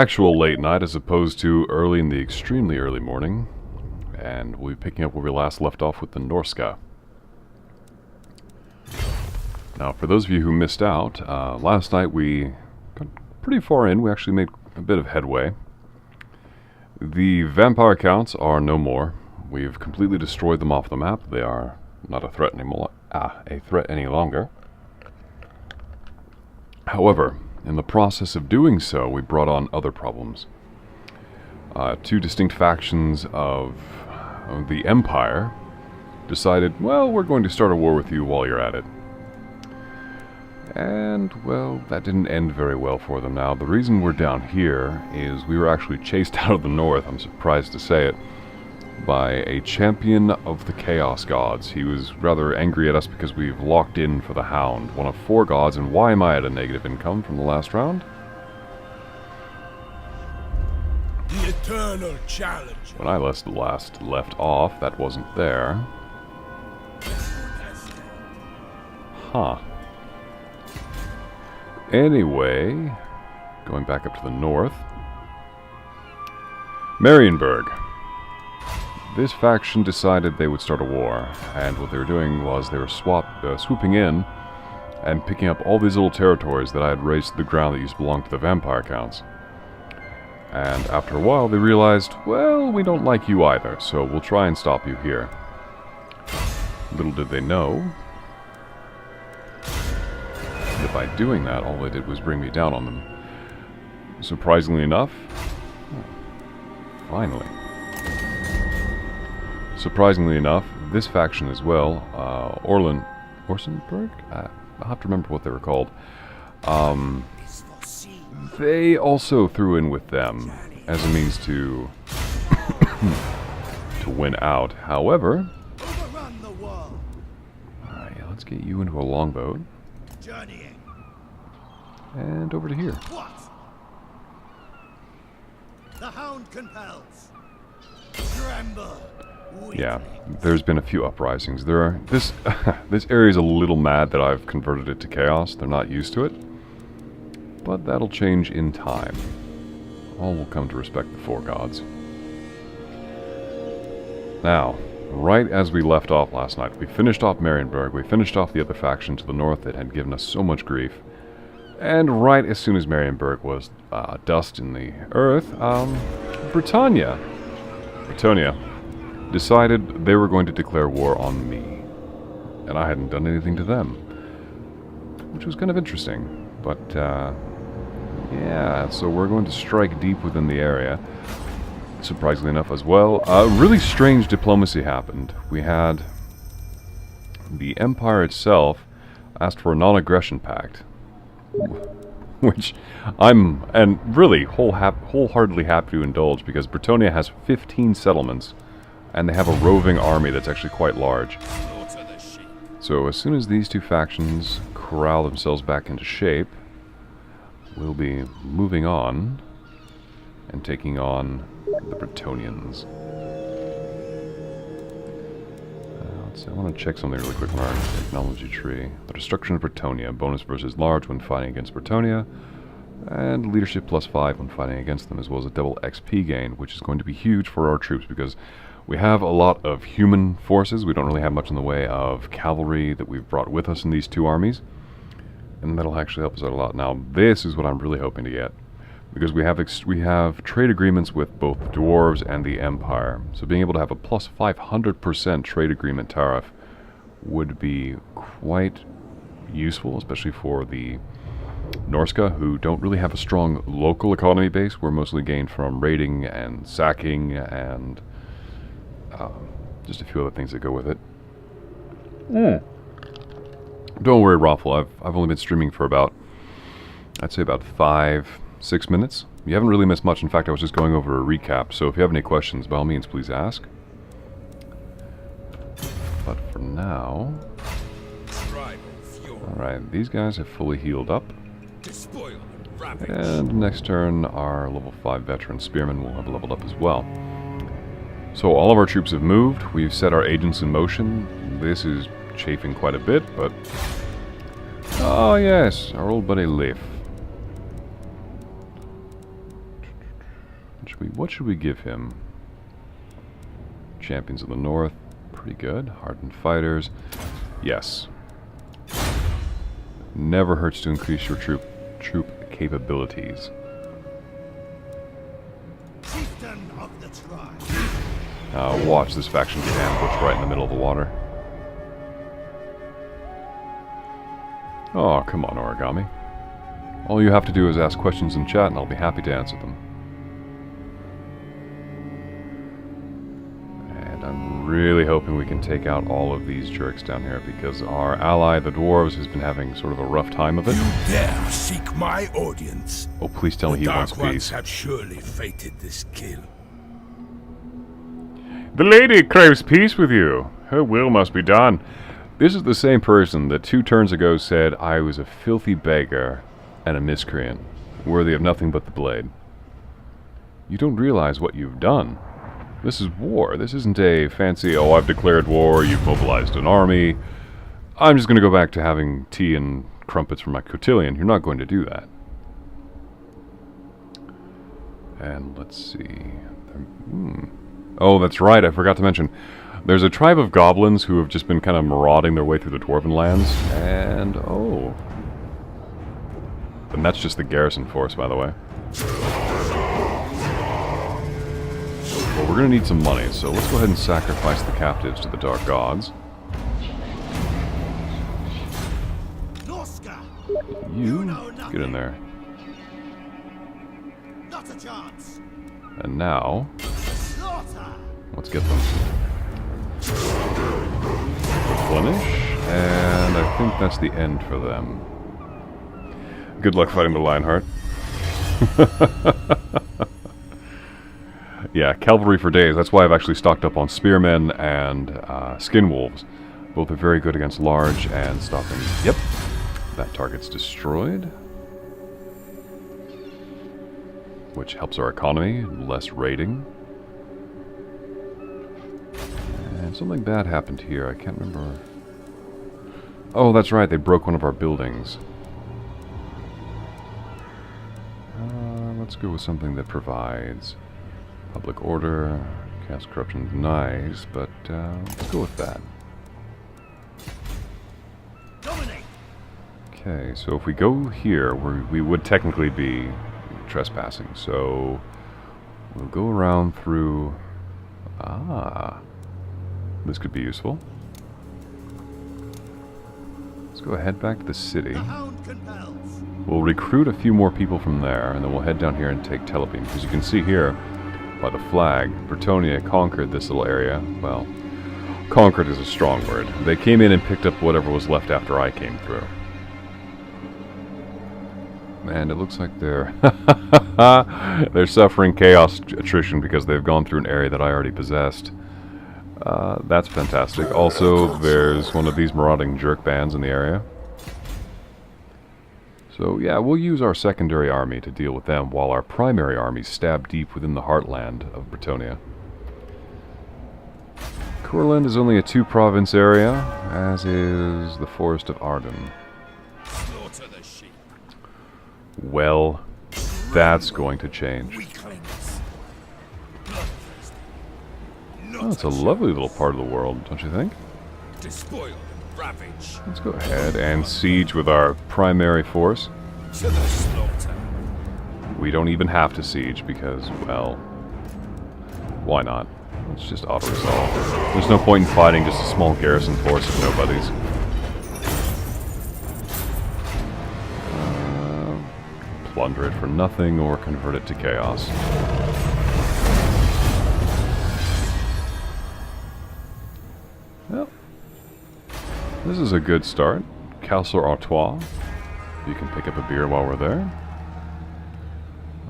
Actual late night as opposed to early in the extremely early morning, and we'll be picking up where we last left off with the Norska. Now, for those of you who missed out, last night we got pretty far in. We actually made a bit of headway. The vampire counts are no more. We've completely destroyed them off the map. They are not a threat any longer. However, in the process of doing so, we brought on other problems. Two distinct factions of the Empire decided, well, we're going to start a war with you while you're at it. And, well, that didn't end very well for them. Now, the reason we're down here is we were actually chased out of the north, I'm surprised to say it, by a champion of the Chaos Gods. He was rather angry at us because we've locked in for the Hound, one of 4 gods, and why am I at a negative income from the last round? The eternal challenge. When I last left off, that wasn't there. Huh. Anyway, going back up to the north. Marienburg. This faction decided they would start a war, and what they were doing was they were swooping in and picking up all these little territories that I had raised to the ground that used to belong to the vampire counts. And after a while they realized, well, we don't like you either, so we'll try and stop you here. Little did they know that by doing that, all they did was bring me down on them. Surprisingly enough, finally. Surprisingly enough, this faction as well, Orsenberg? I'll have to remember what they were called. They also threw in with them as a means to to win out. However, alright, let's get you into a longboat. And over to here. The Hound compels. Tremble. Yeah, there's been a few uprisings. This area is a little mad that I've converted it to chaos. They're not used to it. But that'll change in time. All will come to respect the 4 gods. Now, right as we left off last night, we finished off Marienburg, we finished off the other faction to the north that had given us so much grief. And right as soon as Marienburg was dust in the earth, Bretonnia decided they were going to declare war on me. And I hadn't done anything to them. Which was kind of interesting. But, yeah, so we're going to strike deep within the area. Surprisingly enough as well. Really strange diplomacy happened. We had the Empire itself asked for a non-aggression pact. Which I'm, and really, wholeheartedly happy to indulge, because Bretonnia has 15 settlements. And they have a roving army that's actually quite large. So as soon as these two factions corral themselves back into shape, we'll be moving on and taking on the Bretonnians. Let's see, I want to check something really quick on our technology tree. The destruction of Bretonnia, bonus versus large when fighting against Bretonnia, and leadership +5 when fighting against them, as well as a double XP gain, which is going to be huge for our troops because we have a lot of human forces. We don't really have much in the way of cavalry that we've brought with us in these 2 armies. And that'll actually help us out a lot. Now, this is what I'm really hoping to get. Because we have trade agreements with both the dwarves and the Empire. So being able to have a plus 500% trade agreement tariff would be quite useful, especially for the Norska, who don't really have a strong local economy base. We're mostly gained from raiding and sacking and just a few other things that go with it. Don't worry, Raffle. I've only been streaming for I'd say about 5-6 minutes. You haven't really missed much. In fact, I was just going over a recap. So if you have any questions, by all means, please ask. But for now, all right, these guys have fully healed up. And next turn, our level 5 veteran spearmen will have leveled up as well. So all of our troops have moved. We've set our agents in motion. This is chafing quite a bit, but... oh yes, our old buddy Leif. What should we give him? Champions of the North. Pretty good. Hardened fighters. Yes. Never hurts to increase your troop capabilities. Chieftain of the tribe. Watch this faction get ambushed right in the middle of the water. Oh, come on, Origami. All you have to do is ask questions in chat and I'll be happy to answer them. And I'm really hoping we can take out all of these jerks down here because our ally, the dwarves, has been having sort of a rough time of it. You dare seek my audience? Oh, please tell me he wants peace. Have surely fated this kill. The lady craves peace with you. Her will must be done. This is the same person that 2 turns ago said I was a filthy beggar and a miscreant, worthy of nothing but the blade. You don't realize what you've done. This is war. This isn't a fancy, oh, I've declared war, you've mobilized an army. I'm just going to go back to having tea and crumpets for my cotillion. You're not going to do that. And let's see. Oh, that's right, I forgot to mention. There's a tribe of goblins who have just been kind of marauding their way through the Dwarven lands, and oh. And that's just the garrison force, by the way. Well, we're going to need some money, so let's go ahead and sacrifice the captives to the Dark Gods. You get in there. Not a chance. And now, let's get them. Replenish, and I think that's the end for them. Good luck fighting the Lionheart. Yeah, cavalry for days. That's why I've actually stocked up on spearmen and skin wolves. Both are very good against large and stopping. Yep, that target's destroyed. Which helps our economy, less raiding. And something bad happened here, I can't remember. Oh, that's right, they broke one of our buildings. Let's go with something that provides public order. Cast corruption's nice, but let's go with that. Okay, so if we go here, we would technically be trespassing, so we'll go around through... this could be useful. Let's go ahead back to the city. We'll recruit a few more people from there, and then we'll head down here and take Telepine. Because you can see here, by the flag, Bretonnia conquered this little area. Well, conquered is a strong word. They came in and picked up whatever was left after I came through. And it looks like they're they're suffering chaos attrition because they've gone through an area that I already possessed. That's fantastic. Also, there's one of these marauding jerk bands in the area. So yeah, we'll use our secondary army to deal with them while our primary armies stab deep within the heartland of Bretonnia. Courland is only a 2-province area, as is the Forest of Arden. Well, that's going to change. Oh, it's a lovely little part of the world, don't you think? Let's go ahead and siege with our primary force. We don't even have to siege because, well, why not? Let's just auto-resolve. There's no point in fighting just a small garrison force of nobodies. Plunder it for nothing or convert it to chaos. Well, this is a good start. Castle Artois. You can pick up a beer while we're there.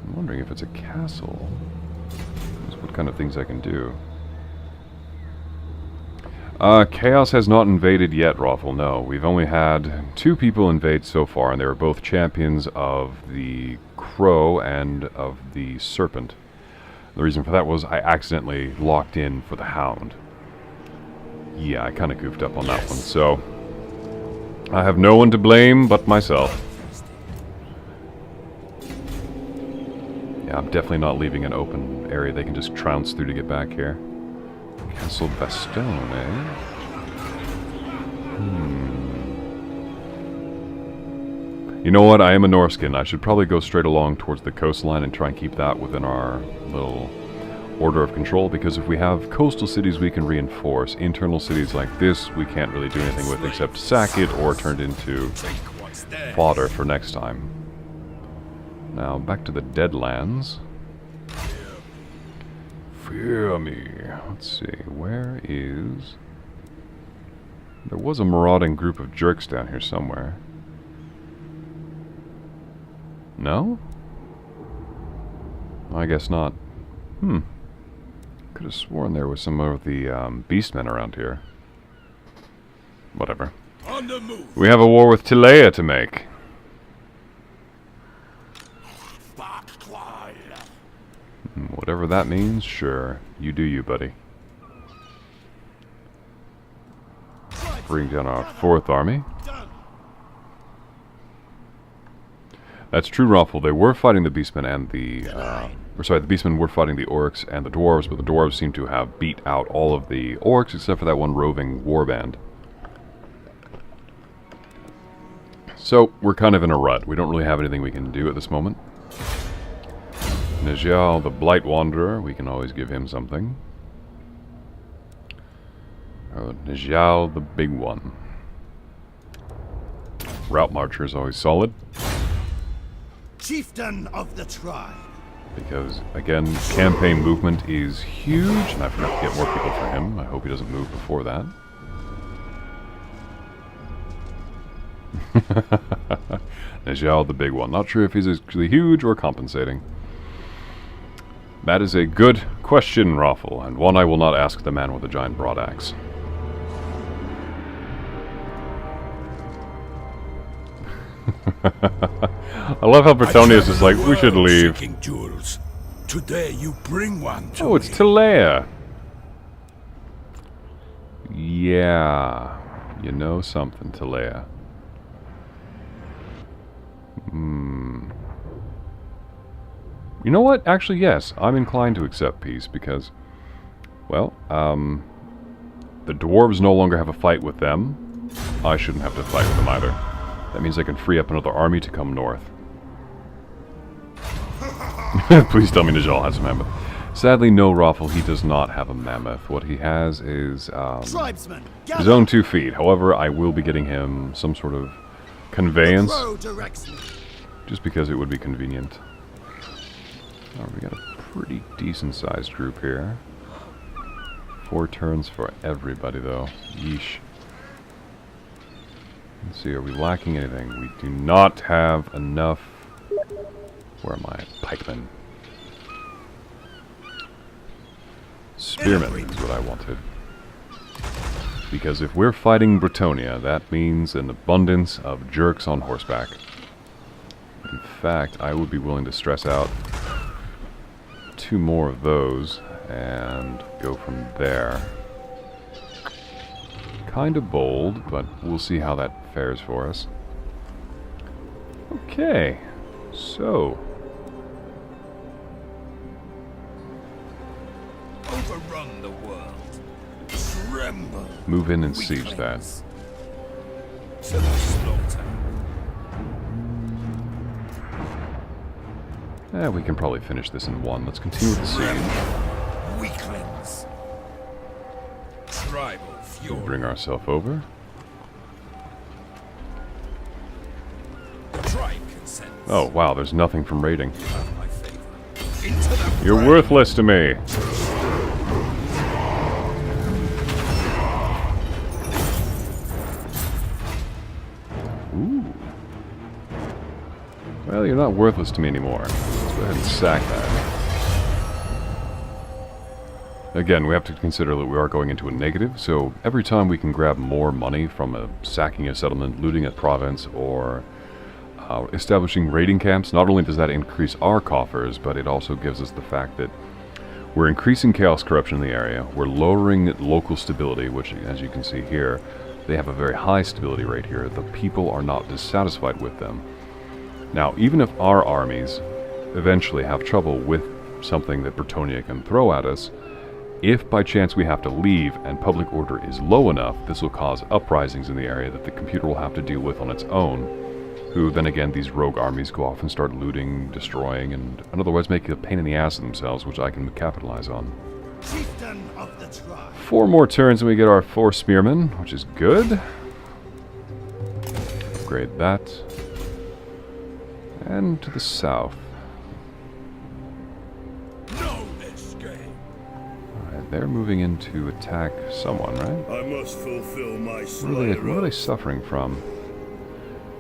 I'm wondering if it's a castle. Just what kind of things I can do. Chaos has not invaded yet, Rothel, no. We've only had 2 people invade so far, and they were both champions of the Crow and of the Serpent. The reason for that was I accidentally locked in for the Hound. Yeah, I kind of goofed up on that one, so... I have no one to blame but myself. Yeah, Yeah, I'm definitely not leaving an open area they can just trounce through to get back here. Castle Bastogne, eh? You know what? I am a Norskin. I should probably go straight along towards the coastline and try and keep that within our little order of control, because if we have coastal cities we can reinforce, internal cities like this we can't really do anything with except sack it or turn it into fodder for next time. Now back to the Deadlands. Fear me. Let's see, where is... There was a marauding group of jerks down here somewhere. No? I guess not. Could have sworn there was some of the beastmen around here. Whatever. On the move. We have a war with Tilea to make. Whatever that means, sure. You do you, buddy. Bring down our 4th army. That's true, Raffle. They were fighting the beastmen and the... the beastmen were fighting the orcs and the dwarves, but the dwarves seem to have beat out all of the orcs except for that one roving warband. So, we're kind of in a rut. We don't really have anything we can do at this moment. Nijal, the Blight Wanderer, we can always give him something. Oh, Nijal, the big one. Route Marcher is always solid. Chieftain of the tribe. Because, again, campaign movement is huge, and I forgot to get more people for him. I hope he doesn't move before that. Nijal, the big one. Not sure if he's actually huge or compensating. That is a good question, Raffle, and one I will not ask the man with the giant broadaxe. I love how Bretonnian is just like, we should leave. Jewels. Today you bring one to Oh, it's Tilea. Yeah. You know something, Tilea. You know what? Actually, yes. I'm inclined to accept peace because, well, the dwarves no longer have a fight with them. I shouldn't have to fight with them either. That means I can free up another army to come north. Please tell me Nijal has a mammoth. Sadly, no, Raffle, he does not have a mammoth. What he has is his own 2 feet. However, I will be getting him some sort of conveyance, just because it would be convenient. Oh, we got a pretty decent-sized group here. 4 turns for everybody, though. Yeesh. Let's see, are we lacking anything? We do not have enough... Where am I? Pikemen. Spearmen is what I wanted. Because if we're fighting Bretonnia, that means an abundance of jerks on horseback. In fact, I would be willing to stress out 2 more of those and go from there. Kind of bold, but we'll see how that fares for us. Okay, so... Overrun the world. Tremble. Move in and siege that. To the slaughter. We can probably finish this in 1. Let's continue with the siege. Weaklings. Tribal fury. We'll bring ourselves over. Tribe consents. Oh, wow, there's nothing from raiding. My favor. Into the You're fray. worthless to me. Ooh. Well, you're not worthless to me anymore. Let's go ahead and sack that. Again, we have to consider that we are going into a negative, so every time we can grab more money from sacking a settlement, looting a province, or establishing raiding camps, not only does that increase our coffers, but it also gives us the fact that we're increasing chaos corruption in the area, we're lowering local stability, which, as you can see here, they have a very high stability rate here. The people are not dissatisfied with them. Now, even if our armies eventually have trouble with something that Bretonnia can throw at us, if by chance we have to leave and public order is low enough, this will cause uprisings in the area that the computer will have to deal with on its own, who then again these rogue armies go off and start looting, destroying, and otherwise make a pain in the ass of themselves, which I can capitalize on. Chieftain of the tribe. 4 more turns and we get our 4 spearmen, which is good. Upgrade that. And to the south. No escape. Alright, they're moving in to attack someone, right? I must fulfill my What are they suffering from?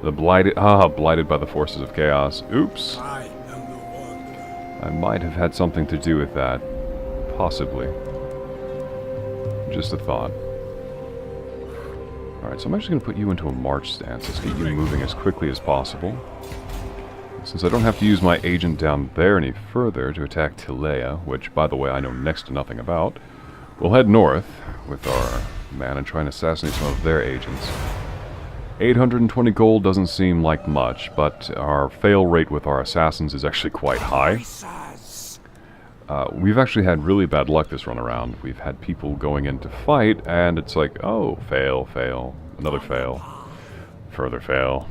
The blighted... blighted by the forces of chaos. Oops. I am the one. I might have had something to do with that. Possibly. Just a thought. Alright, so I'm actually going to put you into a march stance. Let's get you moving as quickly as possible. Since I don't have to use my agent down there any further to attack Tilea, which, by the way, I know next to nothing about, we'll head north with our man and try and assassinate some of their agents. 820 gold doesn't seem like much, but our fail rate with our assassins is actually quite high. We've actually had really bad luck this run around. We've had people going in to fight, and it's like, oh, fail, fail, another fail, further fail.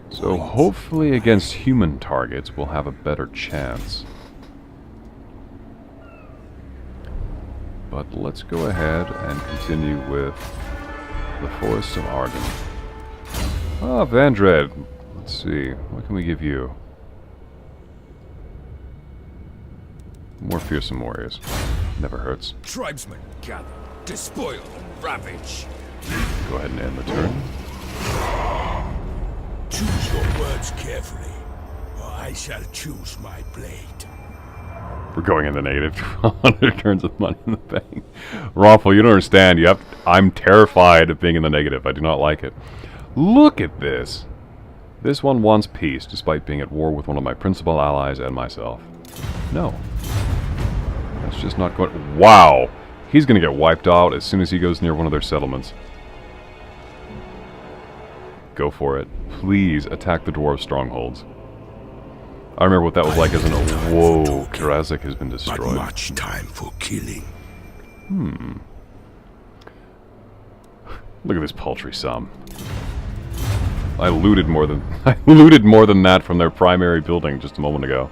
So hopefully against human targets we'll have a better chance. But let's go ahead and continue with the Forests of Arden. Ah, Vandred. Let's see, what can we give you? More fearsome warriors. Never hurts. Tribesmen gather, despoil and ravage. Go ahead and end the turn. Choose your words carefully, or I shall choose my blade. We're going in the negative. 100 turns of money in the bank. Raffle, you don't understand. I'm terrified of being in the negative. I do not like it. Look at this. This one wants peace, despite being at war with one of my principal allies and myself. No. That's just not going... Wow! He's going to get wiped out as soon as he goes near one of their settlements. Go for it. Please attack the dwarves' strongholds. I remember what that was like as an... Whoa, Karazik has been destroyed. Not much time for killing. Look at this paltry sum. I looted more than... I looted more than that from their primary building just a moment ago.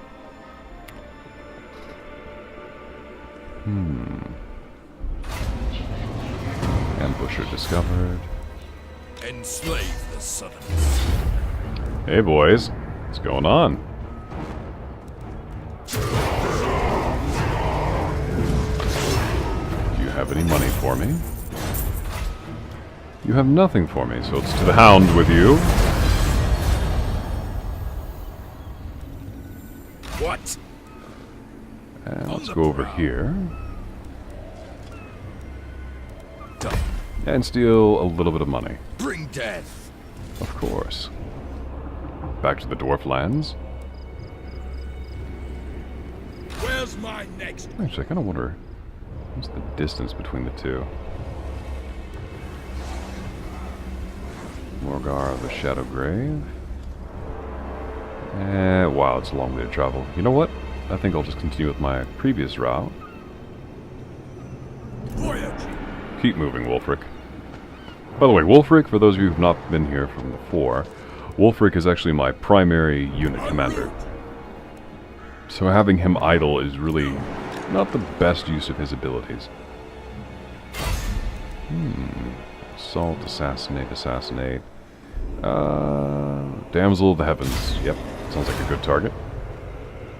Ambusher discovered. Enslave the Southerns. Hey boys, what's going on? Do you have any money for me? You have nothing for me, so it's to the hound with you. What? And let's go over here. Done. And steal a little bit of money. Bring death. Of course. Back to the dwarf lands. Where's my next? Actually, I kind of wonder, what's the distance between the two? Morgar of the Shadow Grave. Wow, it's a long way to travel. You know what? I think I'll just continue with my previous route. Voyage. Keep moving, Wulfric. By the way, Wulfric, for those of you who have not been here from before, Wulfric is actually my primary unit commander. So having him idle is really not the best use of his abilities. Assault, assassinate, assassinate. Damsel of the Heavens. Yep, sounds like a good target.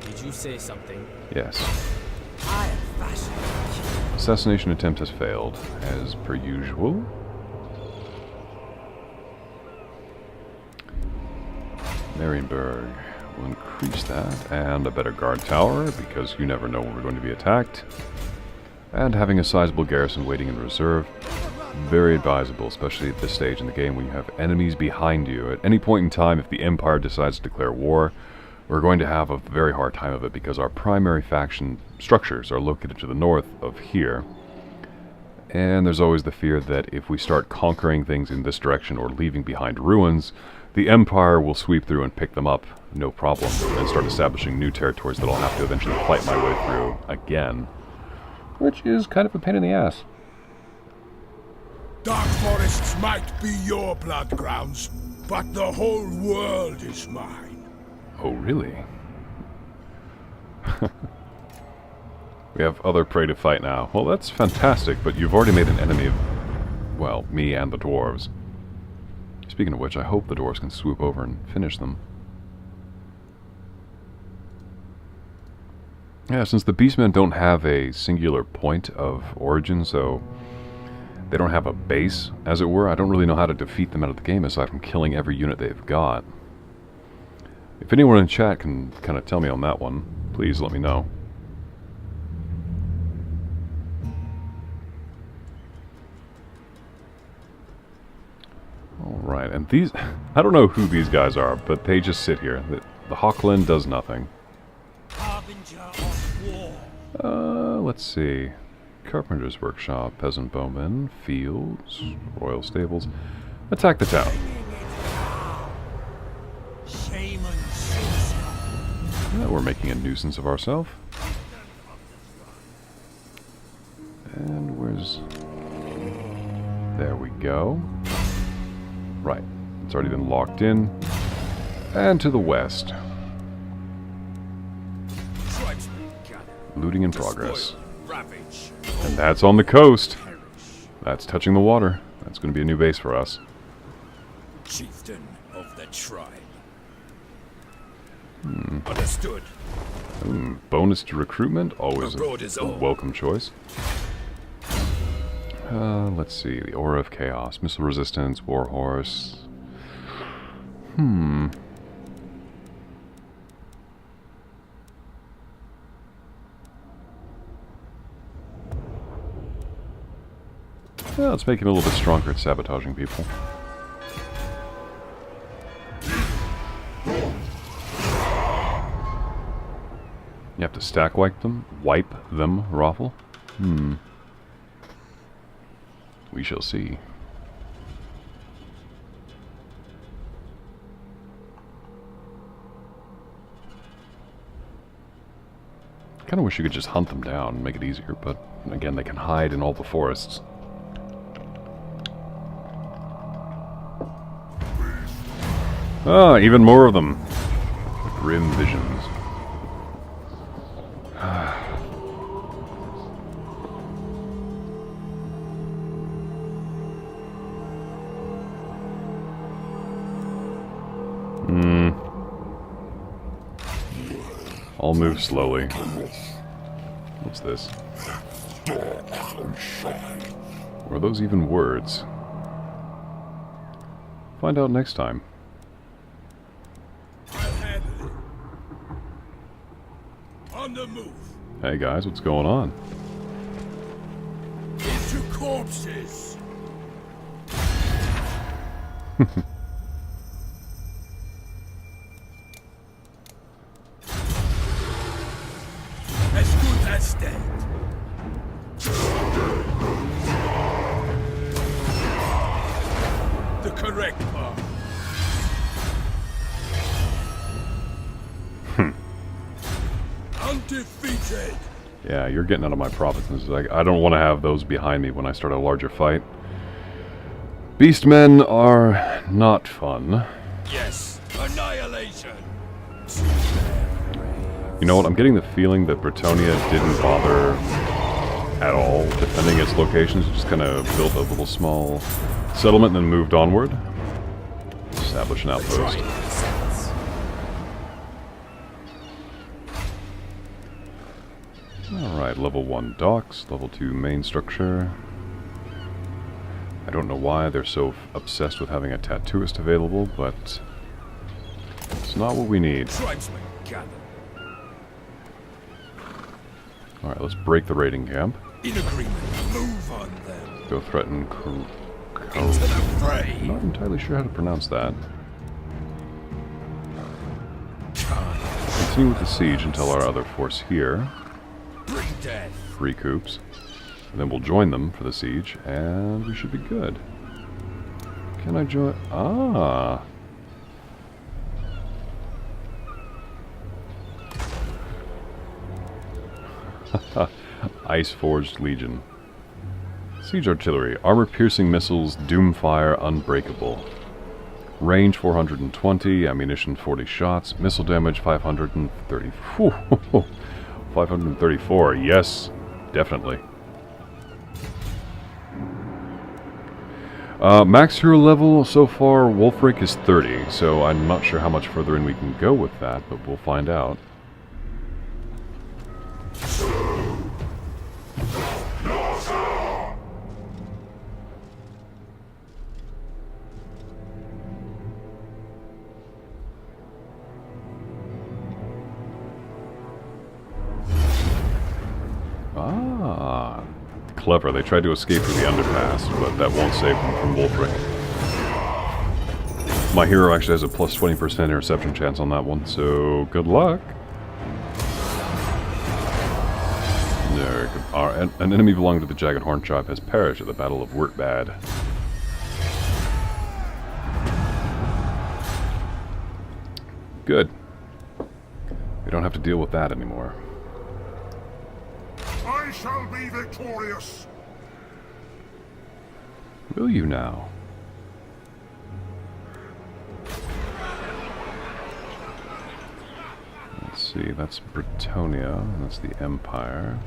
Did you say something? Yes. I am fascinated. Assassination attempt has failed, as per usual. Marienburg. We'll increase that, and a better guard tower, because you never know when we're going to be attacked. And having a sizable garrison waiting in reserve. Very advisable, especially at this stage in the game when you have enemies behind you. At any point in time, if the Empire decides to declare war, we're going to have a very hard time of it because our primary faction structures are located to the north of here. And there's always the fear that if we start conquering things in this direction or leaving behind ruins, the Empire will sweep through and pick them up, no problem, and start establishing new territories that I'll have to eventually fight my way through again. Which is kind of a pain in the ass. Dark forests might be your blood grounds, but the whole world is mine. Oh, really? We have other prey to fight now. Well, that's fantastic, but you've already made an enemy of, well, me and the dwarves. Speaking of which, I hope the dwarves can swoop over and finish them. Yeah, since the beastmen don't have a singular point of origin, so they don't have a base, as it were, I don't really know how to defeat them out of the game aside from killing every unit they've got. If anyone in chat can kind of tell me on that one, please let me know. Alright, and these... I don't know who these guys are, but they just sit here. The Hawkland does nothing. Let's see. Carpenter's Workshop, Peasant Bowmen, Fields, Royal Stables. Attack the town. Yeah, we're making a nuisance of ourselves. And where's... There we go. Right. It's already been locked in. And to the west. Looting in progress. And that's on the coast. That's touching the water. That's going to be a new base for us. Chieftain of the tribe. Understood. Bonus to recruitment, always The road is a on. welcome choice. Let's see. The Aura of Chaos, Missile Resistance, Warhorse. Yeah, let's make him a little bit stronger at sabotaging people. You have to stack wipe them? Wipe them, Raffle? We shall see. Kinda wish you could just hunt them down and make it easier, but again, they can hide in all the forests. Ah, even more of them. Grim visions. I'll move slowly. What's this? Were those even words? Find out next time. I'll handle it. On the move. Hey guys, what's going on? Into corpses. As good as dead. The correct path. Undefeated. Yeah, you're getting out of my provinces. I don't want to have those behind me when I start a larger fight. Beastmen are not fun. Yes. Annihilation. You know what, I'm getting the feeling that Bretonnia didn't bother at all defending its locations. Just kind of built a little small settlement and then moved onward. Establish an outpost. Alright, level 1 docks, level 2 main structure. I don't know why they're so obsessed with having a tattooist available, but it's not what we need. Tribesmen gather. Alright, let's break the raiding camp. In agreement. Move on them. Go threaten Into the fray. I'm not entirely sure how to pronounce that. Continue with the siege until our other force here Bring death. recoups. And then we'll join them for the siege, and we should be good. Can I join? Ah! Ice Forged Legion. Siege Artillery. Armor-piercing missiles, Doomfire, Unbreakable. Range 420, ammunition 40 shots, missile damage 530. 534, yes, definitely. Max hero level so far, Wolfric is 30, so I'm not sure how much further in we can go with that, but we'll find out. Ah, clever. They tried to escape through the underpass, but that won't save them from Wolfric. My hero actually has a plus 20% interception chance on that one, so good luck. There, an enemy belonging to the Jagged Horn tribe has perished at the Battle of Wurtbad. Good. We don't have to deal with that anymore. I shall be victorious. Will you now? Let's see, that's Bretonia, that's the Empire.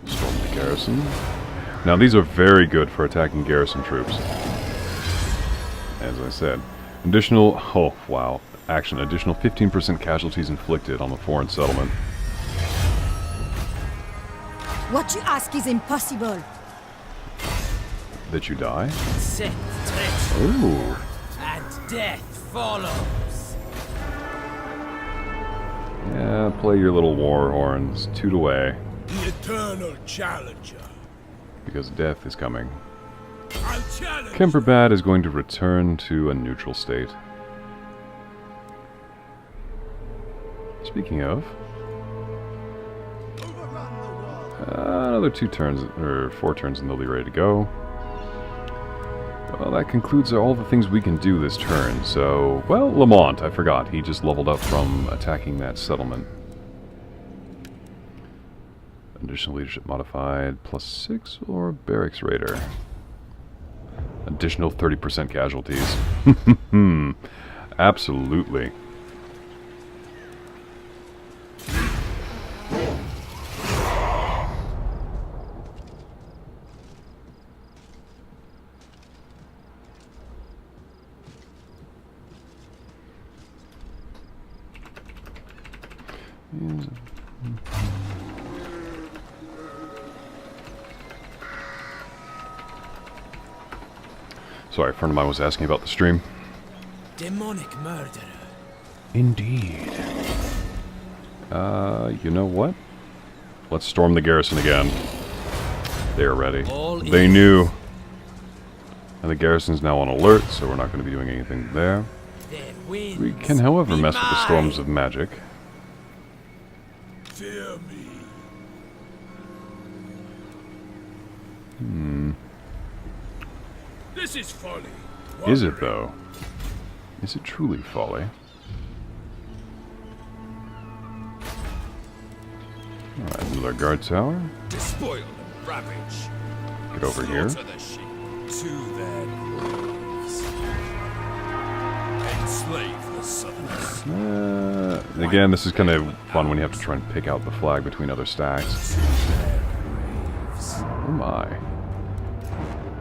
Storm the garrison. Now these are very good for attacking garrison troops. As I said. Additional, oh wow, action, additional 15% casualties inflicted on the foreign settlement. What you ask is impossible. That you die? Set treachery, Ooh. and death follows. Yeah, play your little war horns. Toot away. The eternal challenger. Because death is coming. I'll challenge. Kemperbad is going to return to a neutral state. Speaking of, another 2 turns, or 4 turns, and they'll be ready to go. Well, that concludes all the things we can do this turn. So, well, Lamont, I forgot. He just leveled up from attacking that settlement. Additional leadership modified, +6, or barracks raider. Additional 30% casualties. Absolutely. Sorry, a friend of mine was asking about the stream. Demonic murderer. Indeed. You know what? Let's storm the garrison again. They're ready. They knew. And the garrison's now on alert, so we're not going to be doing anything there. We can, however, mess with the storms of magic. Fear me. This is folly. Is it, though? Is it truly folly? Alright, another guard tower. Despoil and ravage. Get over here. Slaughter the sheep to their graves. Enslave the southerners. Again, this is kind of fun when you have to try and pick out the flag between other stacks. To their graves. Oh my.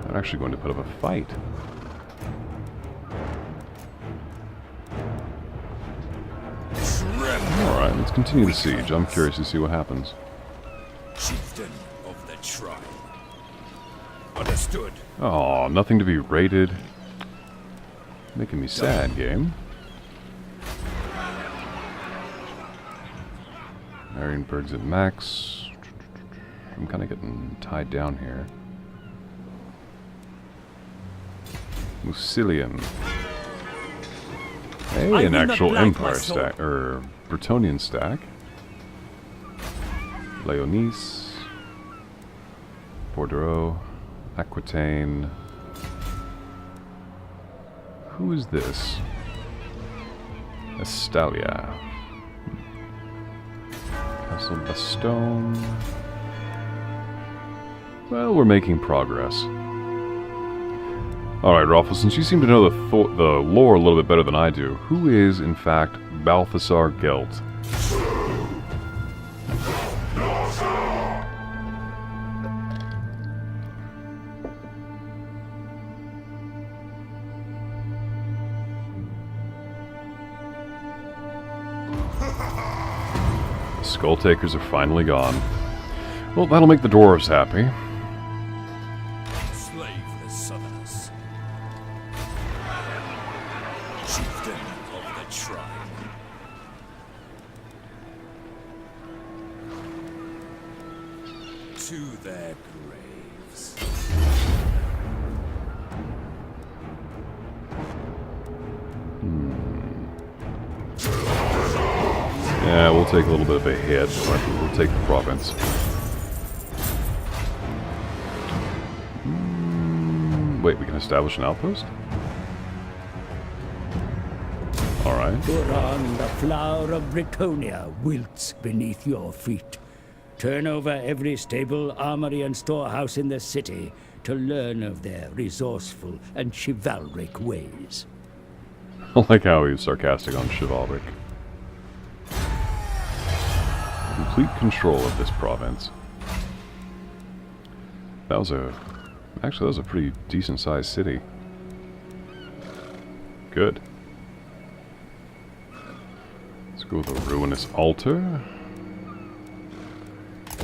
They're actually going to put up a fight. Alright, let's continue the siege. I'm curious to see what happens. Chieftain of the tribe. Understood. Oh, nothing to be rated. Making me sad, game. Marienburg's at max. I'm kind of getting tied down here. Musilian. Hey, an actual Empire stack, or Bretonnian stack. Leonise. Bordeaux. Aquitaine. Who is this? Estalia. Castle Bastone. Well, we're making progress. Alright, Rolf, since you seem to know the lore a little bit better than I do, who is, in fact, Balthasar Gelt? The Skull Takers are finally gone. Well, that'll make the dwarves happy. Slave the Southerners. Chieftain of the tribe. To their graves. Yeah, we'll take a little bit of a hit, but we'll take the province. Wait, we can establish an outpost? Alright. Huron, the flower of Bretonnia, wilts beneath your feet. Turn over every stable, armory, and storehouse in the city to learn of their resourceful and chivalric ways. I like how he was sarcastic on chivalric. Complete control of this province. That was a... Actually, that was a pretty decent-sized city. Good. Let's go with a ruinous altar.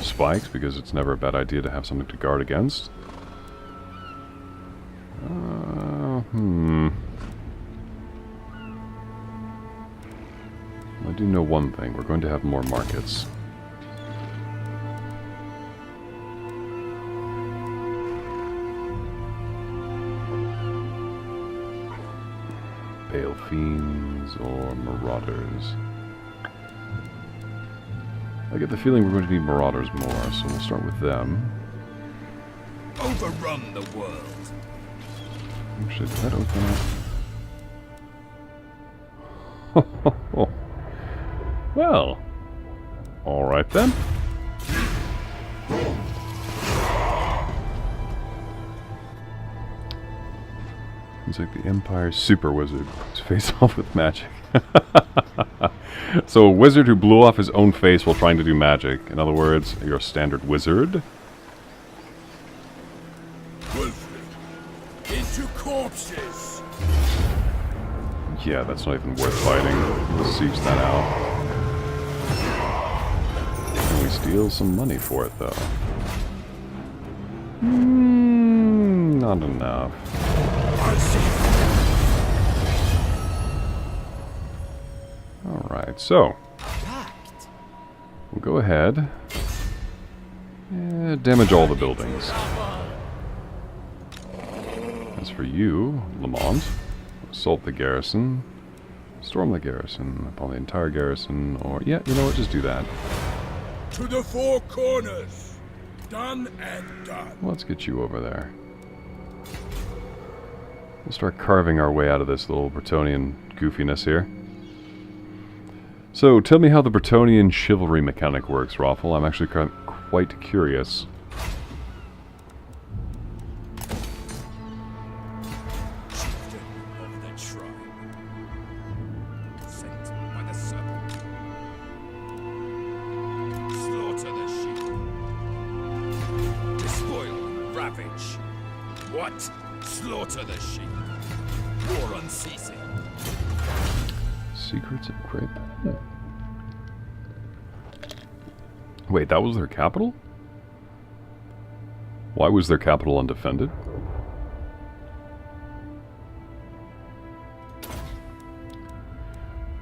Spikes, because it's never a bad idea to have something to guard against. I do know one thing. We're going to have more markets. Pale Fiends or Marauders. I get the feeling we're going to need Marauders more, so we'll start with them. Overrun the world. Actually, did that open up? Well, alright then. It's like the Empire's super wizard to face off with magic. So a wizard who blew off his own face while trying to do magic. In other words, you're a standard wizard. Wolfred, into corpses. Yeah, that's not even worth fighting. We'll siege that out. Can we steal some money for it, though? Not enough. I'll see. Alright, so we'll go ahead and damage all the buildings. As for you, Lamont, assault the garrison, storm the garrison, upon the entire garrison, or, yeah, you know what, just do that. To the four corners. Done and done. Let's get you over there. We'll start carving our way out of this little Bretonnian goofiness here. So, tell me how the Bretonnian chivalry mechanic works, Raffle. I'm actually quite curious. Chieftain of the tribe. Sent by the serpent. Slaughter the sheep. Despoil, ravage. What? Slaughter the sheep. War unceasing. Secrets of Grape. Wait, that was their capital? Why was their capital undefended?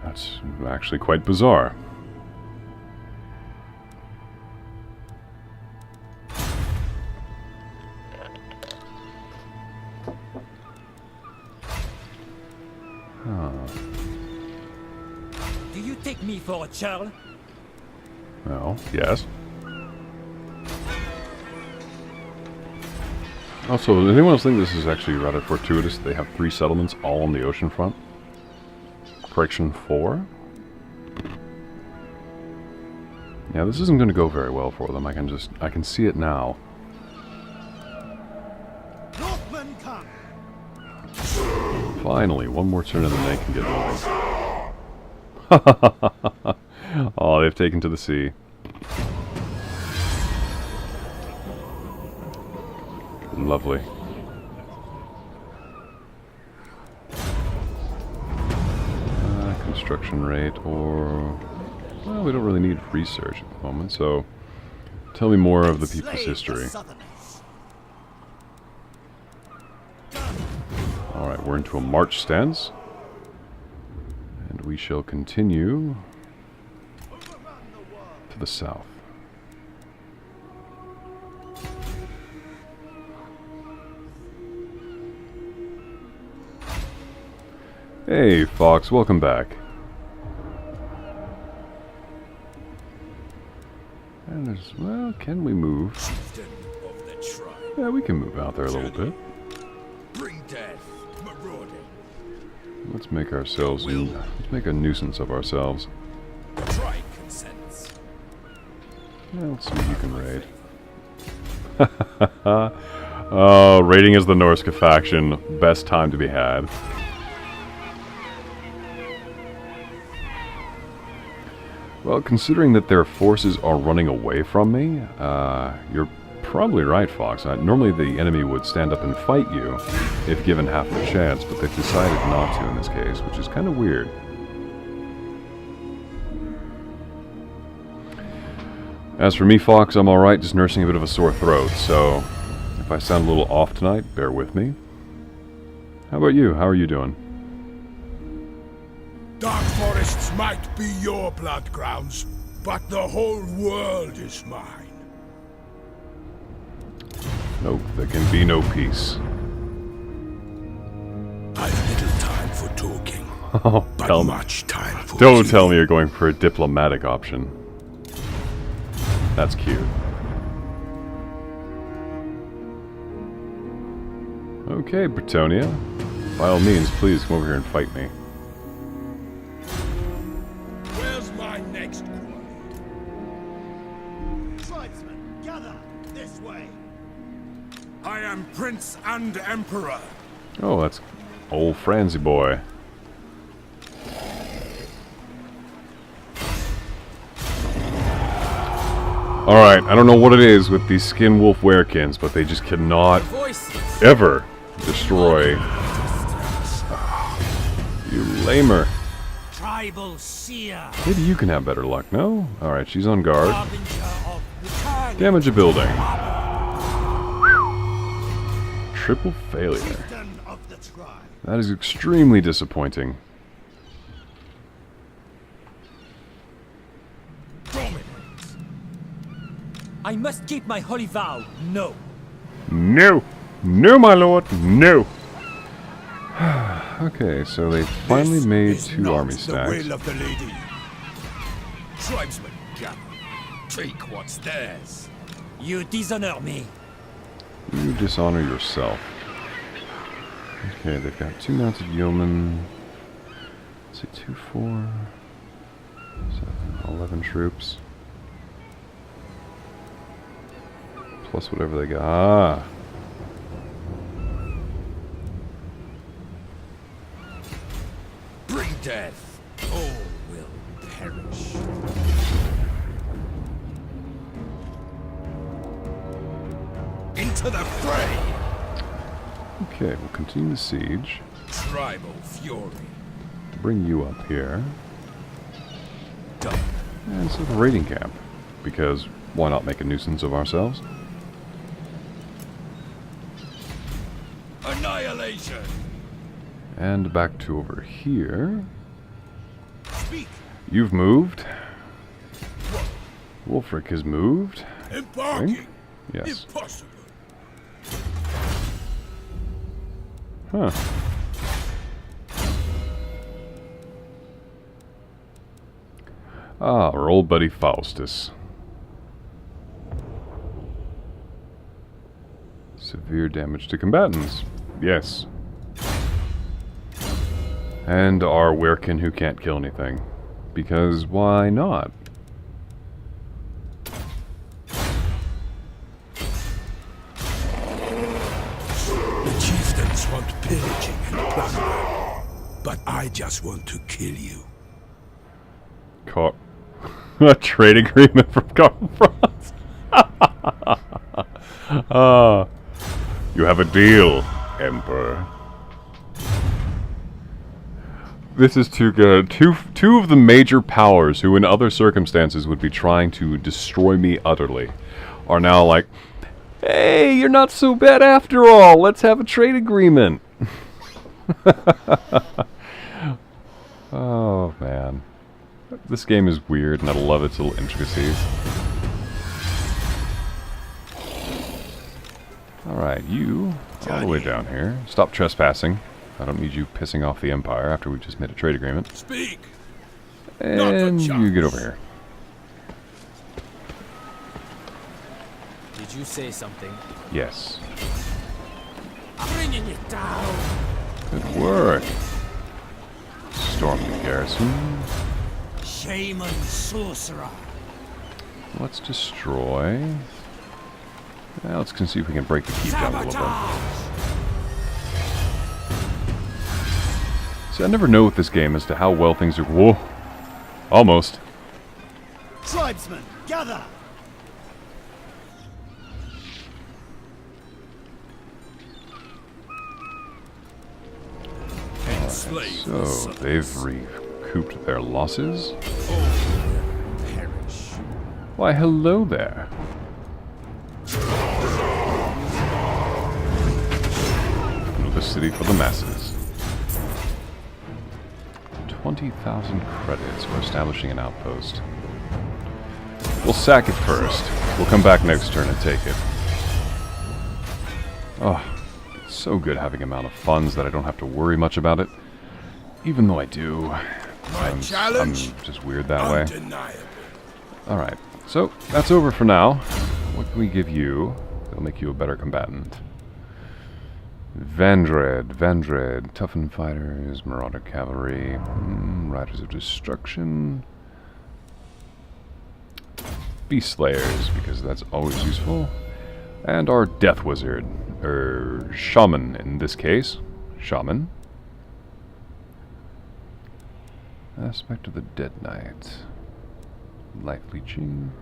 That's actually quite bizarre. Do you take me for a churl? Well, yes. Also, does anyone else think this is actually rather fortuitous that they have 3 settlements all on the ocean front? Correction 4. Yeah, this isn't going to go very well for them. I can see it now. Northmen come. Finally, one more turn and then they can get moving. Oh, they've taken to the sea. Lovely. Construction rate, or... Well, we don't really need research at the moment, so... Tell me more of the people's history. Alright, we're into a march stance. And we shall continue to the south. Hey, Fox, welcome back. And there's, well, can we move? Yeah, we can move out there a little bit. Bring death, marauding. Let's make ourselves, let's make a nuisance of ourselves. Try consents. Yeah, let's see what you can raid. Oh, raiding as the Norska faction, best time to be had. Well, considering that their forces are running away from me, you're probably right, Fox. Normally the enemy would stand up and fight you if given half the chance, but they've decided not to in this case, which is kind of weird. As for me, Fox, I'm alright, just nursing a bit of a sore throat, so if I sound a little off tonight, bear with me. How about you? How are you doing? Dark forests might be your blood grounds, but the whole world is mine. No, there can be no peace. I've little time for talking, Oh, but much time for don't tell me you're going for a diplomatic option. That's cute. Okay, Bretonia. By all means, please come over here and fight me. Where's my next quarry? Tribesmen, gather this way. I am Prince and Emperor. Oh, that's old Franzi boy. Alright, I don't know what it is with these skin wolf werekins, but they just cannot ever destroy. You lamer. Tribal seer. Maybe you can have better luck, no? Alright, she's on guard. Harbinger of return. Damage a building. Triple failure. Chieftain of the tribe. That is extremely disappointing. I must keep my holy vow. No. No! No, my lord! No! Okay, so they finally This made is 2 not army the stacks. will of the lady. Tribesmen, gather. Take what's theirs. You dishonor me. You dishonor yourself. Okay, they've got 2 mounted yeomen. Let's see, 2, 4, 7, 11 troops. Plus whatever they got. Ah! Bring death. All will perish. Into the fray. Okay, we'll continue the siege. Tribal fury. Bring you up here. Done. And set up a raiding camp. Because why not make a nuisance of ourselves? Annihilation. And back to over here. Speak. You've moved. Wulfric has moved. Embarking. Yes. Impossible. Huh. Ah, our old buddy Faustus. Severe damage to combatants. Yes. And our werekin who can't kill anything. Because why not? The chieftains want pillaging and plunder, but I just want to kill you. A trade agreement from Karl Franz. You have a deal, Emperor. This is too good. Two of the major powers who in other circumstances would be trying to destroy me utterly are now like, hey, you're not so bad after all. Let's have a trade agreement. Oh, man. This game is weird, and I love its little intricacies. Alright, you, all the way down here. Stop trespassing. I don't need you pissing off the Empire after we've just made a trade agreement. Speak. And you get over here. Did you say something? Yes. Bringing it down. Good work. Storm the garrison. Shaman sorcerer. Let's destroy. Well, let's see if we can break the keep down a little bit. See, I never know with this game as to how well things are. Whoa! Almost. Tribesmen, gather! Enslave the So, subjects. they've recouped their losses. Perish. Why, hello there. The city for the masses. 20,000 credits for establishing an outpost. We'll sack it first. We'll come back next turn and take it. Oh, it's so good having amount of funds that I don't have to worry much about it. Even though I do. I'm just weird that way. Undeniable. Alright, so that's over for now. What can we give you that'll make you a better combatant? Vendred, toughened fighters, marauder cavalry, riders of destruction, beast slayers, because that's always useful, and our death wizard, shaman in this case, shaman. Aspect of the dead knight, life leeching,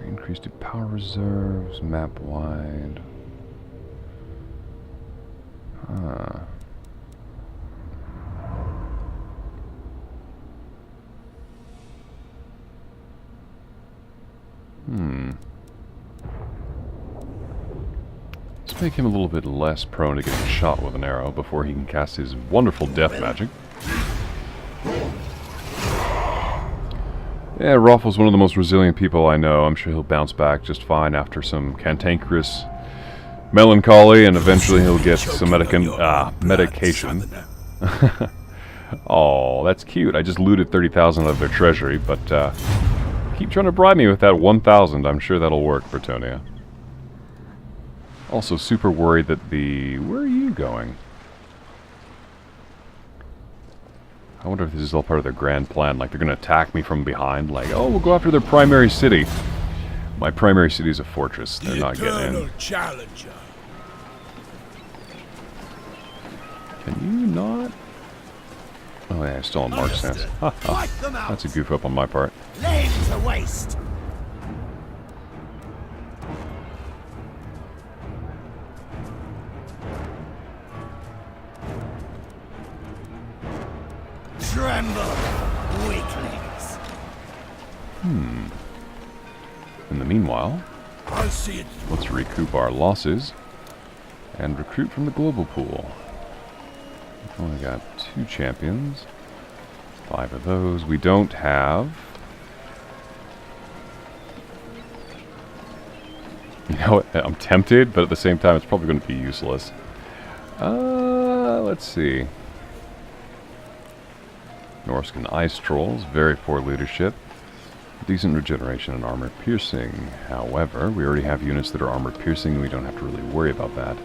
increase to power reserves, map wide. Let's make him a little bit less prone to getting shot with an arrow before he can cast his wonderful death magic. Yeah, Raffle's one of the most resilient people I know. I'm sure he'll bounce back just fine after some cantankerous melancholy, and eventually he'll get some medication. Oh, that's cute. I just looted 30,000 of their treasury, but keep trying to bribe me with that 1,000. I'm sure that'll work, Bretonnia. Also super worried that the... Where are you going? I wonder if this is all part of their grand plan. Like, they're going to attack me from behind. Like, oh, we'll go after their primary city. My primary city is a fortress. They're not getting in. Challenger. Can you not? Oh yeah, still on March stance. Wipe them out. That's a goof up on my part. Lay them to waste. Tremble, weaklings. In the meanwhile, I'll see it. let's recoup our losses and recruit from the global pool. We've only got 2 champions. 5 of those. We don't have... You know what? I'm tempted, but at the same time, it's probably going to be useless. Let's see. Norscan Ice Trolls, very poor leadership. Decent regeneration and armor piercing. However, we already have units that are armor piercing, and we don't have to really worry about that.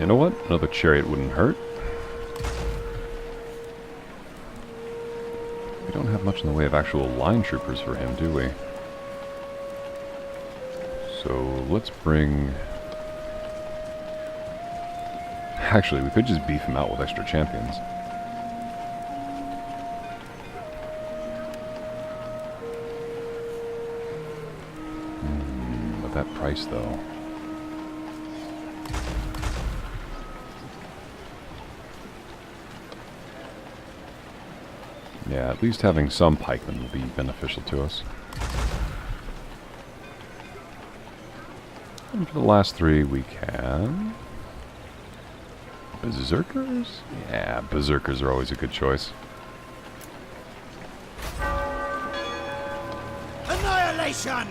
You know what? Another chariot wouldn't hurt. We don't have much in the way of actual line troopers for him, do we? So let's bring... Actually, we could just beef him out with extra champions. But that price, though... Yeah, at least having some pikemen will be beneficial to us. And for the last three, we can... Berserkers? Yeah, Berserkers are always a good choice. Annihilation!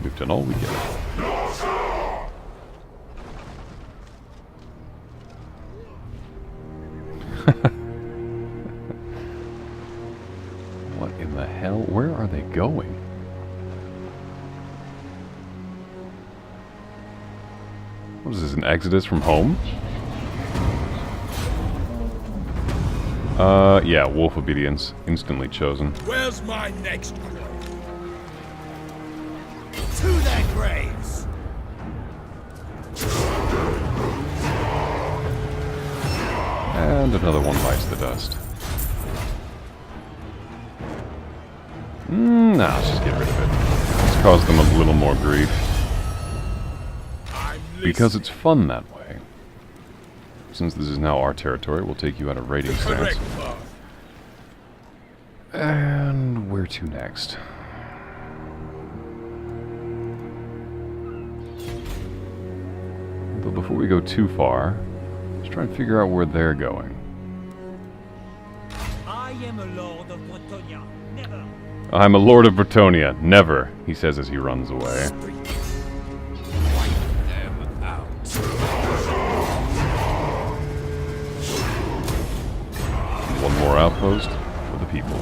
We've done all we can. What in the hell? Where are they going? What is this, an exodus from home? Yeah, wolf obedience. Instantly chosen. Where's my next grave? To their graves! And another one bites the dust. Nah, let's just get rid of it. Let's cause them a little more grief. Because it's fun that way. Since this is now our territory, we'll take you out of raiding stance. And where to next? But before we go too far, let's try and figure out where they're going. I am a lord of Bretonnian. Never. I'm a lord of Bretonnia. Never, he says as he runs away. One more outpost for the people.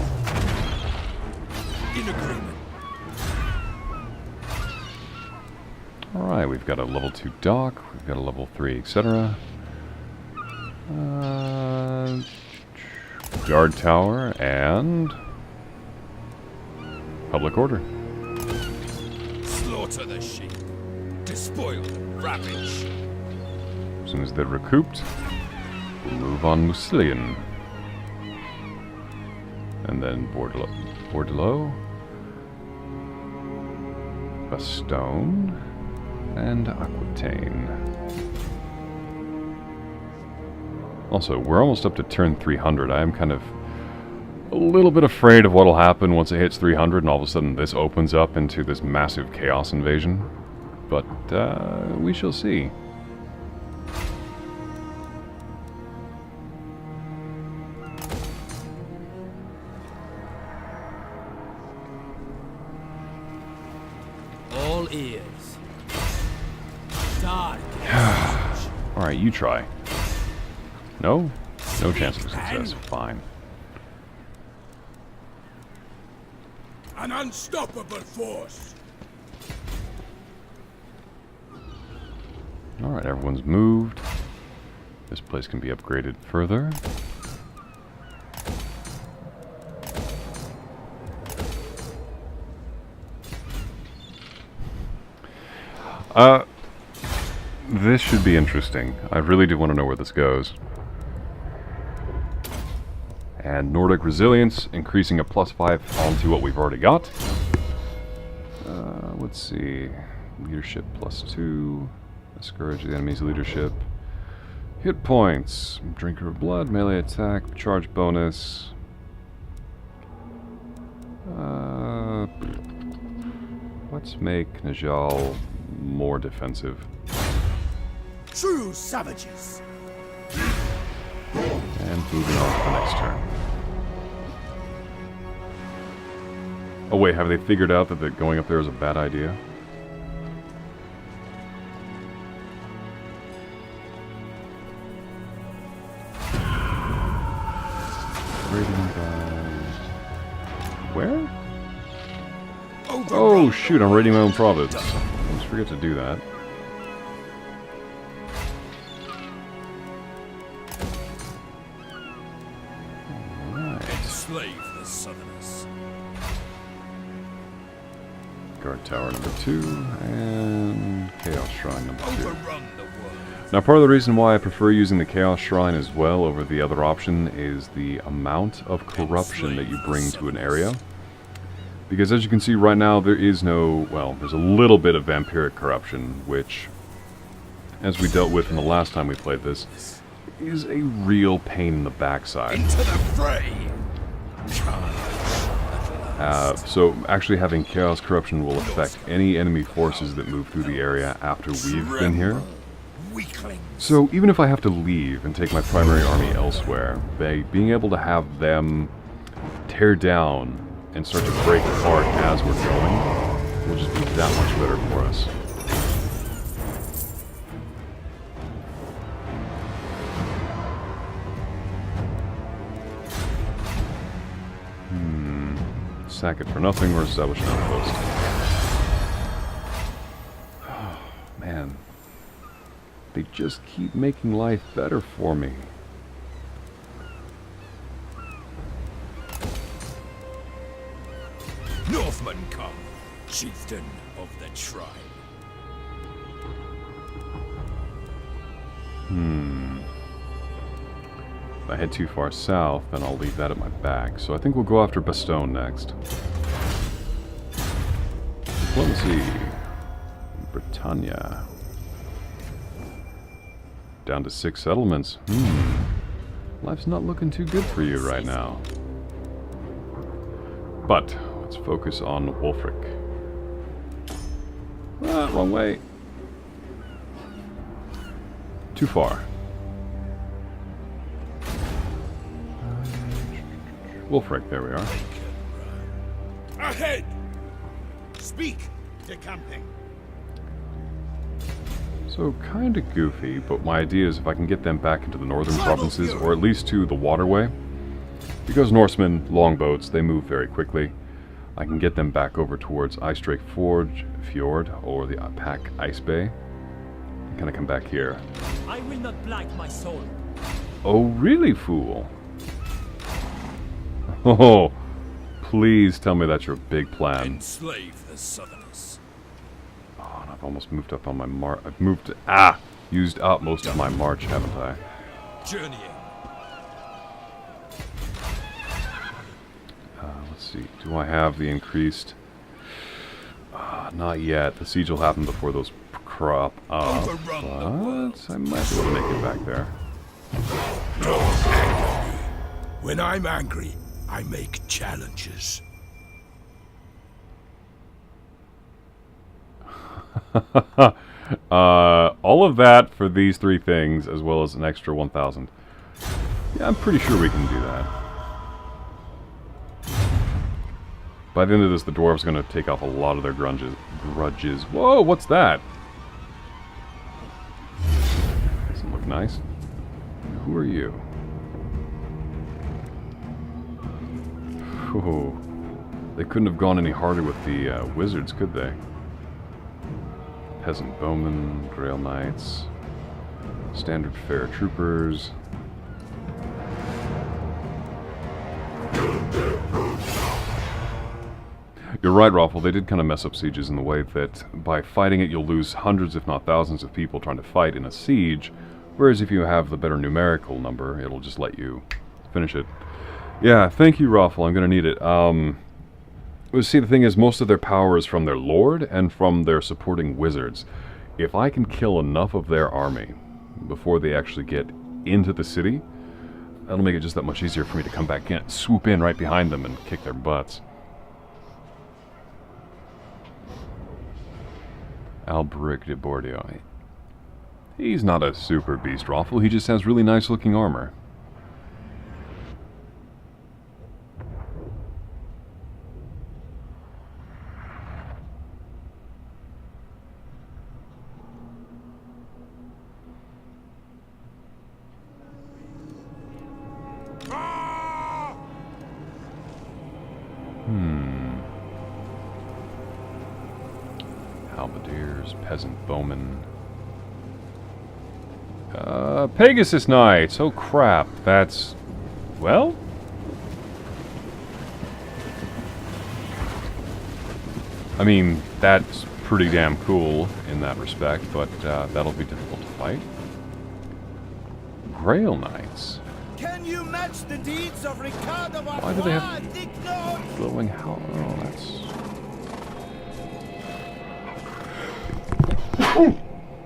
In agreement. Alright, we've got a level 2 dock, we've got a level 3, etc. Guard tower, and... public order. Slaughter the sheep. Despoil them, ravage. As soon as they're recouped, we'll move on Musilian. And then Bordelot, Bastogne, and Aquitaine. Also, we're almost up to turn 300. I am kind of a little bit afraid of what will happen once it hits 300 and all of a sudden this opens up into this massive chaos invasion. But we shall see. All ears. Dark. Alright, you try. No? No chance of success. Fine. An unstoppable force. Alright, everyone's moved. This place can be upgraded further. This should be interesting. I really do want to know where this goes. And Nordic Resilience, increasing a +5 onto what we've already got. Let's see. Leadership +2. Discourage the enemy's leadership. Hit points. Drinker of Blood, melee attack, charge bonus. Let's make Najal more defensive. True savages! And moving on to the next turn. Oh wait, have they figured out that going up there is a bad idea? Raiding by... Where? Oh shoot, I'm raiding my own province. forget to do that. Enslave the Southerners. Guard Tower number 2, and Chaos Shrine number 2. Overrun the world. Now, part of the reason why I prefer using the Chaos Shrine as well over the other option is the amount of corruption that you bring to an area. Because as you can see right now, there is no, well, there's a little bit of vampiric corruption, which, as we dealt with in the last time we played this, is a real pain in the backside. Into the fray! So actually having Chaos Corruption will affect any enemy forces that move through the area after we've been here. Weaklings. So even if I have to leave and take my primary army elsewhere, being able to have them tear down and start to break apart as we're going will just be that much better for us. Sack it for nothing or establish an outpost. Oh, man. They just keep making life better for me. Northmen come, chieftain of the tribe. If I head too far south, then I'll leave that at my back. So I think we'll go after Bastogne next. Diplomacy. Bretonnia. Down to 6 settlements. Life's not looking too good for you right now. But let's focus on Wulfric. Ah, wrong way. Too far. Wulfric, there we are. Ahead! Speak, decamping. So, kinda goofy, but my idea is if I can get them back into the northern provinces, or at least to the waterway, because Norsemen, longboats, they move very quickly, I can get them back over towards Icedrake Fjord, or the Pack Ice Bay, and kinda come back here. I will not blight my soul. Oh, really, fool? Oh, please tell me that's your big plan. Enslave the Southerners. Oh, and I've almost moved up on my I've used up most of my march, haven't I? Journeying. Let's see. Do I have the increased? Not yet. The siege will happen before those crop up. Overrun the world. But I might be able to make it back there. Don't anger me. When I'm angry, I make challenges. All of that for these 3 things, as well as an extra 1,000. Yeah, I'm pretty sure we can do that. By the end of this, the dwarves are going to take off a lot of their grudges. Whoa, what's that? Doesn't look nice. Who are you? Ooh, they couldn't have gone any harder with the wizards, could they? Peasant bowmen, Grail Knights, standard fair troopers. You're right, Raffle, they did kind of mess up sieges in the way that by fighting it you'll lose hundreds if not thousands of people trying to fight in a siege, whereas if you have the better numerical number, it'll just let you finish it. Yeah, thank you, Raffle, I'm gonna need it. See, the thing is, most of their power is from their lord and from their supporting wizards. If I can kill enough of their army before they actually get into the city, that'll make it just that much easier for me to come back in, swoop in right behind them and kick their butts. Alberic de Bordeaux. He's not a super beast, Raffle, he just has really nice looking armor. How Halberdiers, peasant bowmen. Pegasus Knights! Oh crap, that's... well? I mean, that's pretty damn cool in that respect, but that'll be difficult to fight. Grail Knights. Can you match the deeds of Ricardo? Why do they have glowing how? Oh, that's...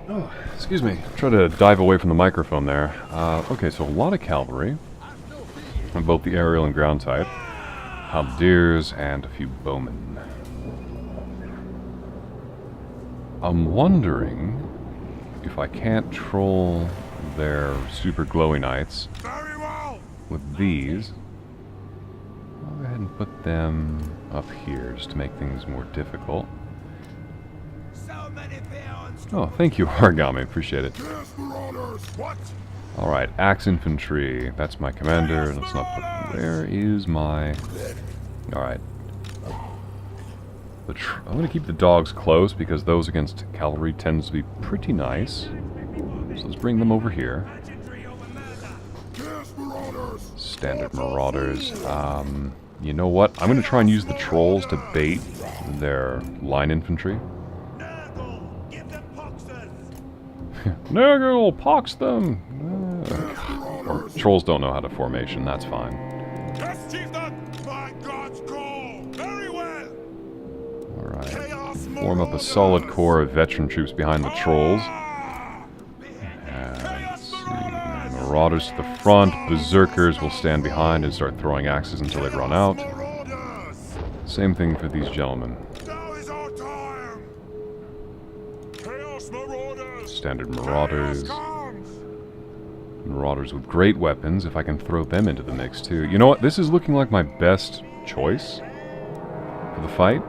oh, excuse me. Try to dive away from the microphone there. Okay, so a lot of cavalry, on both the aerial and ground type. Halberdiers and a few bowmen. I'm wondering if I can't troll their super glowy knights with these. I'll go ahead and put them up here just to make things more difficult. Oh, thank you, Origami. Appreciate it. Alright, axe infantry. That's my commander. Let's not put... where is my... alright. I'm going to keep the dogs close because those against cavalry tends to be pretty nice. So let's bring them over here. Standard marauders. You know what? I'm going to try and use the trolls to bait their line infantry. Nurgle, pox them! Or, trolls don't know how to formation, that's fine. Yes, chieftain! By God's call! Very well! Alright. Form up a solid core of veteran troops behind the trolls. And let's see. Marauders to the front. Berserkers will stand behind and start throwing axes until they run out. Same thing for these gentlemen. Standard marauders. Marauders with great weapons, if I can throw them into the mix too. You know what? This is looking like my best choice for the fight.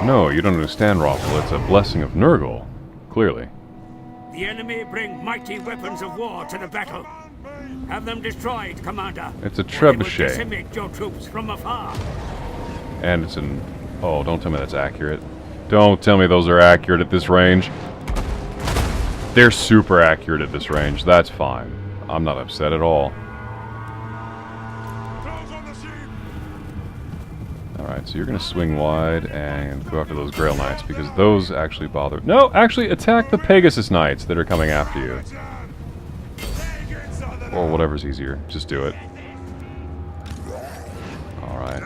No, you don't understand, Rothel. It's a blessing of Nurgle. Clearly. The enemy bring mighty weapons of war to the battle. Have them destroyed, Commander. It's a They will trebuchet. decimate your troops from afar. And it's an... oh, don't tell me that's accurate. Don't tell me those are accurate at this range. They're super accurate at this range. That's fine. I'm not upset at all. Alright, so you're going to swing wide and go after those Grail Knights, because those actually bother... no, actually attack the Pegasus Knights that are coming after you. Or whatever's easier. Just do it. Alright.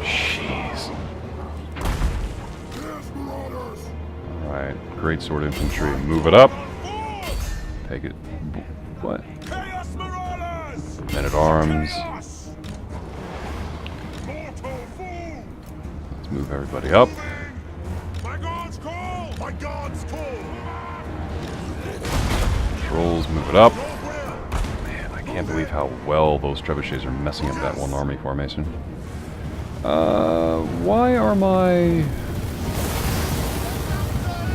Jeez. Alright, great sword infantry. Move it up. Take it... what? Men at arms. Let's move everybody up. Trolls, move it up. Man, I can't believe how well those trebuchets are messing up that one army formation. Why are my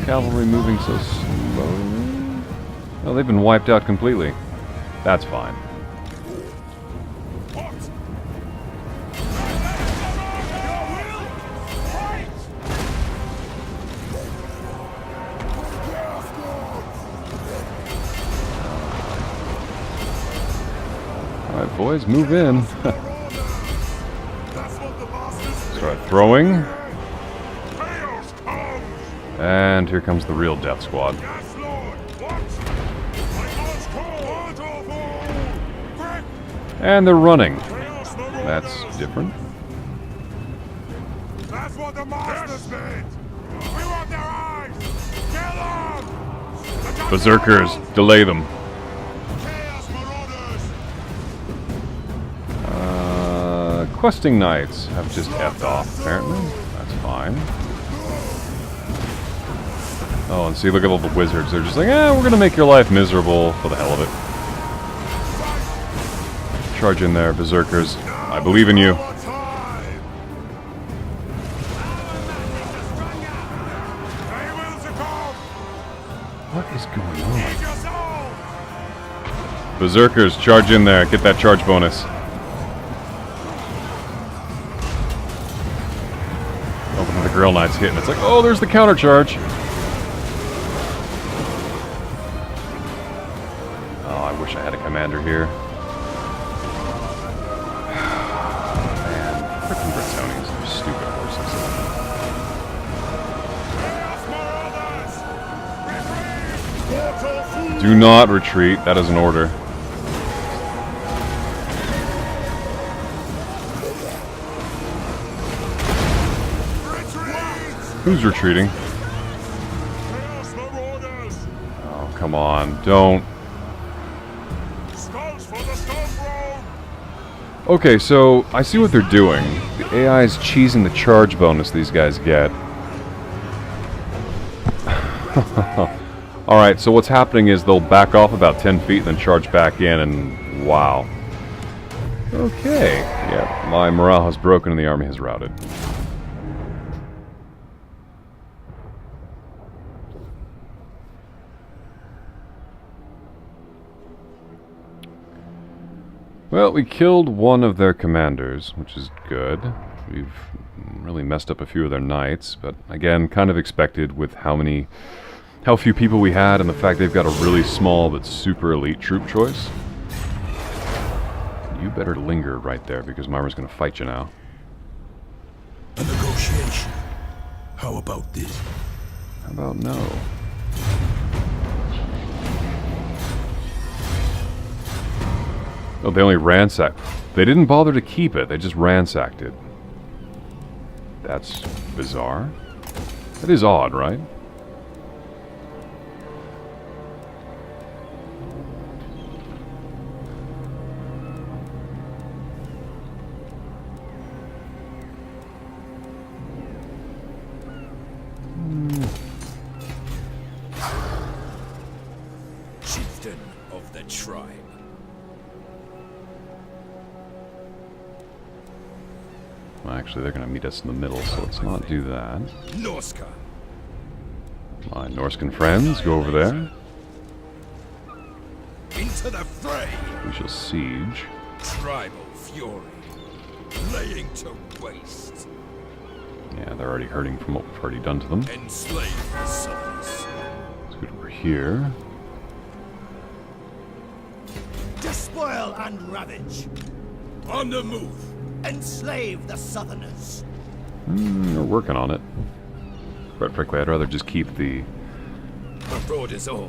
cavalry moving so slowly? Oh, they've been wiped out completely. That's fine. Alright, boys, move in. Start throwing. And here comes the real death squad. And they're running. That's different. That's what the masters made! We want their eyes! Kill them! Berserkers, delay them. Questing Knights have just effed off, apparently. That's fine. Oh, and see, look at all the wizards. They're just like, we're gonna make your life miserable for the hell of it. Charge in there, Berserkers. I believe in you. What is going on? Berserkers, charge in there. Get that charge bonus. Oh, but the Grail Knight's hitting. It's like, oh, there's the counter charge. Oh, I wish I had a commander here. Man, frickin' Bretonnians are stupid horses. Do not retreat. That is an order. Who's retreating? Oh, come on. Don't. Okay, so I see what they're doing. The AI is cheesing the charge bonus these guys get. Alright, so what's happening is they'll back off about 10 feet and then charge back in, and wow. Okay. Yeah, my morale has broken and the army has routed. Well, we killed one of their commanders, which is good. We've really messed up a few of their knights, but again, kind of expected with how few people we had and the fact they've got a really small but super elite troop choice. You better linger right there because Myra's going to fight you now. A negotiation. How about this? How about no? Oh, they only ransacked. They didn't bother to keep it. They just ransacked it. That's bizarre. That is odd, right? Chieftain of the tribe. Well, actually, they're going to meet us in the middle, so let's not do that. Norska. My Norscan friends, go over there. Into the fray. We shall siege. Tribal fury. Laying to waste. Yeah, they're already hurting from what we've already done to them. Enslave the sons. Let's go over here. Despoil and ravage. On the move. Enslave the Southerners. We're working on it. Quite frankly, I'd rather just keep the... Abroad is all.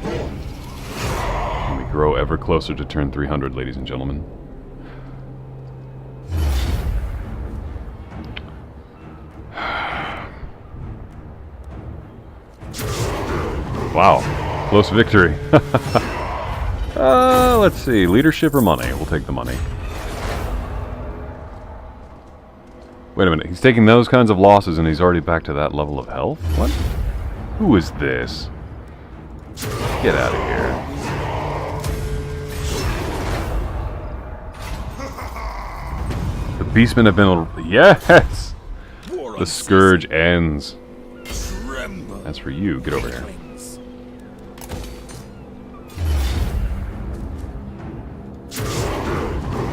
And we grow ever closer to turn 300, ladies and gentlemen. Wow. Close victory. Let's see. Leadership or money? We'll take the money. Wait a minute. He's taking those kinds of losses and he's already back to that level of health? What? Who is this? Get out of here. The beastmen have been... Yes! The scourge ends. Tremble. That's for you. Get over here.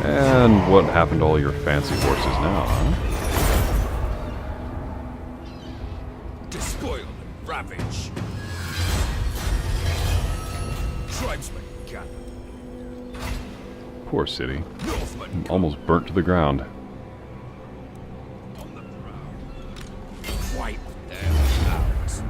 And what happened to all your fancy horses now, huh? Despoil and ravage. Tribesmen gather. Poor city. Northmen Almost burnt to the ground. on the prowl. Wipe them out.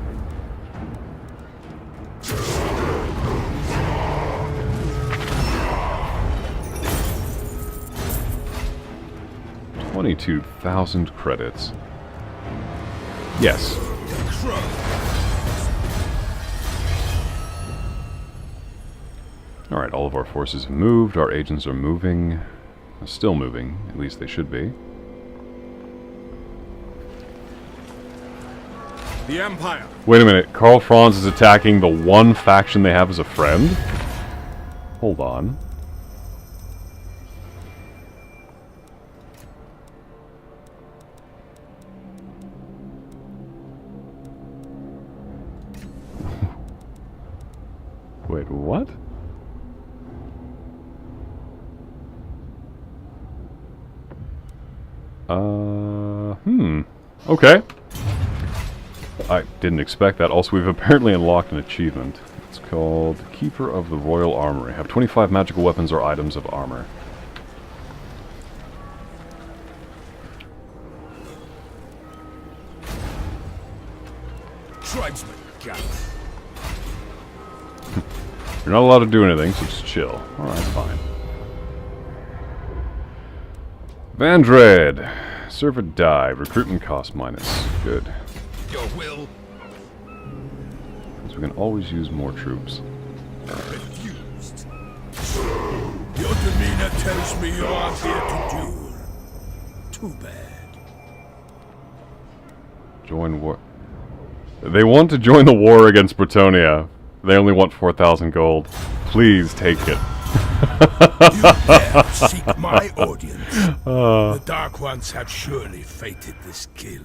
22,000 credits. Yes. Alright, all of our forces have moved. Our agents are moving. Still moving. At least they should be. The Empire. Wait a minute. Karl Franz is attacking the one faction they have as a friend? Hold on. Wait, what? Okay. I didn't expect that. Also, we've apparently unlocked an achievement. It's called Keeper of the Royal Armory. Have 25 magical weapons or items of armor. Tribesman, gather. You're not allowed to do anything, so just chill. Alright, fine. Vandred. Serve or die. Recruitment cost minus. Good. Your will Because we can always use more troops. refused. Your demeanor tells me you aren't here to duel. Too bad. Join war. They want to join the war against Bretonnia. They only want 4,000 gold. Please take it. You dare seek my audience. The Dark Ones have surely fated this kill.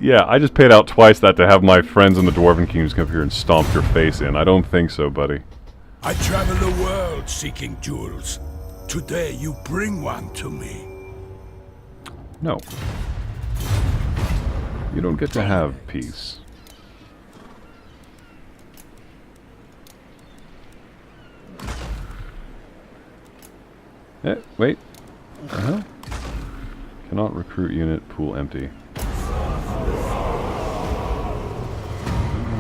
Yeah, I just paid out twice that to have my friends in the Dwarven Kingdoms come here and stomp your face in. I don't think so, buddy. I travel the world seeking jewels. Today you bring one to me. No. You don't get to have peace. Wait. What the hell? Cannot recruit unit, pool empty.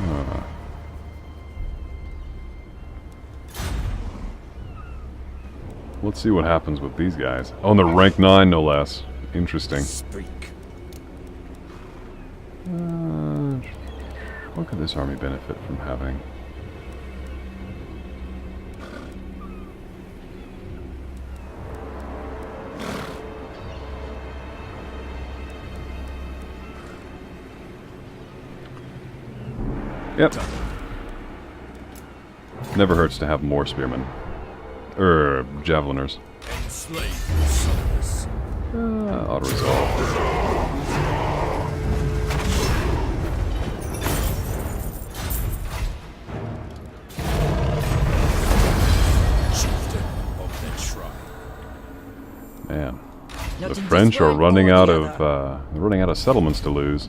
Ah. Let's see what happens with these guys. Oh, and they're rank 9, no less. Interesting. Speak. What could this army benefit from having? Yep. Never hurts to have more spearmen. Javeliners. Enslave the souls. Auto-resolve. Chieftain of the tribe. Man. The Not in French this are world running or out the of other. they're running out of settlements to lose.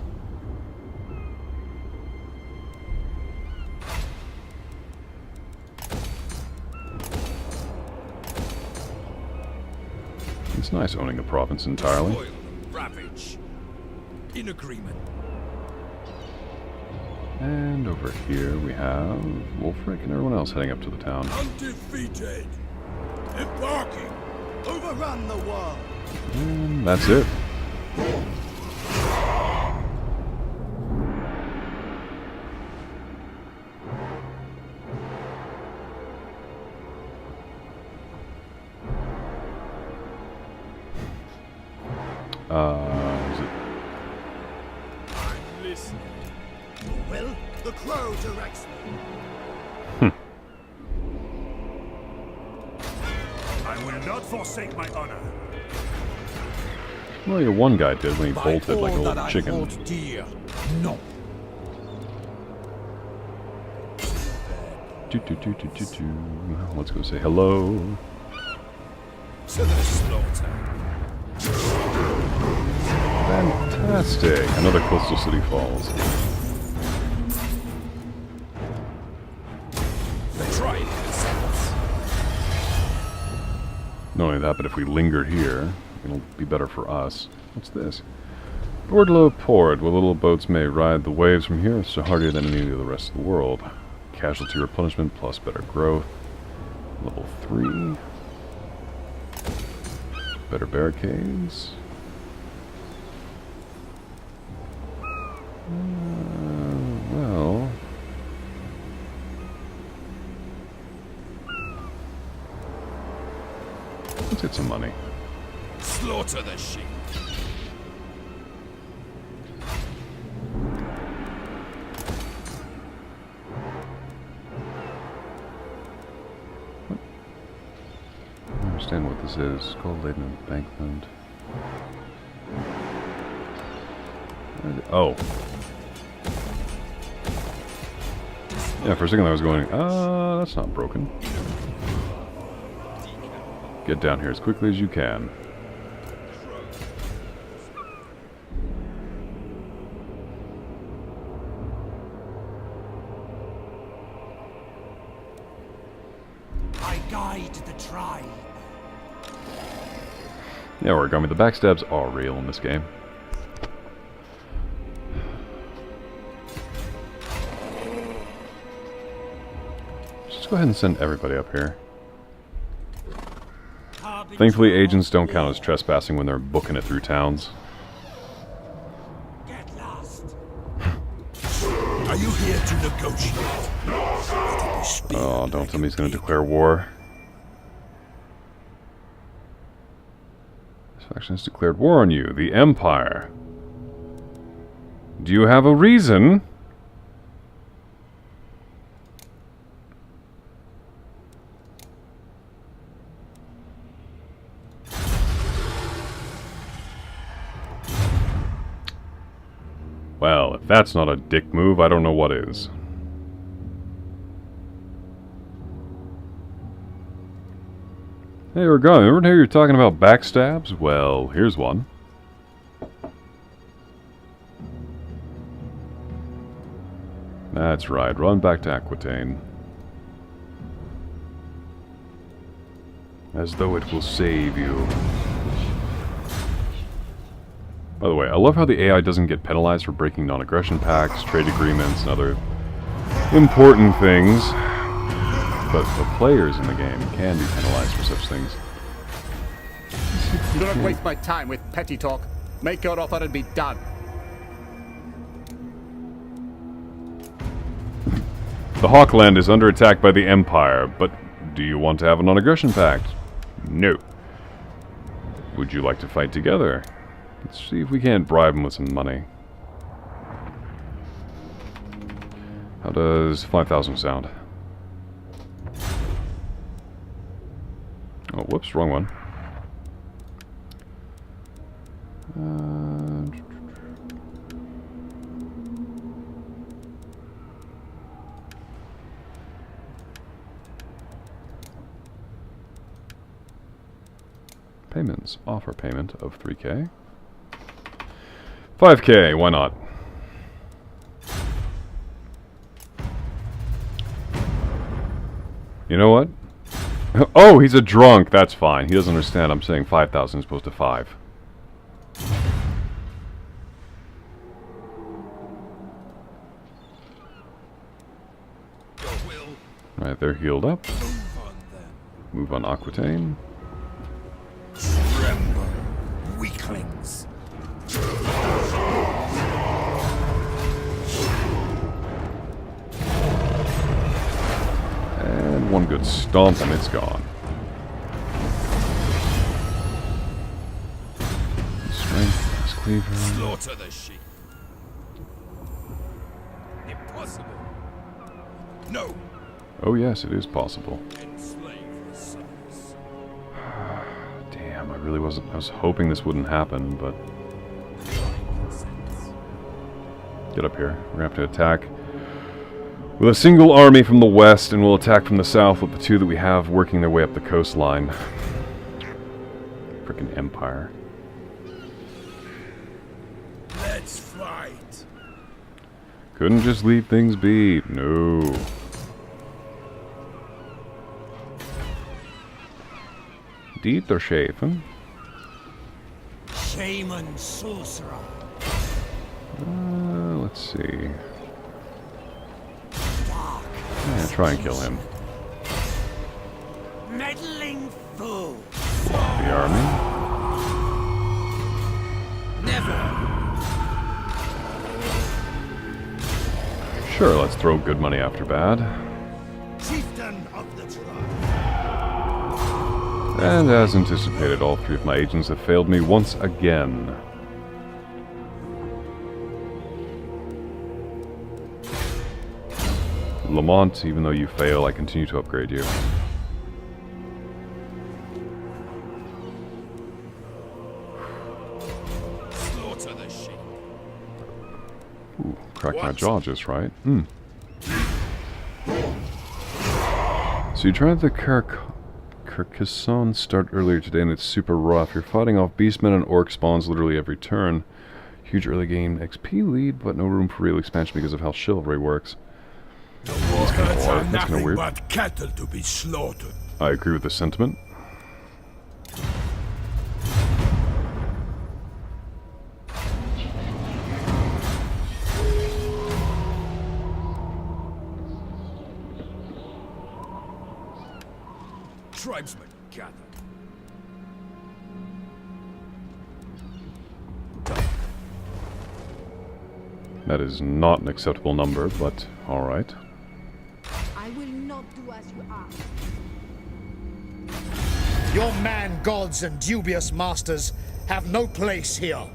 It's nice owning a province entirely. Spoil, ravage. In agreement. And over here we have Wolfric and everyone else heading up to the town. Undefeated. Embarking. Overrun the world. And that's it. Is it? I'm listening. Will, the crow directs me. I will not forsake my honor. Well, your one guy did when he By bolted like a all that little I chicken. hold dear. No. Let's go say hello. To the slaughter. Fantastic! Another coastal city falls. The tribe ascends. Not only that, but if we linger here, it'll be better for us. What's this? Bordlow Port, where little boats may ride the waves from here, it's hardier than any of the rest of the world. Casualty replenishment plus better growth. Level 3. Better barricades. Well... let's get some money. Slaughter the sheep. I don't understand what this is. Gold laden embankment. Oh. Yeah, for a second I was going, that's not broken. Get down here as quickly as you can. I guide the tribe. Yeah, Origami, the backstabs are real in this game. Let's go ahead and send everybody up here. Thankfully, agents don't count as trespassing when they're booking it through towns. Get lost. Are you here to negotiate? Oh, don't tell me he's going to declare war. This faction has declared war on you, the Empire. Do you have a reason? Well, if that's not a dick move, I don't know what is. Hey, Origami, remember here you're talking about backstabs? Well, here's one. That's right, run back to Aquitaine. As though it will save you. By the way, I love how the AI doesn't get penalized for breaking non-aggression pacts, trade agreements, and other important things. But the players in the game can be penalized for such things. Do not waste my time with petty talk. Make your offer and be done. The Hawkland is under attack by the Empire, but do you want to have a non-aggression pact? No. Would you like to fight together? Let's see if we can't bribe him with some money. How does 5,000 sound? Oh, whoops, wrong one. Payments. Offer payment of 3K. 5K, why not? You know what? Oh, he's a drunk. That's fine. He doesn't understand. I'm saying 5,000 as opposed to 5. Right, they're healed up. Move on Aquitaine. Tremble, weaklings. And one good stomp and it's gone. Strength, mass cleaver. Slaughter the sheep. Impossible. No. Oh yes, it is possible. Enslave the sons. Damn, I was hoping this wouldn't happen, but... Get up here. We're gonna have to attack with a single army from the west, and we'll attack from the south with the two that we have working their way up the coastline. Frickin' Empire. Let's fight. Couldn't just leave things be. No. Deed or Shaven? Shaman sorcerer. Let's see. Dark. Yeah, try and kill him. Meddling fool. The army. Never. Sure, let's throw good money after bad. Chieftain of the tribe. And as anticipated, all three of my agents have failed me once again. Lamont, even though you fail, I continue to upgrade you. Slaughter the sheep. Ooh, cracked my jaw just right. Hmm. So you tried the Carcassonne start earlier today and it's super rough. You're fighting off beastmen and orc spawns literally every turn. Huge early game XP lead, but no room for real expansion because of how chivalry works. The warheads are That's kinda nothing weird. but cattle to be slaughtered. I agree with the sentiment. Tribesmen gather. That is not an acceptable number, but alright. I will not do as you ask. Your man gods and dubious masters have no place here.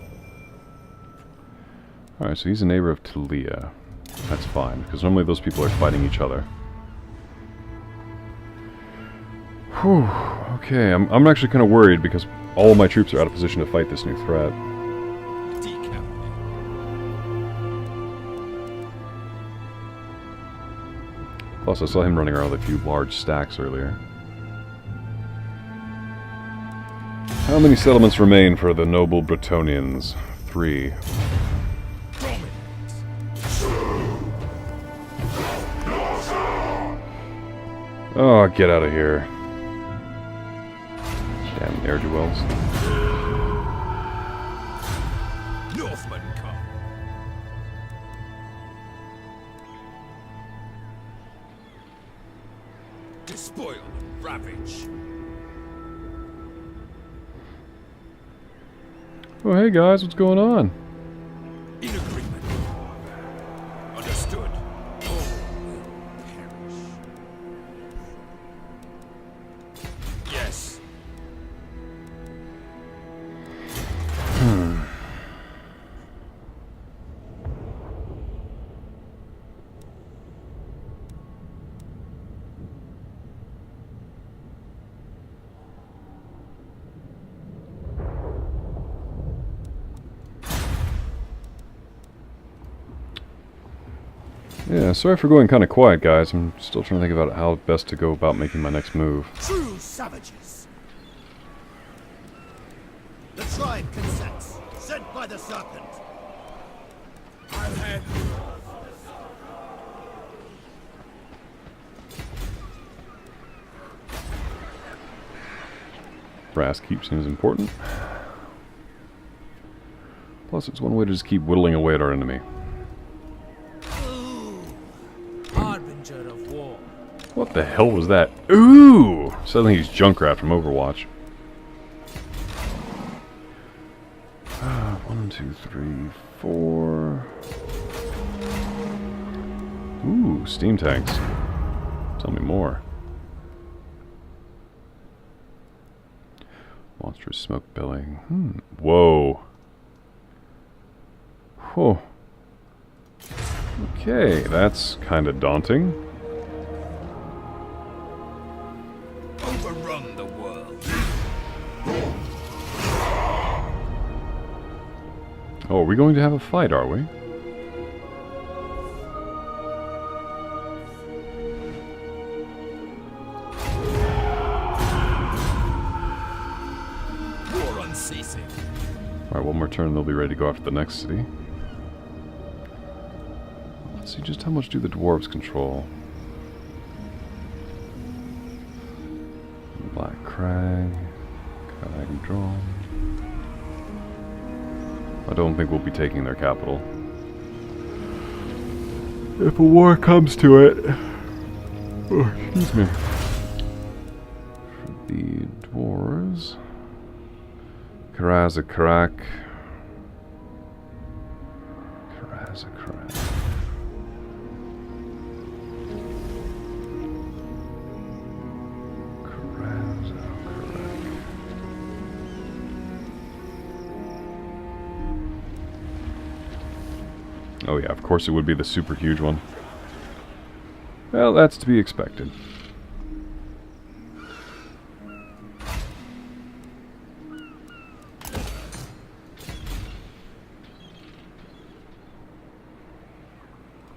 Alright, so he's a neighbor of Talia. That's fine, because normally those people are fighting each other. Whew, okay, I'm actually kind of worried because all of my troops are out of position to fight this new threat. Plus, I saw him running around with a few large stacks earlier. How many settlements remain for the noble Bretonnians? 3. Oh, get out of here. Damn ne'er-do-wells. Northmen come. Despoil and ravage. Oh, hey guys, what's going on? In agreement. Understood. All will perish. Yes. Yeah, sorry for going kind of quiet, guys. I'm still trying to think about how best to go about making my next move. True savages. The tribe consents. Sent by the serpent. I'll head. Brass keep seems important. Plus, it's one way to just keep whittling away at our enemy. Harbinger of war. What the hell was that? Ooh! Suddenly he's Junkrat from Overwatch. 1, 2, 3, 4. Ooh, steam tanks. Tell me more. Monstrous smoke billing. Whoa. Whoa. Okay, that's kind of daunting. Overrun the world. Oh, are we going to have a fight, are we? War unceasing. Alright, one more turn and they'll be ready to go after the next city. Let's see, just how much do the dwarves control? Black Crag, Crag Drawn. I don't think we'll be taking their capital. If a war comes to it. Oh, excuse me. For the dwarves. Karazakrak. Karazakrak. Oh yeah, of course it would be the super huge one. Well, that's to be expected.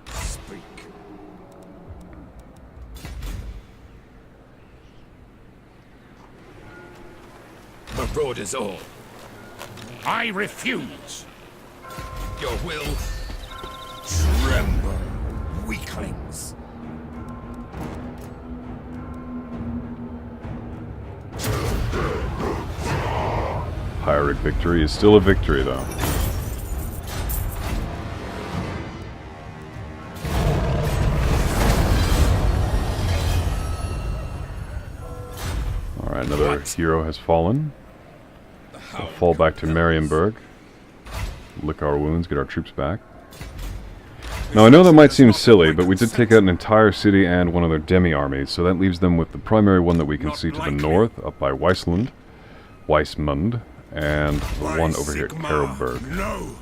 Speak. orders all. I refuse. Your will tremble, weaklings. Pyrrhic victory is still a victory, though. Alright, another hero has fallen. We'll fall back to Marienburg. Lick our wounds, get our troops back. Now, I know that might seem silly, but we did take out an entire city and one of their demi-armies, so that leaves them with the primary one that we can see to the north, up by Weismund, and the one over here at Karlberg. No.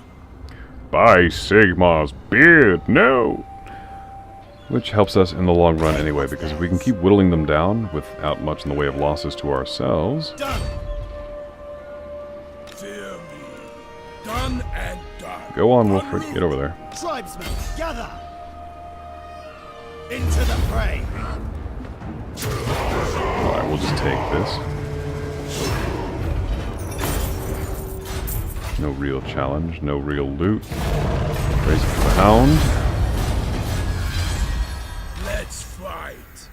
By Sigmar's beard, no! Which helps us in the long run anyway, because if we can keep whittling them down without much in the way of losses to ourselves... Done. Fear me. Done and done. Go on, Wilfred, get over there. Tribesmen, gather! Into the fray! Alright, we'll just take this. No real challenge, no real loot. Raise it for the hound. Let's fight.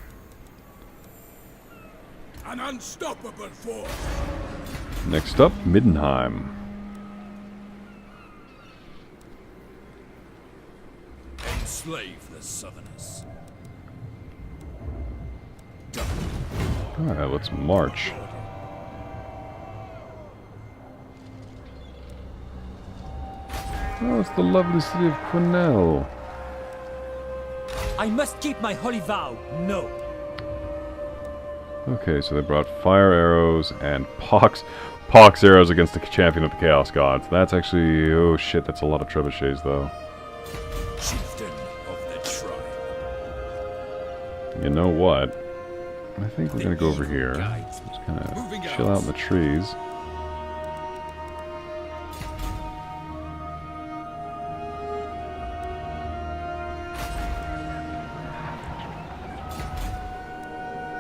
An unstoppable force. Next up, Middenheim. Enslave the Southerners. Alright, let's march. Oh, it's the lovely city of Quinnell. I must keep my holy vow. No. Okay, so they brought fire arrows and pox arrows against the champion of the Chaos Gods. That's actually... oh shit, that's a lot of trebuchets, though. Chieftain of the tribe. You know what? I think we're gonna go over here. Just kind of chill out in the trees.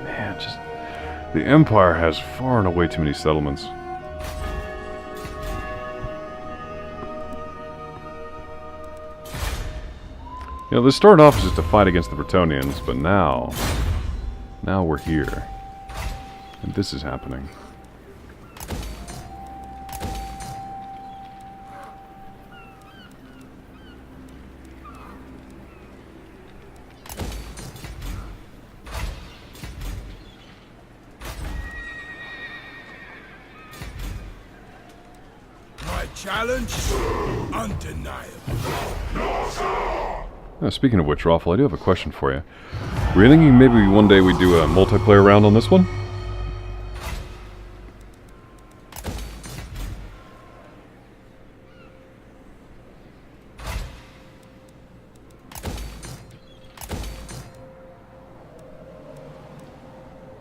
Man, just... the Empire has far and away too many settlements. You know, this started off as just a fight against the Bretonnians, but now we're here. And this is happening. My challenge? Undeniable. Speaking of which, Raffle, I do have a question for you. Were you thinking maybe one day we do a multiplayer round on this one?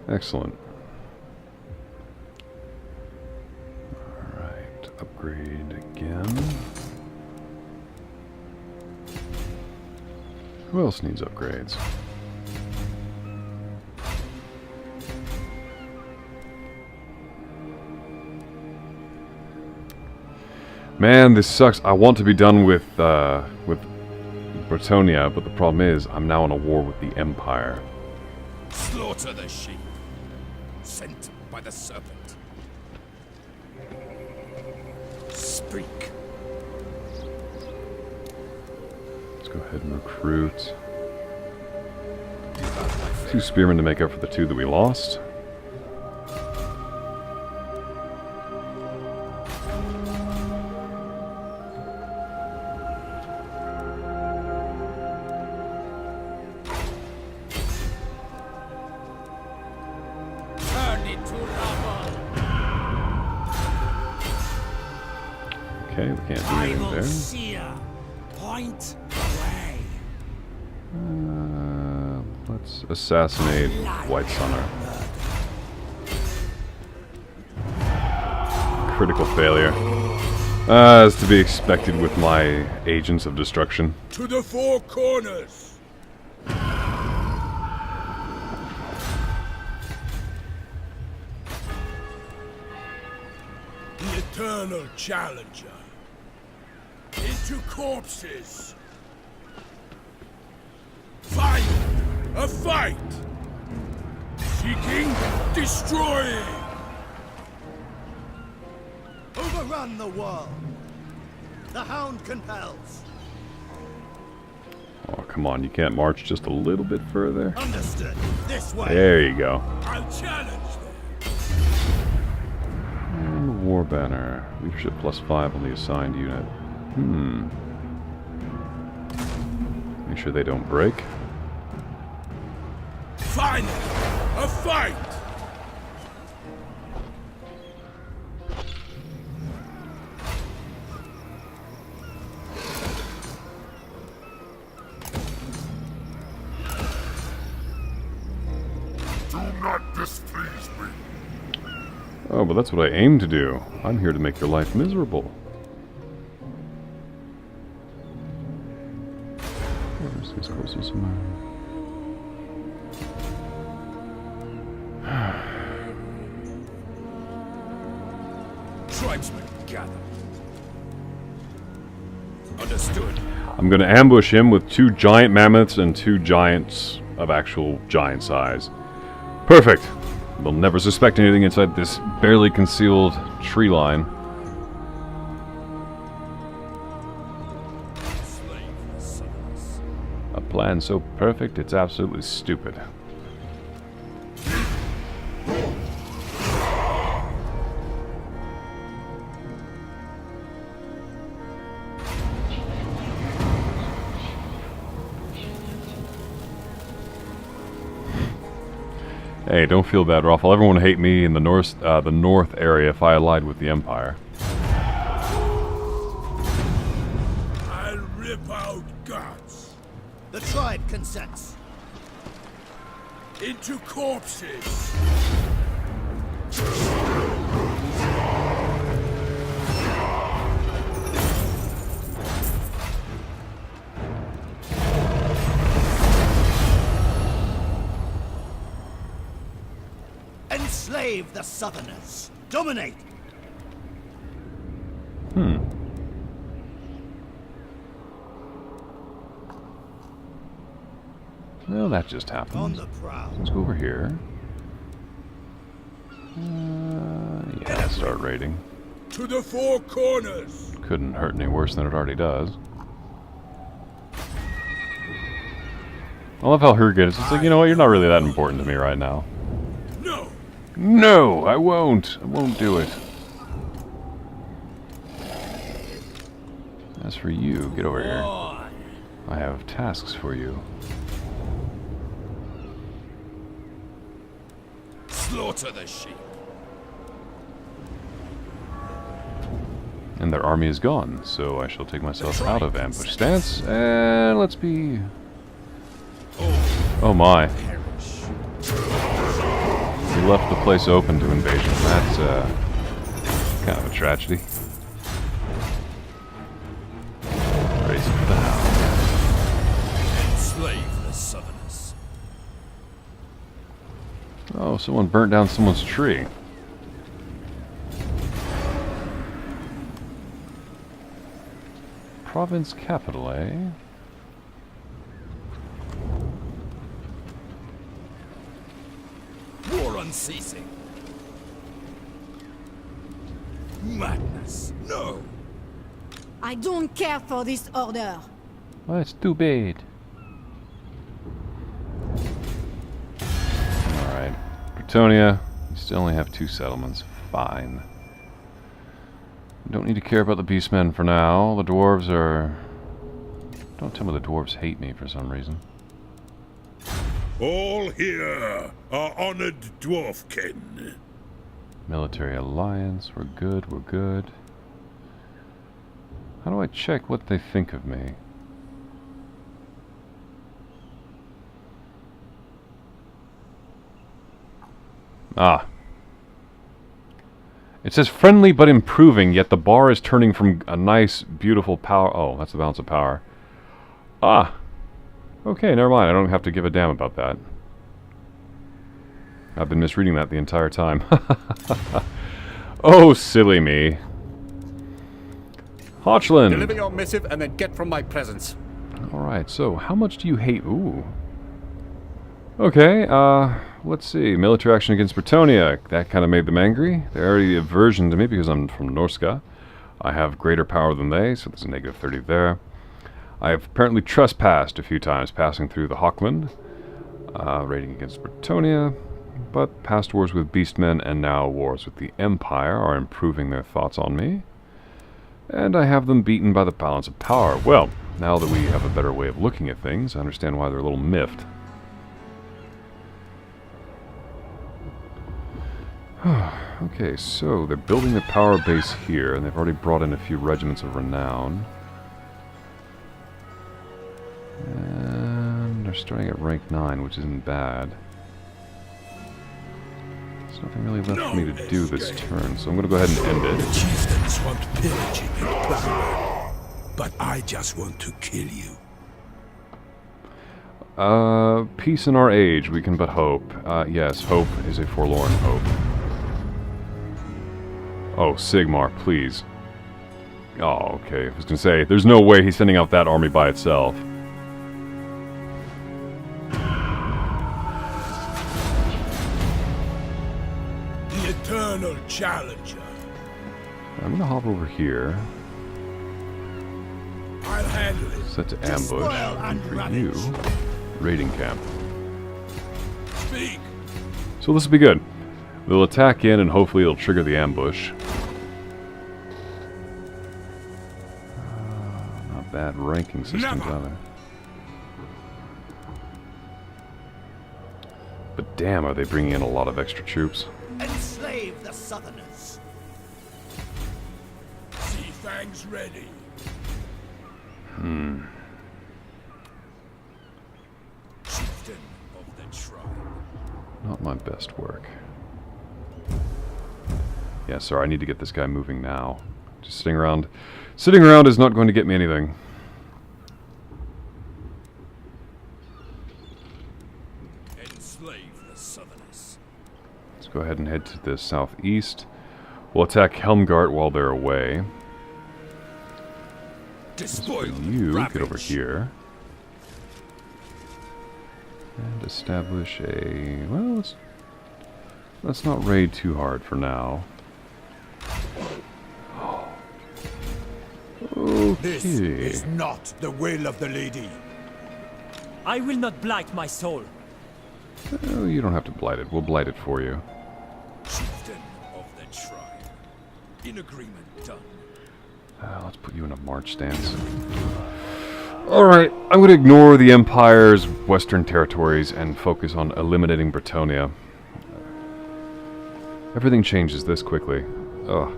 Excellent. Alright, upgrade again. Who else needs upgrades? Man, this sucks. I want to be done with Bretonnia, but the problem is I'm now in a war with the Empire. Slaughter the sheep. Sent by the serpent. Speak. Let's go ahead and recruit 2 spearmen to make up for the 2 that we lost. Okay, we can't do anything there. Seer. Point away. Let's assassinate White Sunner. Critical failure. As to be expected with my agents of destruction. To the 4 corners. eternal challenger. Into corpses. Fight! A fight! Seeking, destroying! Overrun the world. The hound compels. Oh, come on, you can't march just a little bit further? Understood. This way. There you go. I'll challenge them. And the War Banner. Leadership +5 on the assigned unit. Make sure they don't break. Finally, a fight! Do not displease me. Oh, but that's what I aim to do. I'm here to make your life miserable. Where's this closest somewhere? Tribesmen, gather. Understood. I'm going to ambush him with 2 giant mammoths and 2 giants of actual giant size. Perfect! They'll never suspect anything inside this barely concealed tree line. A plan so perfect, it's absolutely stupid. Hey, don't feel bad, Raffle. Everyone would hate me in the north area if I allied with the Empire. I'll rip out guts. The tribe consents. Into corpses. Enslave the Southerners. Dominate. Well, that just happened. On the prowl. Let's go over here. Yeah, start raiding. To the 4 corners. Couldn't hurt any worse than it already does. I love how Hurricane is just like, you know what, you're not really that important to me right now. No. No, I won't. I won't do it. As for you, get over here. I have tasks for you. Slaughter the sheep. And their army is gone, so I shall take myself out of ambush stance, and let's be... Oh my. We left the place open to invasion. That's, kind of a tragedy. Race for the hound. Enslave the Southerners. Oh, someone burnt down someone's tree. Province capital, eh? War unceasing. Madness. No. I don't care for this order. Oh, it's too bad. Alright. Bretonia, you still only have 2 settlements. Fine. Don't need to care about the beastmen for now. The dwarves are... Don't tell me the dwarves hate me for some reason. All here are honored dwarfkin. Military alliance, we're good, we're good. How do I check what they think of me? Ah. It says friendly but improving, yet the bar is turning from a nice, beautiful power... Oh, that's the balance of power. Ah. Okay, never mind. I don't have to give a damn about that. I've been misreading that the entire time. Oh, silly me. Hochland! Deliver your missive and then get from my presence. Alright, so how much do you hate... Ooh. Okay, let's see. Military action against Bretonnia. That kind of made them angry. They're already aversion to me because I'm from Norska. I have greater power than they, so there's a negative 30 there. I have apparently trespassed a few times, passing through the Hochland. Raiding against Bretonnia. But past wars with Beastmen and now wars with the Empire are improving their thoughts on me. And I have them beaten by the balance of power. Well, now that we have a better way of looking at things, I understand why they're a little miffed. Okay, so they're building the power base here, and they've already brought in a few regiments of renown. And they're starting at rank 9, which isn't bad. There's nothing really left for me to do this turn, so I'm going to go ahead and end The it. chieftains want pillaging and plunder, but I just want to kill you. Peace in our age, we can but hope. Yes, hope is a forlorn hope. Oh, Sigmar, please. Oh, okay. I was gonna say, there's no way he's sending out that army by itself. The eternal challenger. I'm gonna hop over here. I'll handle it. Set to ambush. And for you, raiding camp. Speak. So this will be good. They'll attack in and hopefully it'll trigger the ambush. Not bad ranking systems either. But damn, are they bringing in a lot of extra troops. Enslave the Southerners. Sea fangs ready. Chieftain of the tribe. Not my best work. Yeah, sorry, I need to get this guy moving now. Just sitting around. Sitting around is not going to get me anything. Enslave the Southerners. Let's go ahead and head to the southeast. We'll attack Helmgart while they're away. Despoil You ravage. get over here. And establish a... Well, let's not raid too hard for now. This Okay. is not the will of the lady. I will not blight my soul. Oh, you don't have to blight it. We'll blight it for you. Chieftain of the tribe. In agreement done. Let's put you in a march stance. Alright, I'm going to ignore the Empire's western territories and focus on eliminating Bretonnia. Everything changes this quickly. Ugh.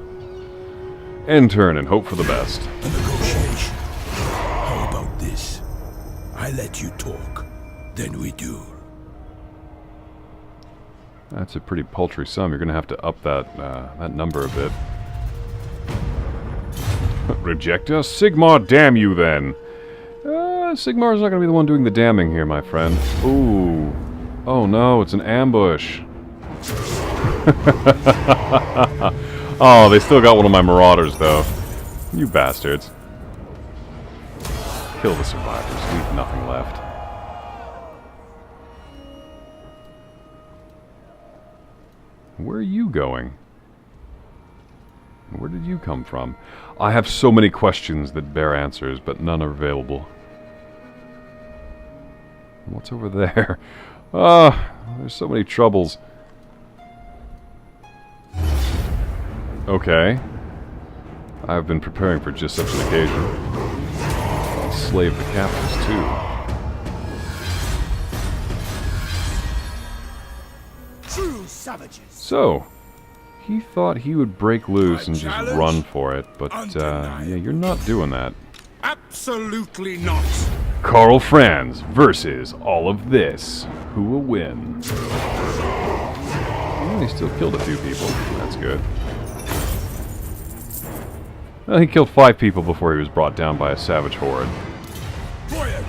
End turn and hope for the best. A negotiation. How about this? I let you talk, then we duel. That's a pretty paltry sum. You're going to have to up that number a bit. Reject us? Sigmar, damn you then! Sigmar's not going to be the one doing the damning here, my friend. Ooh. Oh no, it's an ambush. Oh, they still got one of my marauders, though. You bastards. Kill the survivors. Leave nothing left. Where are you going? Where did you come from? I have so many questions that bear answers, but none are available. What's over there? There's so many troubles. Okay. I've been preparing for just such an occasion. I'll slave the captives, too. True savages. So, he thought he would break loose and just run for it, but, yeah, you're not doing that. Absolutely not. Karl Franz versus all of this. Who will win? Well, he still killed a few people. That's good. Well, he killed 5 people before he was brought down by a savage horde. Voyage.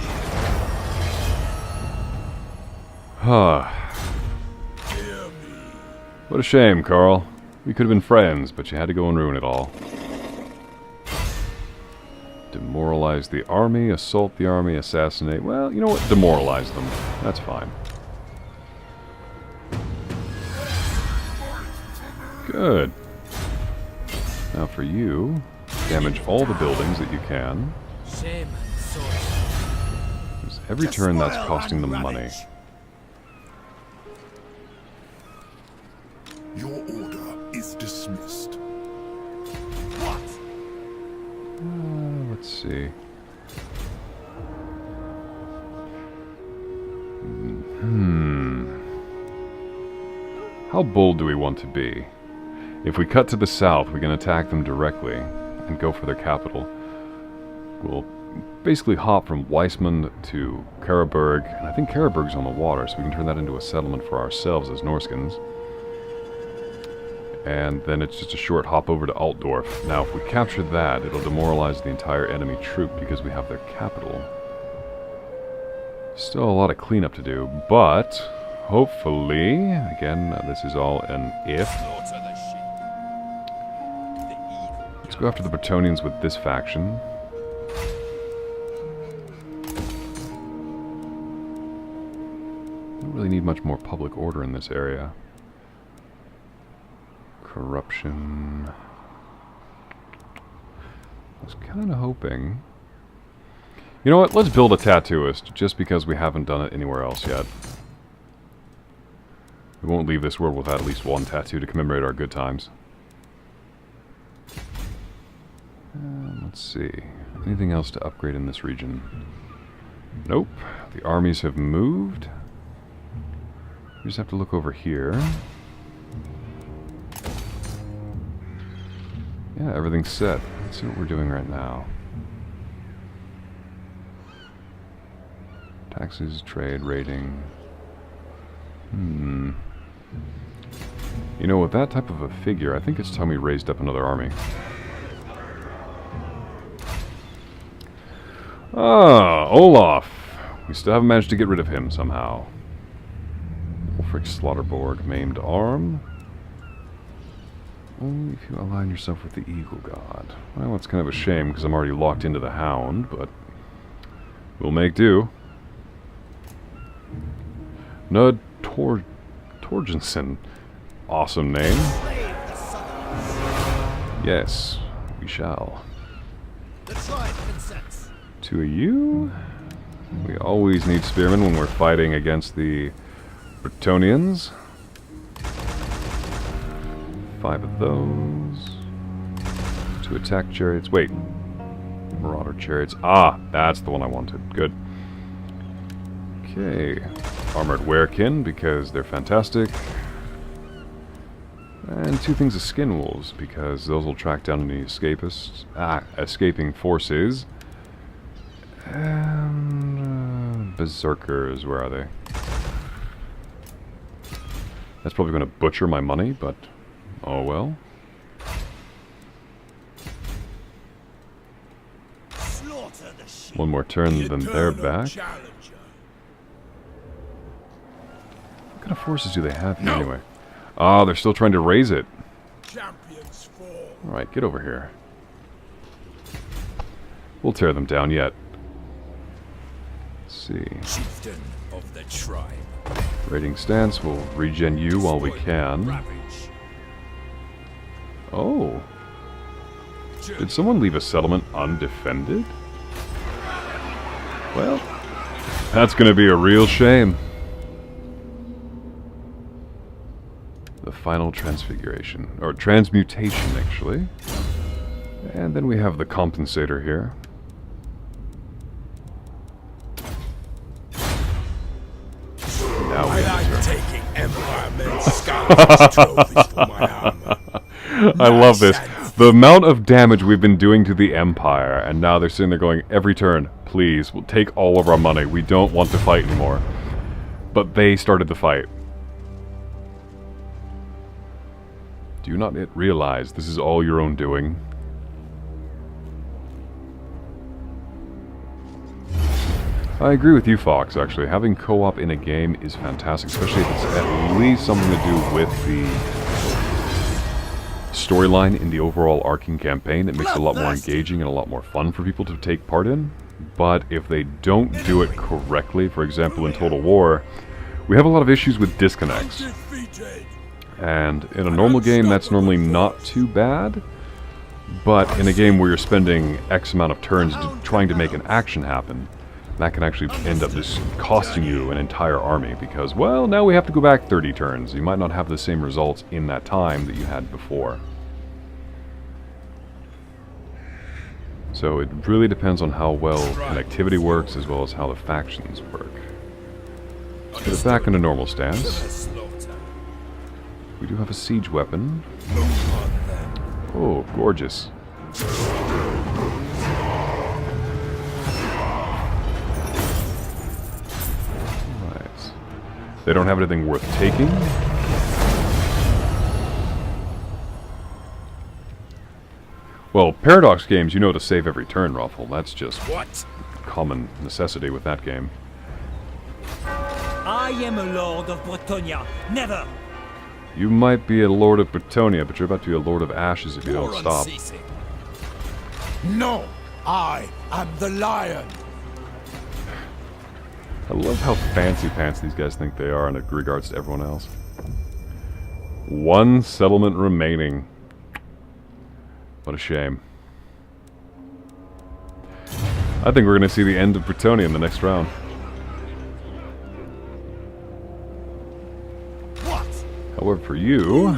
Hear me. What a shame, Karl. We could have been friends, but you had to go and ruin it all. Demoralize the army, assault the army, assassinate. Well, you know what? Demoralize them. That's fine. Good. Now for you, damage all the buildings that you can. Shame and sorrow. 'Cause every turn that's costing them money. Your order is dismissed. Let's see. How bold do we want to be? If we cut to the south, we can attack them directly and go for their capital. We'll basically hop from Weissman to Karaburg, and I think Karaburg's on the water, so we can turn that into a settlement for ourselves as Norskins. And then it's just a short hop over to Altdorf. Now, if we capture that, it'll demoralize the entire enemy troop because we have their capital. Still a lot of cleanup to do, but hopefully, again, this is all an if. Let's go after the Bretonnians with this faction. Don't really need much more public order in this area. Corruption. I was kind of hoping... You know what? Let's build a tattooist, just because we haven't done it anywhere else yet. We won't leave this world without at least one tattoo to commemorate our good times. Let's see. Anything else to upgrade in this region? Nope. The armies have moved. We just have to look over here. Yeah, everything's set. Let's see what we're doing right now. Taxes, trade, rating. You know, with that type of a figure, I think it's time we raised up another army. Ah, Olaf. We still haven't managed to get rid of him somehow. Wolfric Slaughterborg, maimed arm. Only if you align yourself with the Eagle God. Well, it's kind of a shame because I'm already locked into the Hound, but we'll make do. Nud Torgensen. Awesome name. Yes, we shall. Two of you. We always need spearmen when we're fighting against the Bretonnians. 5 of those. 2 attack chariots. Wait. Marauder chariots. Ah, that's the one I wanted. Good. Okay. Armored werekin, because they're fantastic. And 2 things of skin wolves, because those will track down any escaping forces. And berserkers, where are they? That's probably going to butcher my money, but oh well. One more turn, then they're back. What kind of forces do they have here anyway? Ah, they're still trying to raise it. Alright, get over here. We'll tear them down yet. Let's see. Chieftain of the tribe. Raiding stance, we'll regen you while we can. Oh. Did someone leave a settlement undefended? Well, that's going to be a real shame. The final transfiguration, or transmutation actually. And then we have the compensator here. Now we I'm taking Empire men's scholars trophies for my armor. I love this. The amount of damage we've been doing to the Empire, and now they're sitting there going, every turn, please, we'll take all of our money. We don't want to fight anymore. But they started the fight. Do you not yet realize this is all your own doing? I agree with you, Fox, actually. Having co-op in a game is fantastic, especially if it's at least something to do with the storyline in the overall arcing campaign that makes it a lot more engaging and a lot more fun for people to take part in. But if they don't do it correctly, for example in Total War, we have a lot of issues with disconnects. And in a normal game, that's normally not too bad. But in a game where you're spending X amount of turns trying to make an action happen, that can actually end up just costing you an entire army because, well, now we have to go back 30 turns. You might not have the same results in that time that you had before. So it really depends on how well connectivity works as well as how the factions work. Get it back in a normal stance. We do have a siege weapon. Oh, gorgeous. Right. They don't have anything worth taking. Well, Paradox games, you know to save every turn, Ruffle. That's just common necessity with that game. I am a lord of Bretonnia. Never! You might be a Lord of Bretonnia, but you're about to be a Lord of Ashes if you don't stop. No, I am the lion. I love how fancy pants these guys think they are in regards to everyone else. One settlement remaining. What a shame. I think we're going to see the end of Bretonnia in the next round. However, for you,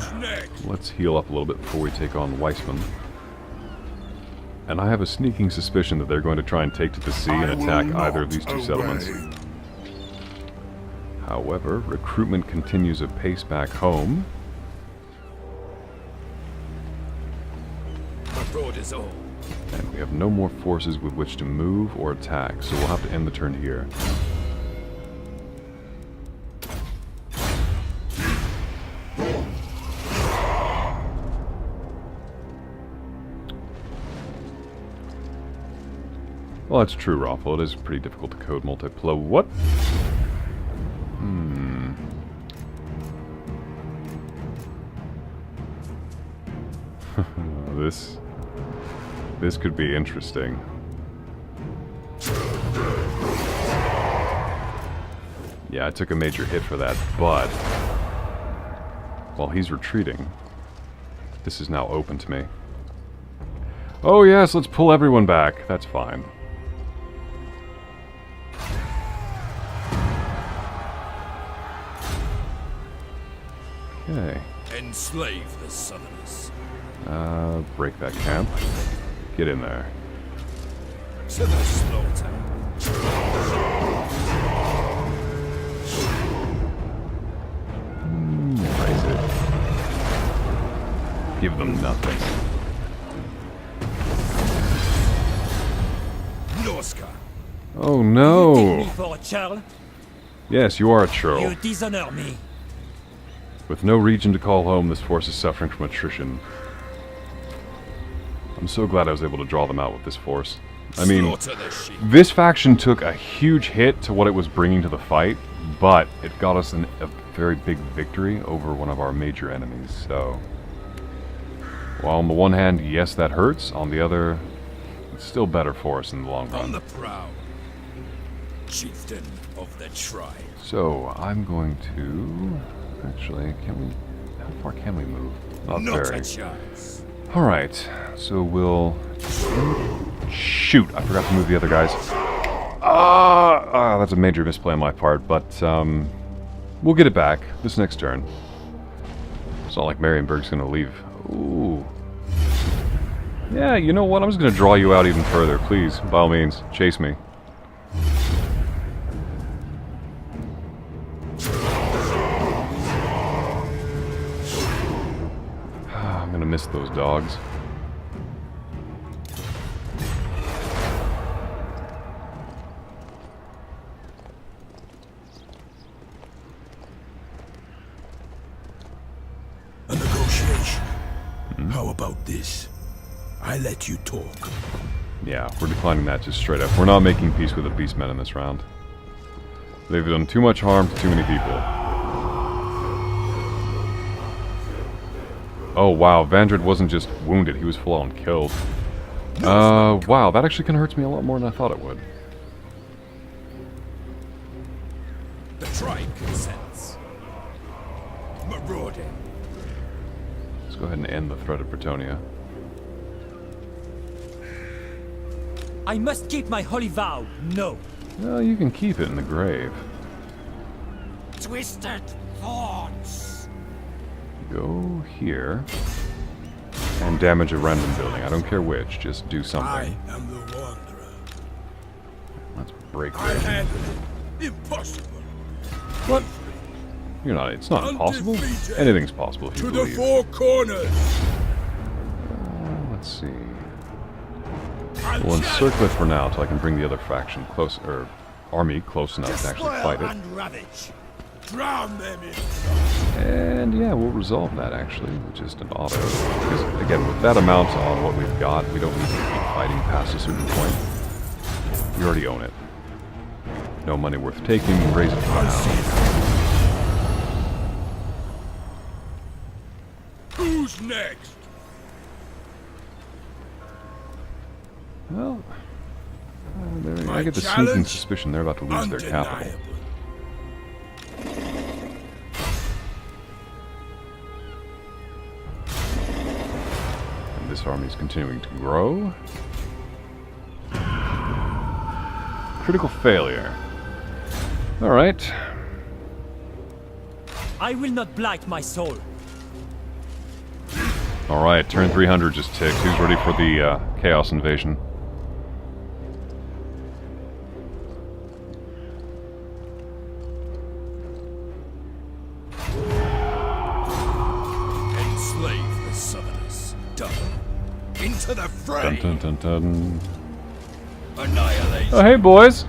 let's heal up a little bit before we take on Weissman. And I have a sneaking suspicion that they're going to try and take to the sea and attack either of these two settlements. However, recruitment continues apace back home. And we have no more forces with which to move or attack, so we'll have to end the turn here. Well, that's true, Raffle. It is pretty difficult to code multiplayer. What? This could be interesting. Yeah, I took a major hit for that, but while he's retreating, this is now open to me. Oh yes, let's pull everyone back. That's fine. Okay. Enslave the Southerners. Break that camp. Get in there. To the slaughter. Raise it. Give them nothing. Norska. Oh You no! take me for a churl? Yes, you are a churl. You dishonor me. With no region to call home, this force is suffering from attrition. I'm so glad I was able to draw them out with this force. I mean, this faction took a huge hit to what it was bringing to the fight, but it got us a very big victory over one of our major enemies, so... While on the one hand, yes, that hurts, on the other, it's still better for us in the long run. On the prowl, chieftain of the tribe. So, I'm going to... Actually, can we... How far can we move? Not very. A chance. Alright, so we'll... Shoot! I forgot to move the other guys. That's a major misplay on my part, but we'll get it back this next turn. It's not like Marienburg's gonna leave. Ooh. Yeah, you know what? I'm just gonna draw you out even further. Please, by all means, chase me. I'm gonna miss those dogs. A negotiation. How about this? I let you talk. Yeah, we're declining that just straight up. We're not making peace with the beastmen in this round. They've done too much harm to too many people. Oh wow, Vandred wasn't just wounded, he was full on killed. Wow, that actually kind of hurts me a lot more than I thought it would. The tribe consents. Marauding. Let's go ahead and end the threat of Bretonnia. I must keep my holy vow. No. Well, you can keep it in the grave. Twisted thoughts. Go here. And damage a random building. I don't care which, just do I something. am the Wanderer. Let's break I this. handle it. Impossible. What? You're not, it's not impossible. Undefeated. Anything's possible if you To the believe. four corners. Let's see. We'll encircle it for now until I can bring the other faction close, or army close enough to actually fight it. Ravage. Drown them in. And yeah, we'll resolve that actually with just an auto. Because again, with that amount on what we've got, we don't need to keep fighting past a certain point. We already own it. No money worth taking, raise it for now. Who's next? Well, I My get the sneaking challenge? suspicion they're about to lose their capital. Undeniable. And this army is continuing to grow. Critical failure. Alright. I will not blight my soul. Alright, turn 300 just ticked. Who's ready for the Chaos Invasion? Enslave the Southerners. Double. Into the fray. Dun dun dun dun. Annihilate. Oh, hey, boys!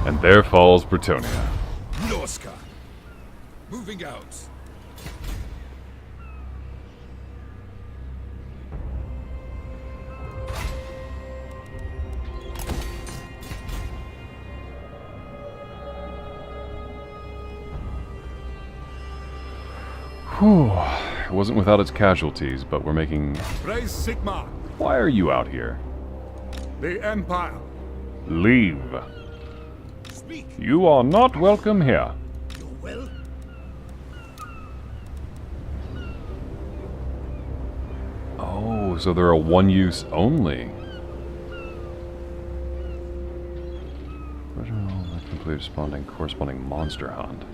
And there falls Bretonnia. Norska. Moving out. Whew. It wasn't without its casualties, but we're making... Raise Sigma. Why are you out here? The Empire. Leave. Speak. You are not welcome here. Your will. Oh, so they're a one-use only. Complete corresponding monster hunt.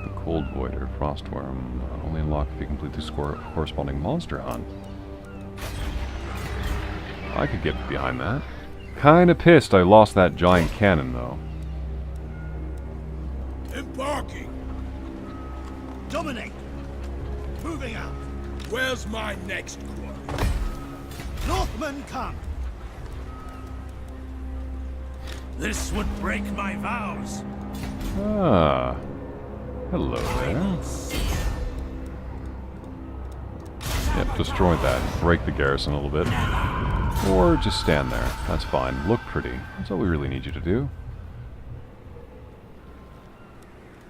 The Cold Void or Frostworm only unlock if you complete the corresponding monster hunt. I could get behind that. Kinda pissed I lost that giant cannon though. Embarking. Dominate! Moving out! Where's my next quarry? Northmen come! This would break my vows. Ah. Hello there. Yep, destroy that. Break the garrison a little bit. Or just stand there. That's fine. Look pretty. That's all we really need you to do.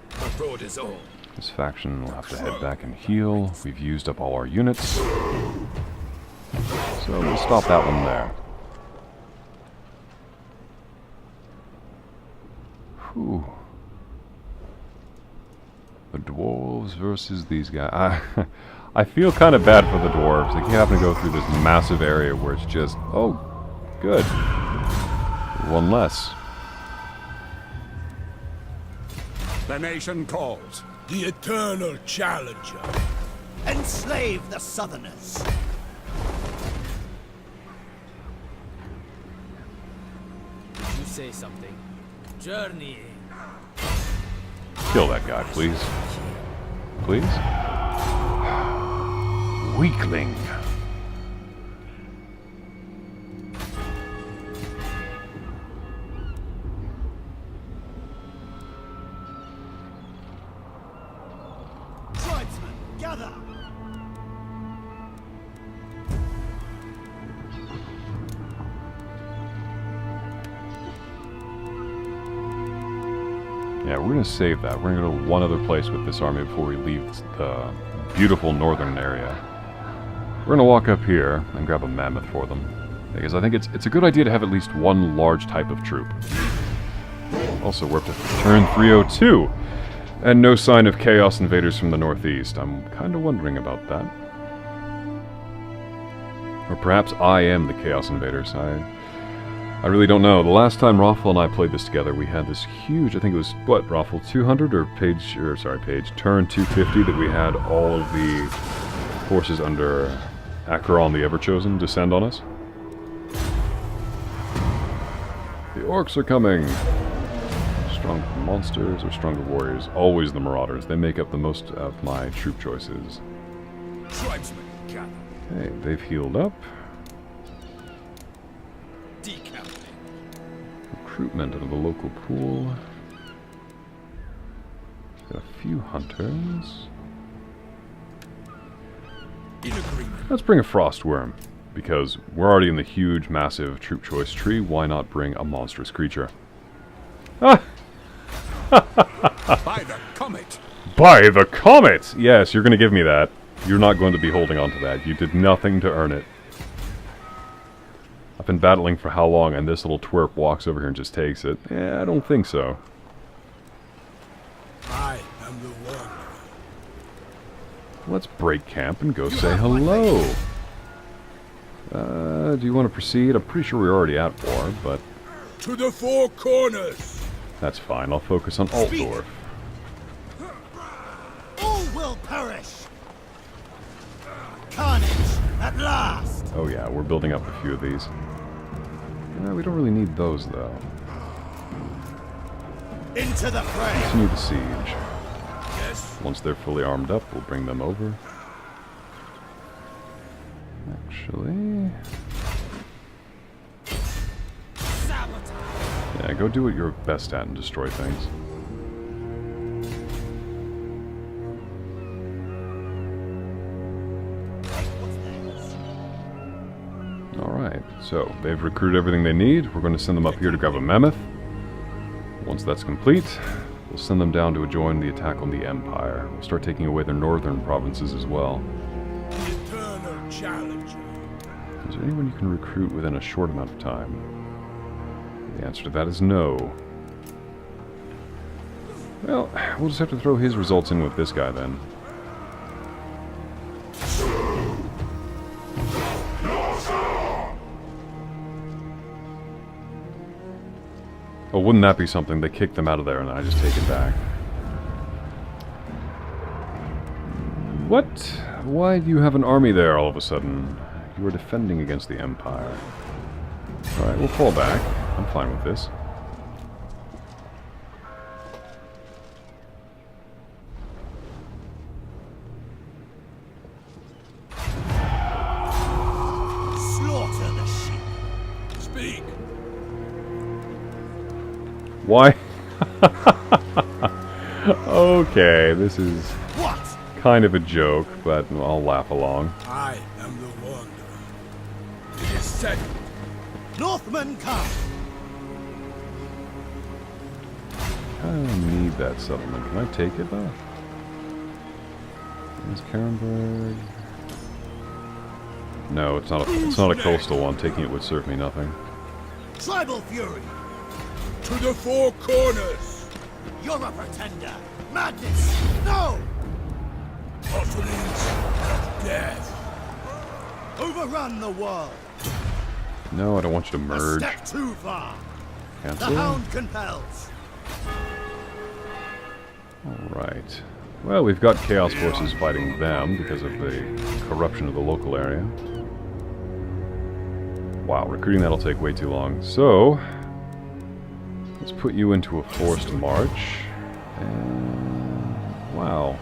The road is all. This faction will have to head back and heal. We've used up all our units. So we'll stop that one there. Whew. The dwarves versus these guys. I feel kind of bad for the dwarves. They keep having to go through this massive area where it's just, oh, good. One less. The nation calls. The eternal challenger. Enslave the Southerners! Did you say something? Journeying. Kill that guy, please. Please? Weakling. Tribesmen, gather! Yeah, we're going to save that. We're going to go to one other place with this army before we leave the beautiful northern area. We're going to walk up here and grab a mammoth for them. Because I think it's a good idea to have at least one large type of troop. Also, we're up to turn 302. And no sign of Chaos Invaders from the northeast. I'm kind of wondering about that. Or perhaps I am the Chaos Invaders. I really don't know. The last time Raffle and I played this together, we had this huge, I think it was, what, Raffle, 200 or Page, turn 250 that we had all of the forces under Acheron the Everchosen descend on us. The orcs are coming! Stronger monsters or stronger warriors? Always the marauders. They make up the most of my troop choices. Tribesmen, gather. Okay, they've healed up. Recruitment out of the local pool. Got a few hunters. In agreement. Let's bring a frostworm, because we're already in the huge, massive troop choice tree. Why not bring a monstrous creature? Ah! By the comet! By the comet! Yes, you're going to give me that. You're not going to be holding on to that. You did nothing to earn it. I've been battling for how long, and this little twerp walks over here and just takes it? Yeah, I don't think so. I am the one. Let's break camp and go say hello. Do you want to proceed? I'm pretty sure we're already at war, but To the four corners! that's fine. I'll focus on Altdorf. All will perish. Carnage at last. Oh yeah, we're building up a few of these. We don't really need those, though. Into the fray. Continue the siege. Yes. Once they're fully armed up, we'll bring them over. Actually... yeah, go do what you're best at and destroy things. Alright, so they've recruited everything they need. We're going to send them up here to grab a mammoth. Once that's complete, we'll send them down to join the attack on the Empire. We'll start taking away their northern provinces as well. The eternal challenger. Is there anyone you can recruit within a short amount of time? The answer to that is no. Well, we'll just have to throw his results in with this guy then. Oh, wouldn't that be something? They kicked them out of there and I just take it back. What? Why do you have an army there all of a sudden? You are defending against the Empire. Alright, we'll fall back. I'm fine with this. Slaughter the sheep. Speak. Why? Okay, this is What? kind of a joke, but I'll laugh along. I am the wanderer. It is said. Northmen come. I don't need that settlement. Can I take it though? Is Karenberg? No, it's not a coastal one. Taking it would serve me nothing. Tribal fury. To the four corners. You're a pretender. Madness. No. Offerings of death. Overrun the world. No, I don't want you to A merge. step too far. The Cancel. hound compels. Alright. Well, we've got Chaos Forces fighting them because of the corruption of the local area. Wow, recruiting that'll take way too long. So, let's put you into a forced march. And, wow.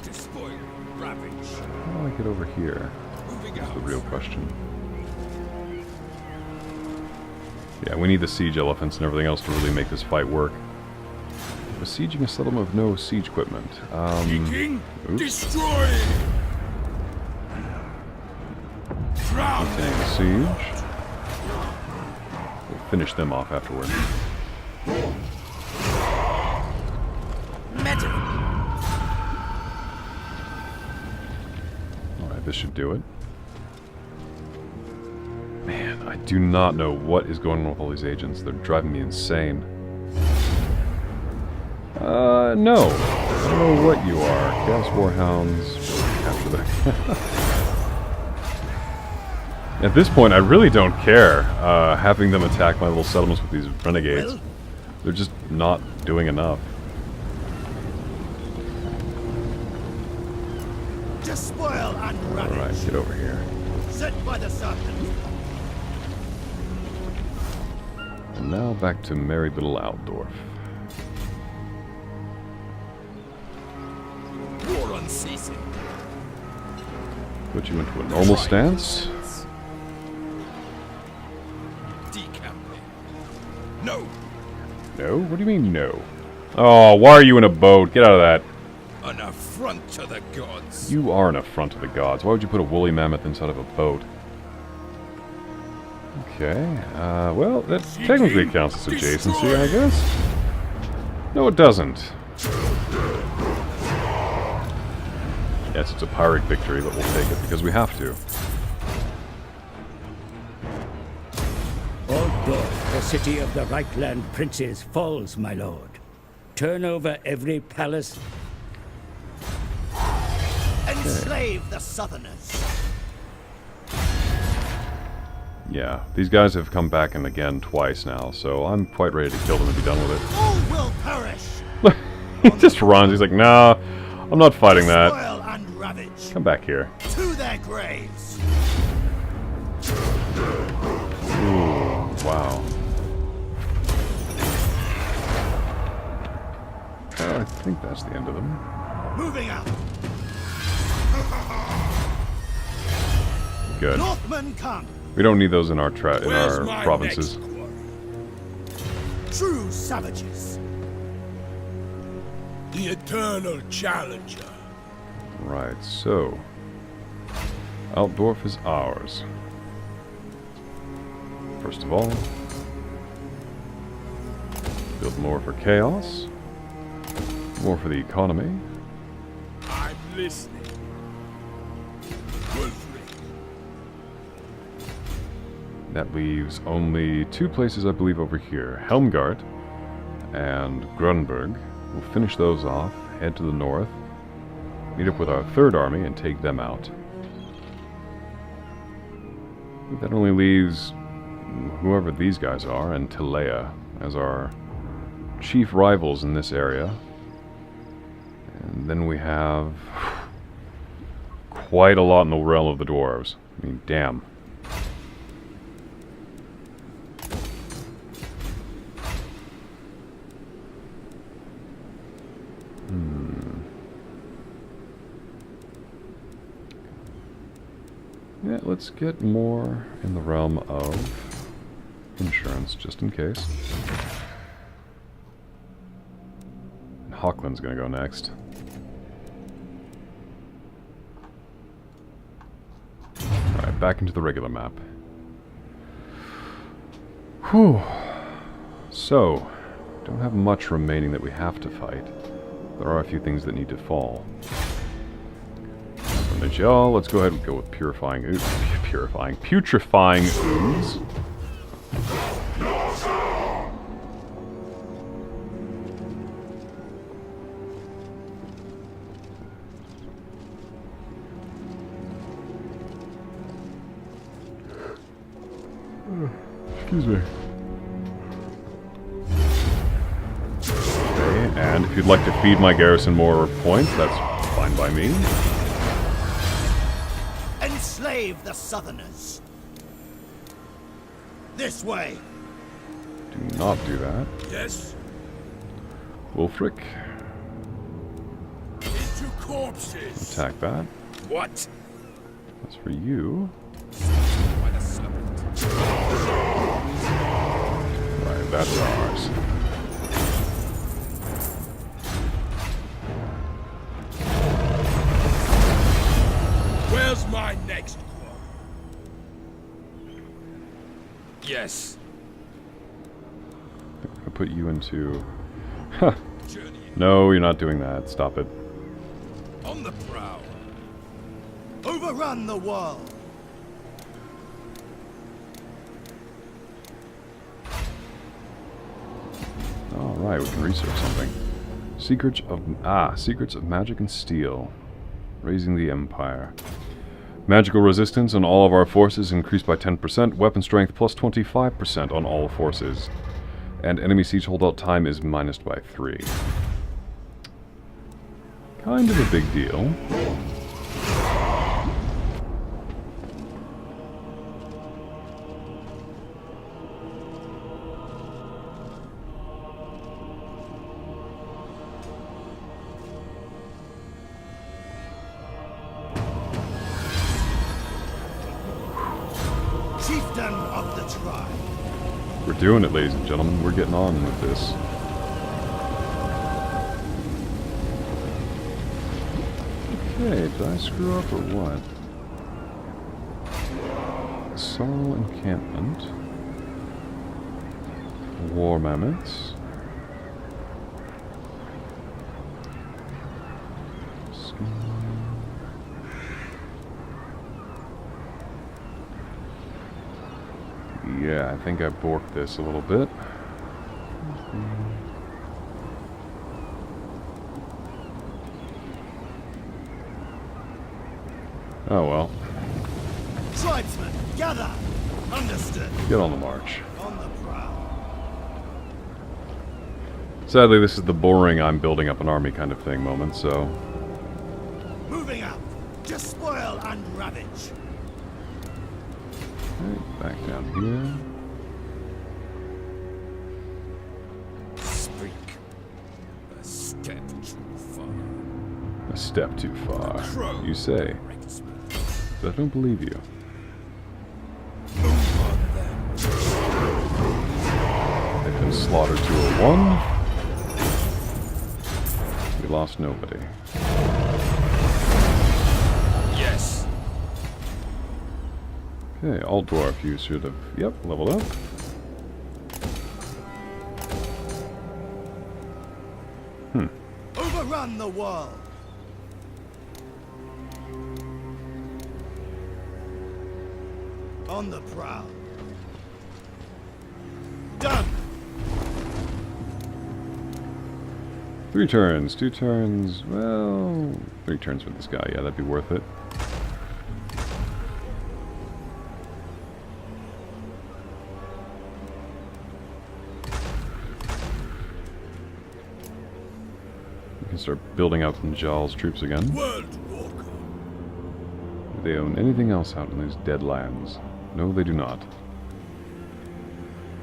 Despoil, ravage. How do I get over here? Moving That's out. the real question. Yeah, we need the siege elephants and everything else to really make this fight work. Besieging a settlement with no siege equipment. Seeking, oops. destroying. Drown Maintaining the siege. We'll finish them off afterward. this should do it. Man, I do not know what is going on with all these agents. They're driving me insane. No. I don't know what you are. Chaos Warhounds. Capture the... At this point, I really don't care having them attack my little settlements with these renegades. They're just not doing enough. Despoil and ravage. Alright, get over here. Set by the serpent. And now back to merry little Altdorf. War unceasing. Put you into a normal stance. Decamping. No. No? What do you mean, no? Oh, why are you in a boat? Get out of that. An affront to the gods. You are an affront to the gods. Why would you put a woolly mammoth inside of a boat? Okay, well, that technically counts as adjacency, I guess. No, it doesn't. Yes, it's a Pyrrhic victory, but we'll take it because we have to. Altdorf, the city of the Reichland princes, falls, my lord. Turn over every palace. Enslave the southerners. Yeah, these guys have come back and again twice now, so I'm quite ready to kill them and be done with it. All will perish. He just runs. He's like, nah, I'm not fighting that. Spoil and ravage. Come back here. To their graves. Ooh, wow. I think that's the end of them. Moving out. Good. Northmen come. We don't need those in our Where's my provinces. next quarry? True savages. The eternal challenger. Right, so Altdorf is ours. First of all, build more for chaos, more for the economy. I'm listening. Wolfric. That leaves only two places, I believe, over here. Helmgart and Grunberg. We'll finish those off, head to the north, meet up with our third army, and take them out. That only leaves whoever these guys are and Telea as our chief rivals in this area. And then we have quite a lot in the realm of the dwarves. I mean, damn. Yeah, let's get more in the realm of insurance, just in case. And Hochland's gonna go next. Alright, back into the regular map. Whew. So, don't have much remaining that we have to fight. There are a few things that need to fall. Y'all, let's go ahead and go with putrefying ooze. Excuse me. Okay, and if you'd like to feed my garrison more points, that's fine by me. Enslave the southerners. This way. Do not do that. Yes. Wulfric, Into corpses. attack that. What? That's for you. By the serpent. Right, that's ours. Where's my next quarry? Yes. I'll put you into... Huh. No, you're not doing that. Stop it. On the prowl. Overrun the world. Alright, we can research something. Secrets of Magic and Steel. Raising the Empire. Magical resistance on all of our forces increased by 10%. Weapon strength plus 25% on all forces. And enemy siege holdout time is minused by 3. Kind of a big deal. Chieftain of the tribe. We're doing it, ladies and gentlemen. We're getting on with this. Okay, did I screw up or what? Sorrow encampment. War mammoths. Yeah, I think I borked this a little bit. Oh well. Tribesmen, gather! Understood. Get on the march. On the prowl. Sadly, this is the boring I'm building up an army kind of thing moment, so... Moving out. Despoil and ravage. Okay, back down here. Speak. A step too far. A step too far, Crow. you say. But I don't believe you. They've been slaughtered 201. We lost nobody. Yes. Okay, all dwarf, you should have, yep, leveled up. Overrun the world. On the prowl. Done. 3 turns, 2 turns, well, 3 turns with this guy, yeah, that'd be worth it. We can start building out N'Jal's troops again. World Walker. Do they own anything else out in these dead lands? No, they do not.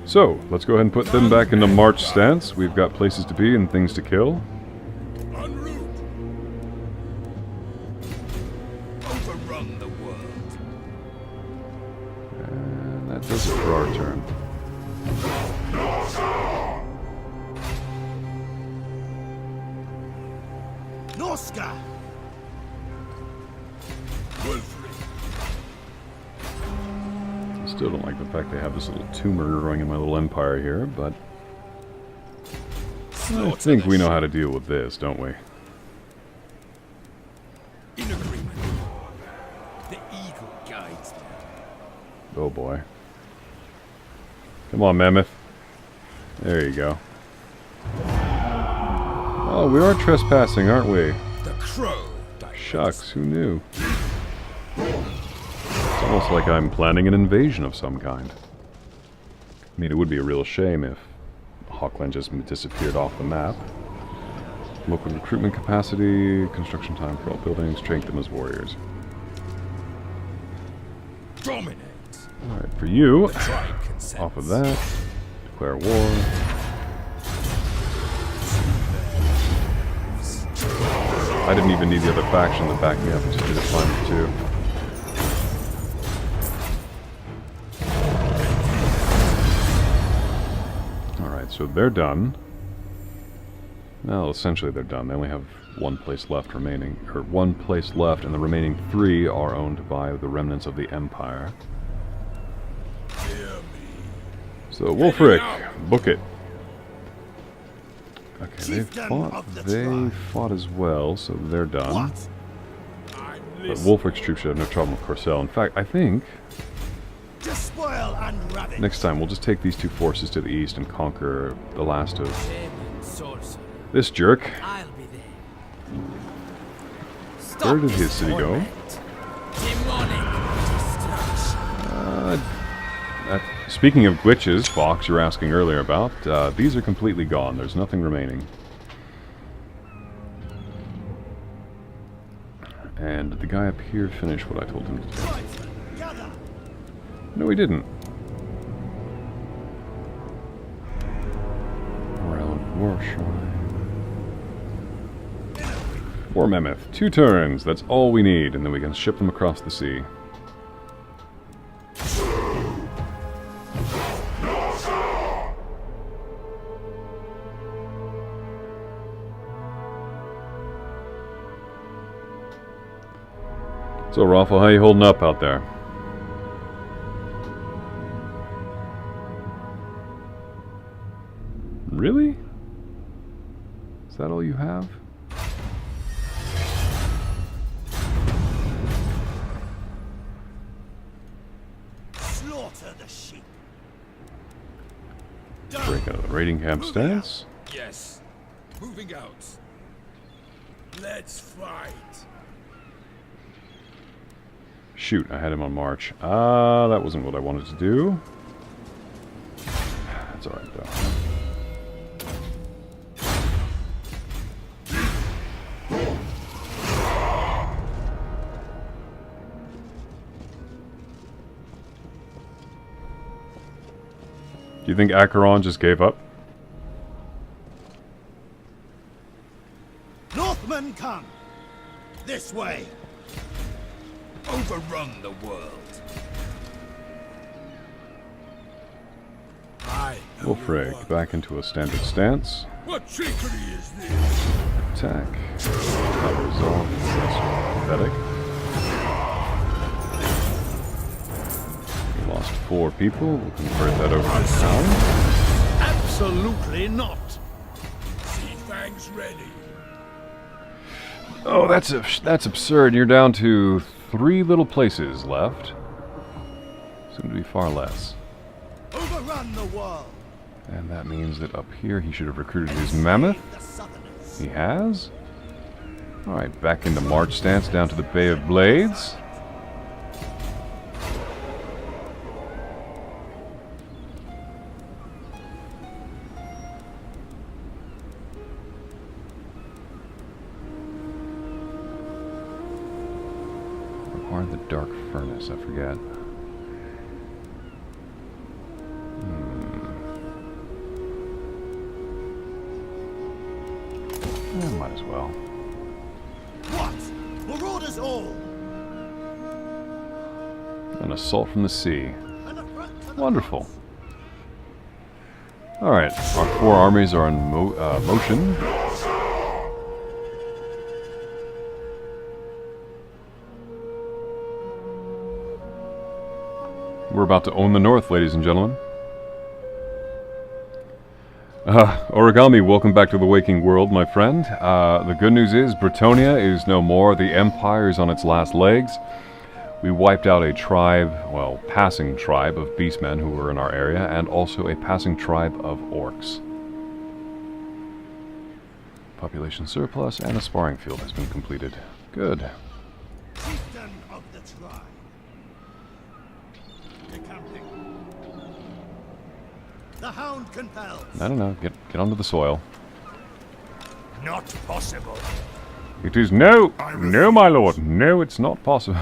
So, let's go ahead and put them back into march stance. We've got places to be and things to kill. En route. Overrun the world. And that does it for our turn. Norska. Wolfrey. Still don't like the fact they have this little tumor growing in my little empire here, but I think we know how to deal with this, don't we? In agreement. The eagle guides me. Oh boy. Come on, Mammoth. There you go. Oh, we are trespassing, aren't we? The crow. Shucks, who knew? It's almost like I'm planning an invasion of some kind. I mean, it would be a real shame if Hawkland just disappeared off the map. Local recruitment capacity, construction time for all buildings, train them as warriors. Dominate. Alright, for you, Tribe consents. off of that, declare war. I didn't even need the other faction to back me up, I just did it fine too. Alright, so they're done. Well, essentially they're done. They only have 1 place left remaining, or 1 place left, and the remaining 3 are owned by the remnants of the Empire. So, Wolfric, book it. Okay, they fought as well, so they're done. What? I'm But Wulfric's troops should have no trouble with Corcel. In fact, I think Despoil and ravage. next time we'll just take these two forces to the east and conquer the last of Demon sorcerer. this jerk. I'll be there. Where did his city go? Demonic destruction. Speaking of glitches, Fox, you were asking earlier about, these are completely gone. There's nothing remaining. And did the guy up here finish what I told him to do? Gather. No, he didn't. War Shrine. War Mammoth. 2 turns. That's all we need, and then we can ship them across the sea. So, Raffle, how you holding up out there? Really? Is that all you have? Slaughter the sheep. Break out of the raiding camp stance. Yes. Moving out. Let's fight. Shoot, I had him on march. That wasn't what I wanted to do. That's alright, though. Do you think Acheron just gave up? Northmen come. This way. Overrun the world. I know your Wulfric, work. back into a standard stance. What trickery is this? Attack. Not resolve. That's pathetic. We lost 4 people. We'll convert that over to town. Absolutely not. Sea fangs ready. Oh, that's absurd. You're down to 3 little places left. Soon to be far less. Overrun the world. And that means that up here he should have recruited his mammoth. The southerners. He has. Alright, back into march stance down to the Bay of Blades. Or the Dark Furnace, I forget. Might as well. What? Marauders all. An assault from the sea. And a front to the Wonderful. Alright, our 4 armies are in motion. We're about to own the north, ladies and gentlemen. Origami, welcome back to the waking world, my friend. The good news is Bretonnia is no more. The Empire is on its last legs. We wiped out a tribe, well, passing tribe of beastmen who were in our area, and also a passing tribe of orcs. Population surplus and a sparring field has been completed. Good. chieftain of the tribe. Decamping. The hound compels. I don't know. Get onto the soil. Not possible. It is no, my lord. No, it's not possible.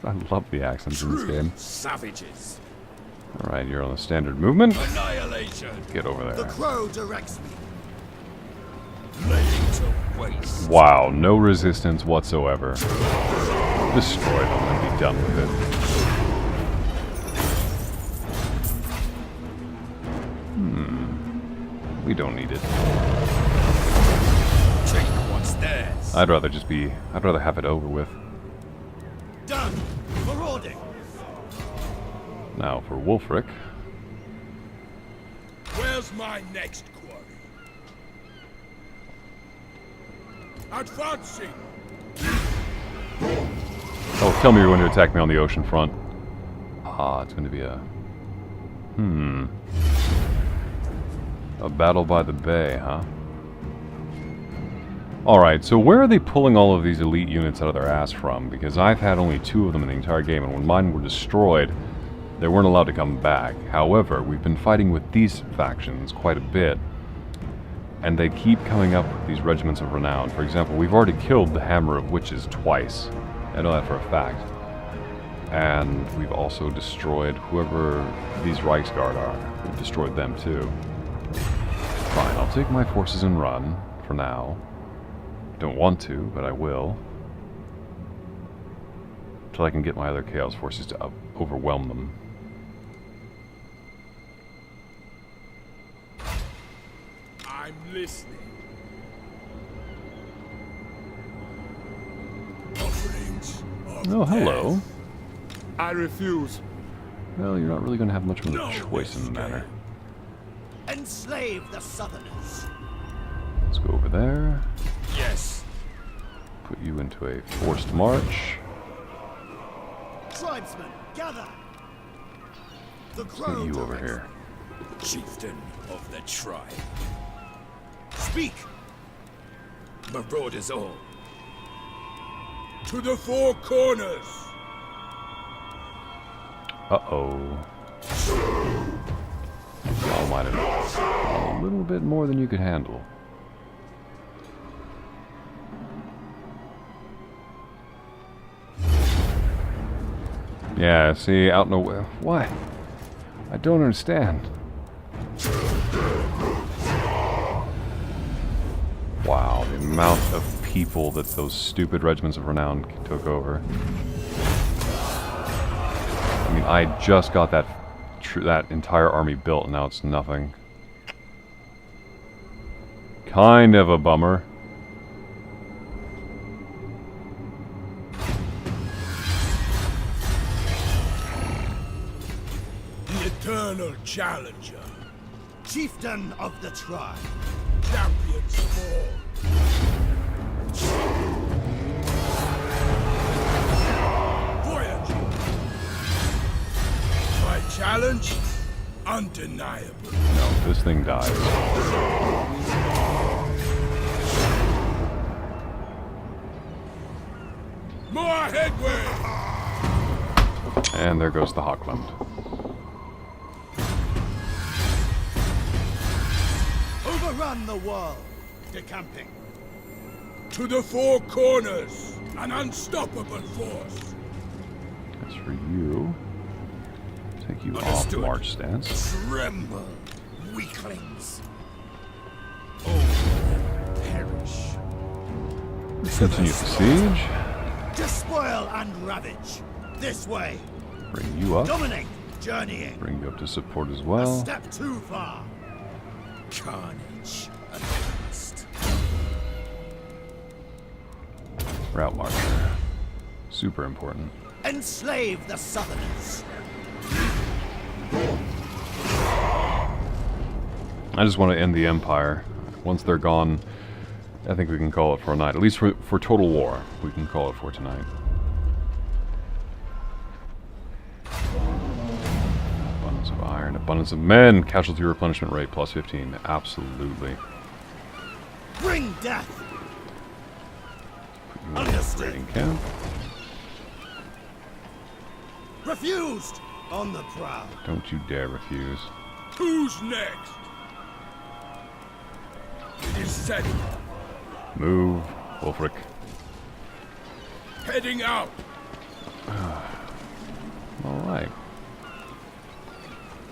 I love the accents in this game. Savages. All right, you're on the standard movement. Annihilation. Get over The there. crow directs me. Laying to waste. Wow, no resistance whatsoever. Destroy them and be done with it. We don't need it. Take what's theirs. I'd rather have it over with. Done. Marauding. Now for Wulfric. Where's my next quarry? Advancing. tell me you're going to attack me on the ocean front. Ah, it's going to be a... A battle by the bay, huh? Alright, so where are they pulling all of these elite units out of their ass from? Because I've had only 2 of them in the entire game, and when mine were destroyed, they weren't allowed to come back. However, we've been fighting with these factions quite a bit, and they keep coming up with these regiments of renown. For example, we've already killed the Hammer of Witches twice. I know that for a fact. And we've also destroyed whoever these Reichsguard are. We've destroyed them too. Fine, I'll take my forces and run, for now. Don't want to, but I will. Till I can get my other Chaos forces to overwhelm them. I'm listening. Offerings of Oh, hello. death. I refuse. Well, you're not really going to have much of a No choice in the matter. Enslave the Southerners. Let's go over there. Yes. Put you into a forced march. Tribesmen, gather. The Let's get you over here. Chieftain of the tribe. Speak. Marauders all. To the 4 corners. Uh-oh. Y'all might have done a little bit more than you could handle. Yeah, see, out in the way. What? I don't understand. Wow, the amount of people that those stupid regiments of renown took over. I mean, I just got that entire army built, and now it's nothing. Kind of a bummer. The eternal challenger. Chieftain of the tribe. Champions of all. Voyager. My challenge? Undeniable. No, this thing dies. More headway! And there goes the Hawkland. Overrun the world. Decamping. To the 4 corners! An unstoppable force! As for you, take you off Understood. march stance. Tremble, weaklings! Oh, perish! Continue the siege. Despoil and ravage. This way. Bring you up. Dominate. Journeying. Bring you up to support as A well. step too far. Carnage announced. Route marcher. Super important. Enslave the Southerners. I just want to end the Empire. Once they're gone, I think we can call it for a night. At least for total war, we can call it for tonight. Abundance of iron, abundance of men, casualty replenishment rate plus 15. Absolutely. Bring death. Put you in a Understood. raiding camp. Refused. On the prowl. Don't you dare refuse. Who's next? It is set. Move, Wolfric. Heading out. Alright.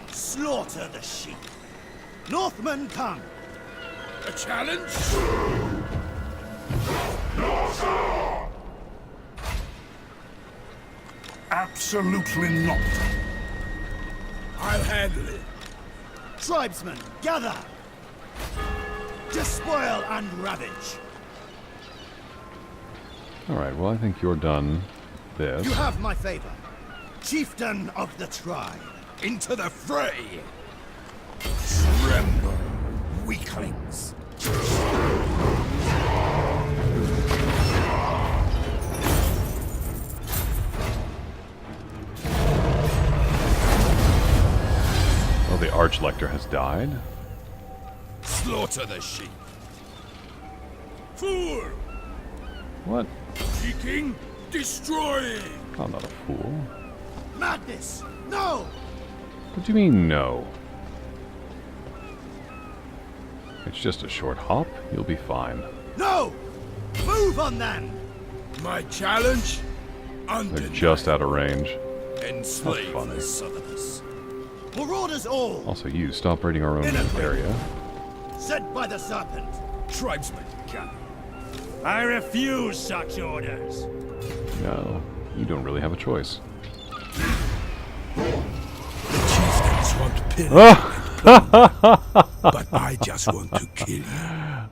Slaughter the sheep. Northmen come. A challenge? Absolutely not. I'll handle it. Tribesmen, gather. Despoil and ravage. Alright, well I think you're done this. You have my favor. Chieftain of the tribe. Into the fray. Tremble, weaklings. Lector has died. Slaughter the sheep. Fool! What? Seeking, destroying! I'm not a fool. Madness! No! What do you mean, no? It's just a short hop. You'll be fine. No! Move on them! My challenge? They're Undeniable. just out of range. Enslave funny. the Southerners. Marauders all! Also, you stop raiding our own area. Sent by the serpent! Tribesmen, gather. I refuse such orders. No, you don't really have a choice. The chieftains want pillage, but I just want to kill you.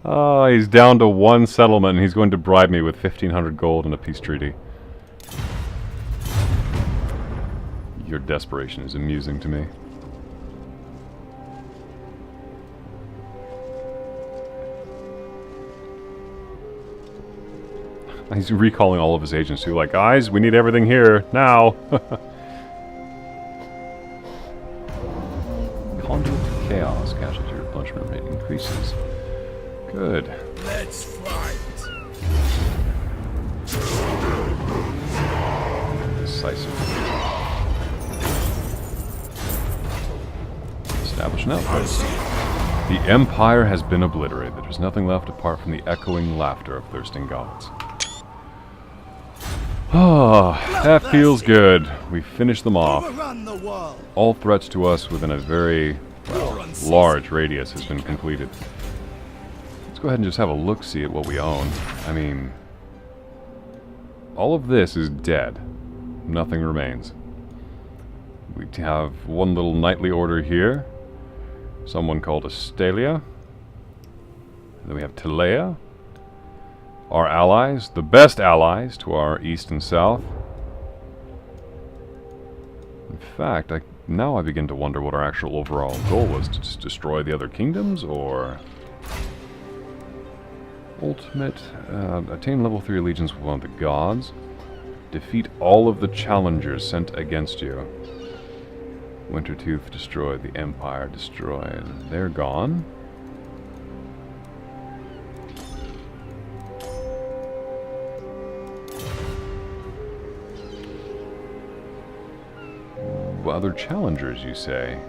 Oh, he's down to one settlement and he's going to bribe me with 1,500 gold and a peace treaty. Your desperation is amusing to me. He's recalling all of his agents who are like, guys, we need everything here, now. Conduit to chaos. Casualty replenishment rate increases. Good. Let's fight. Decisive. Establish an outpost. The Empire has been obliterated. There's nothing left apart from the echoing laughter of thirsting gods. Oh, that feels good. We finished them off. Overrun the world! All threats to us within a very, well, large radius has been completed. Let's go ahead and just have a look-see at what we own. I mean, all of this is dead. Nothing remains. We have one little knightly order here. Someone called Astalia. And then we have Telea. Our allies, the best allies to our east and south. In fact, now I begin to wonder what our actual overall goal was. To just destroy the other kingdoms, or... Ultimate, attain level 3 allegiance with one of the gods. Defeat all of the challengers sent against you. Wintertooth destroyed, the Empire destroyed. They're gone. Other challengers, you say?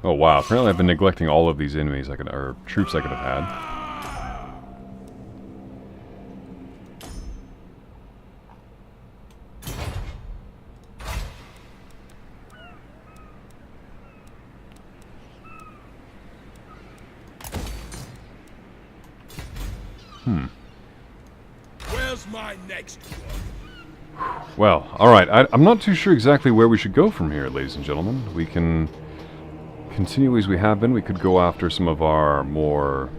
Oh wow, apparently I've been neglecting all of these enemies or troops I could have had. Where's my next one? Well, alright, I'm not too sure exactly where we should go from here, ladies and gentlemen. We can continue as we have been. We could go after some of our more,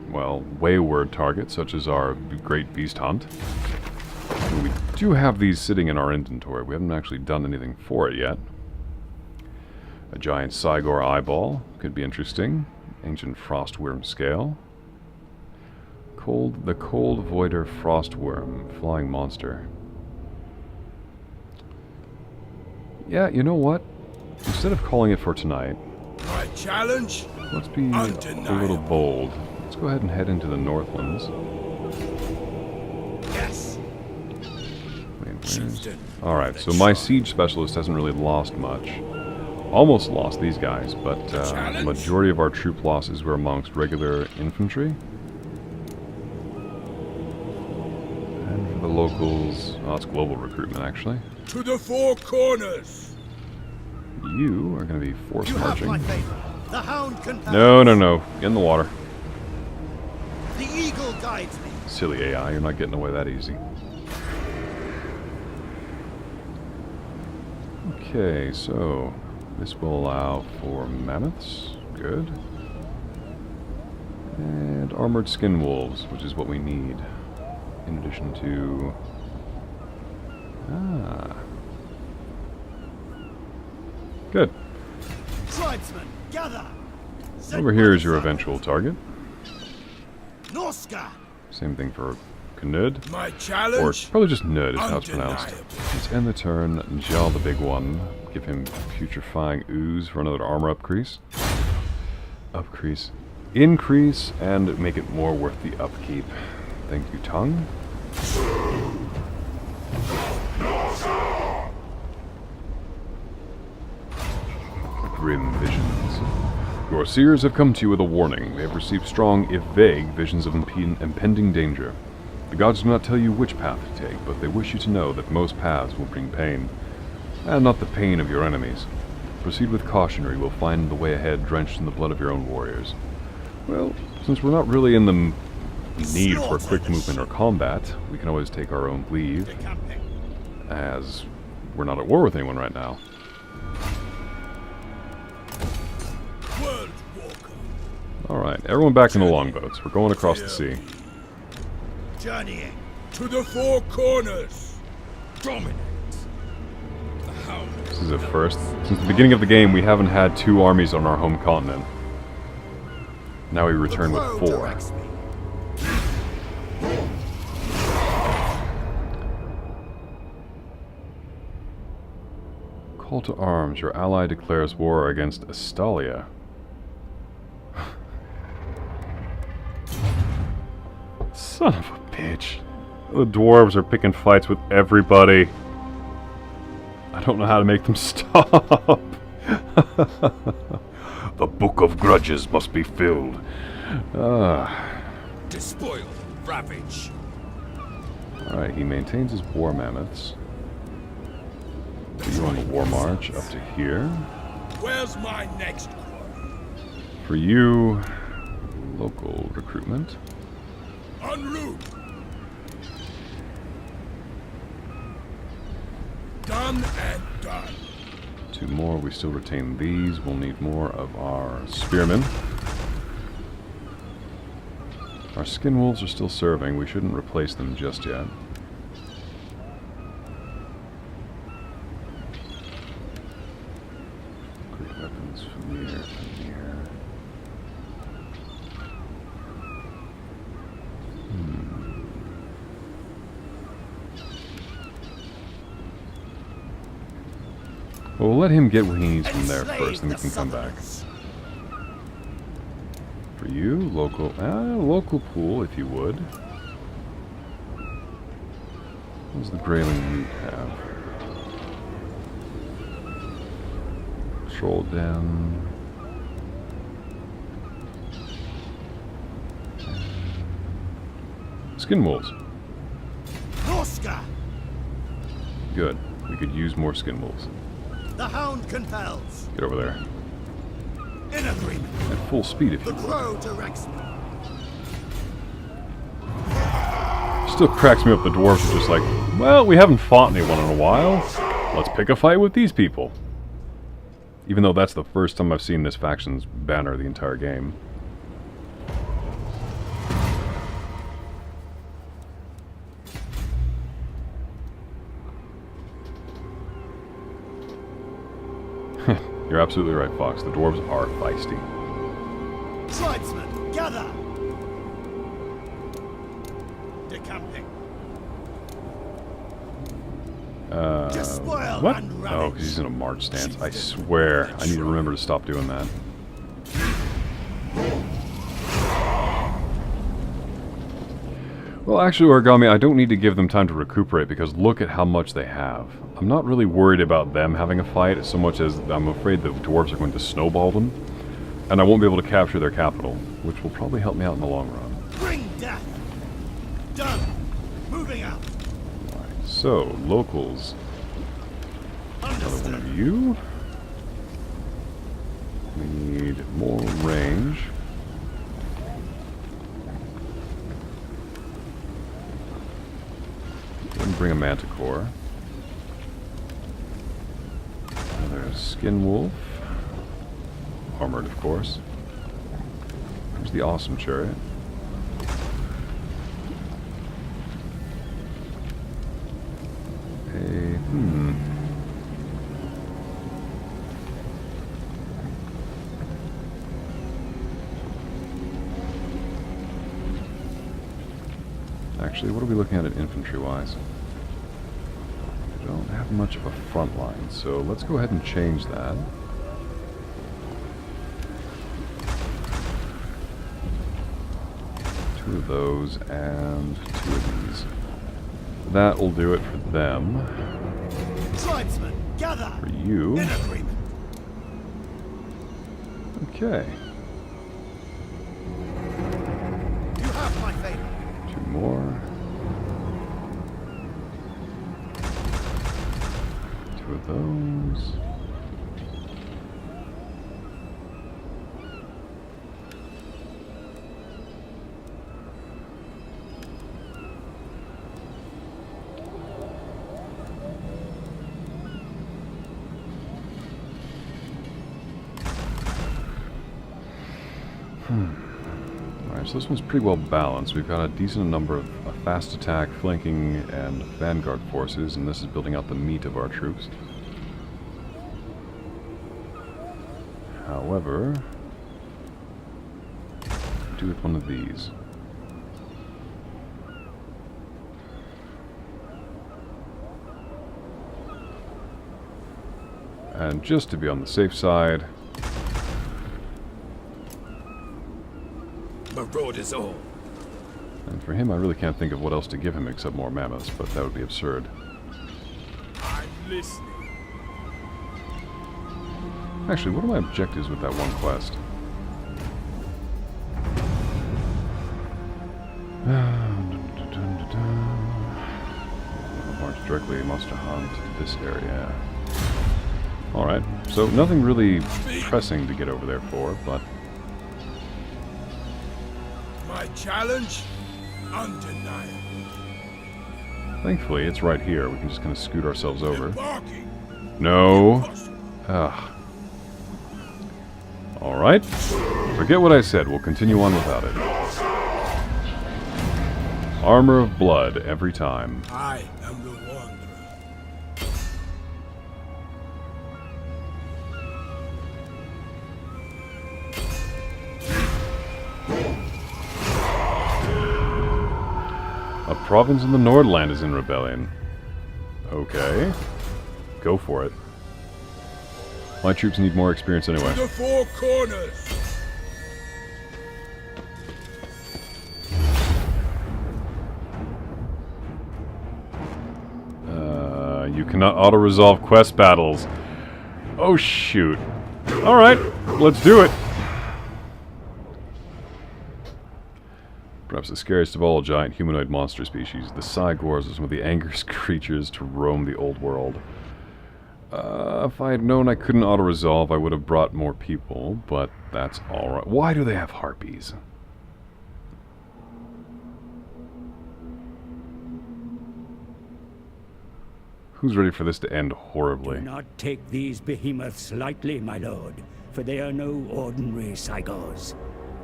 well, wayward targets, such as our great beast hunt. We do have these sitting in our inventory. We haven't actually done anything for it yet. A giant Cygor eyeball could be interesting. Ancient frostworm scale. The cold voider frostworm, flying monster. Yeah, you know what? Instead of calling it for tonight, My challenge? let's be a little bold. Let's go ahead and head into the Northlands. Yes. Alright, so my siege specialist hasn't really lost much. Almost lost these guys, but the majority of our troop losses were amongst regular infantry. And for the locals, oh, it's global recruitment actually. To the four corners. You are going to be force You have marching. my favor. The hound can No, no, no. Get in the water. The eagle guides me. Silly AI, you're not getting away that easy. Okay, so this will allow for mammoths. Good. And armored skin wolves, which is what we need. In addition to... Good. Tribesmen, gather! Over here is your eventual target. Norska! Same thing for Knud. My Or challenge? probably just Nud is how it's pronounced. Undeniable. Let's end the turn. Njal the big one. Give him putrefying ooze for another armor upcrease. Increase and make it more worth the upkeep. Thank you, Tongue. Grim visions. Your seers have come to you with a warning. They have received strong, if vague, visions of impending danger. The gods do not tell you which path to take, but they wish you to know that most paths will bring pain, and not the pain of your enemies. Proceed with caution, or you will find the way ahead drenched in the blood of your own warriors. Well, since we're not really in the need for quick movement or combat, we can always take our own leave, as we're not at war with anyone right now. World Walker. Alright, everyone back in the longboats. We're going across the sea. Journeying to the four corners. Dominate. The Hound. This is a first. Since the beginning of the game, we haven't had 2 armies on our home continent. Now we return with 4. Directs me. Call to arms. Your ally declares war against Astalia. Son of a bitch. The dwarves are picking fights with everybody. I don't know how to make them stop. The Book of Grudges must be filled. Despoil, ravage. Alright, he maintains his war mammoths. Put you on the war march up to here. Where's my next quarry? For you, local recruitment. En route. Done and done. 2 more, we still retain these. We'll need more of our spearmen. Our skin wolves are still serving. We shouldn't replace them just yet. Great weapons from here, from here. Well, we'll let him get what he needs from there first, then we can come back. For you, local pool, if you would. What does the Grayling Root have? Troll down. Skin wolves. Norska. Good. We could use more skin wolves. The Hound compels. Get over there. In agreement. At full speed, if you The would. Crow directs me. Still cracks me up the dwarves are just like, well, we haven't fought anyone in a while. Let's pick a fight with these people. Even though that's the first time I've seen this faction's banner the entire game. You're absolutely right, Fox. The dwarves are feisty. Tribesmen, gather. Decamping. Despoil What? and Oh, ravage. because he's in a march stance. I swear. I need to remember to stop doing that. Well, actually, Origami, I don't need to give them time to recuperate because look at how much they have. I'm not really worried about them having a fight so much as I'm afraid the dwarves are going to snowball them. And I won't be able to capture their capital, which will probably help me out in the long run. Bring death. Done. Moving out. Alright, so, locals. Another one of you. We need more range. And bring a manticore. Another skin wolf. Armored, of course. There's the awesome chariot. Actually, what are we looking at infantry-wise? We don't have much of a front line, so let's go ahead and change that. Two of those and two of these. That will do it for them. Tribesmen, gather! For you. In agreement. Okay. You have my favor. Two more. Two of those. Alright, so this one's pretty well balanced. We've got a decent number of fast attack, flanking, and vanguard forces, and this is building out the meat of our troops. However, do with one of these. And just to be on the safe side, Marauders all. and for him I really can't think of what else to give him except more mammoths, but that would be absurd. I'm listening. Actually, what are my objectives with that one quest? March directly Monster Hunt to this area. Alright, so nothing really pressing to get over there for, but My challenge? Undeniable. thankfully it's right here. We can just kind of scoot ourselves over. Embarking. No. Impossible. Ugh. Alright. Forget what I said. We'll continue on without it. Armor of blood every time. I am the wanderer. A province in the Nordland is in rebellion. Okay. Go for it. My troops need more experience anyway. The four corners. You cannot auto-resolve quest battles. Oh, shoot. Alright, let's do it. Perhaps the scariest of all giant humanoid monster species, the Cygors are some of the angriest creatures to roam the old world. If I had known I couldn't auto-resolve, I would have brought more people, but that's alright. Why do they have harpies? Who's ready for this to end horribly? Do not take these behemoths lightly, my lord, for they are no ordinary Cygors.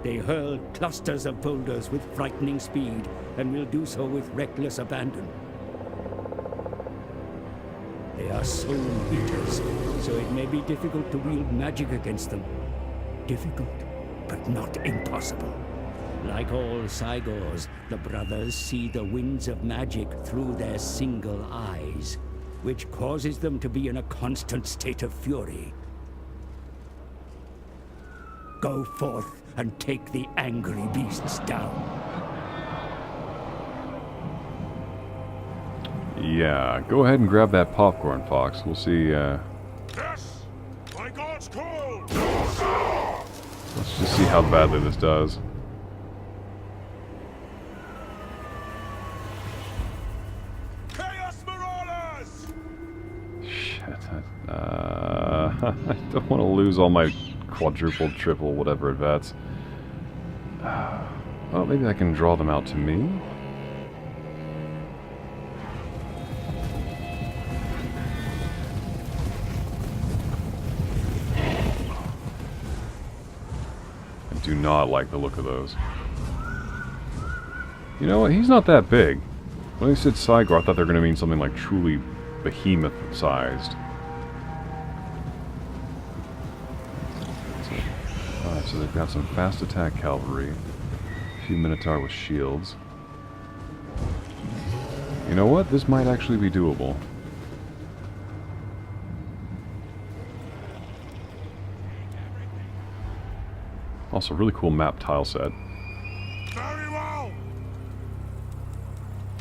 They hurl clusters of boulders with frightening speed, and will do so with reckless abandon. They are soul eaters, so it may be difficult to wield magic against them. Difficult, but not impossible. Like all Cygors, the brothers see the winds of magic through their single eyes, which causes them to be in a constant state of fury. Go forth and take the angry beasts down. Yeah, go ahead and grab that popcorn, Fox. We'll see, Yes! My God's call! let's just see how badly this does. Chaos Marauders! Shit. I don't want to lose all my quadruple, triple, whatever advance. Well, maybe I can draw them out to me. I do not like the look of those. You know what? He's not that big. When they said Cygor, I thought they were going to mean something like truly behemoth-sized. Alright, so they've got some fast attack cavalry. A few Minotaur with shields. You know what? This might actually be doable. Also, really cool map tile set. Very well.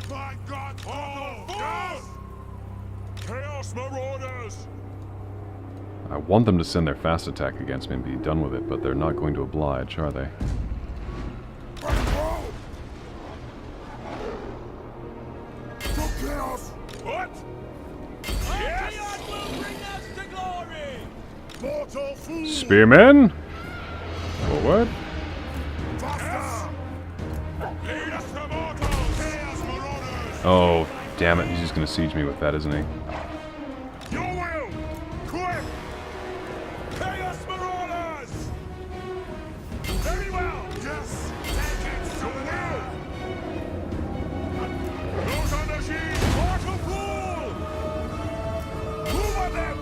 My God, yes! Chaos Marauders! I want them to send their fast attack against me and be done with it, but they're not going to oblige, are they? To chaos! What? Yes! will bring us to glory! Mortal fool! Spearmen! Forward. Faster! Lead us to mortals! Chaos Marauders! Oh, damn it. He's just going to siege me with that, isn't he? Your will! Quick! Chaos Marauders! Very well! Yes! Take it! Your will! Those on the shield! Mortal fool! Move on them!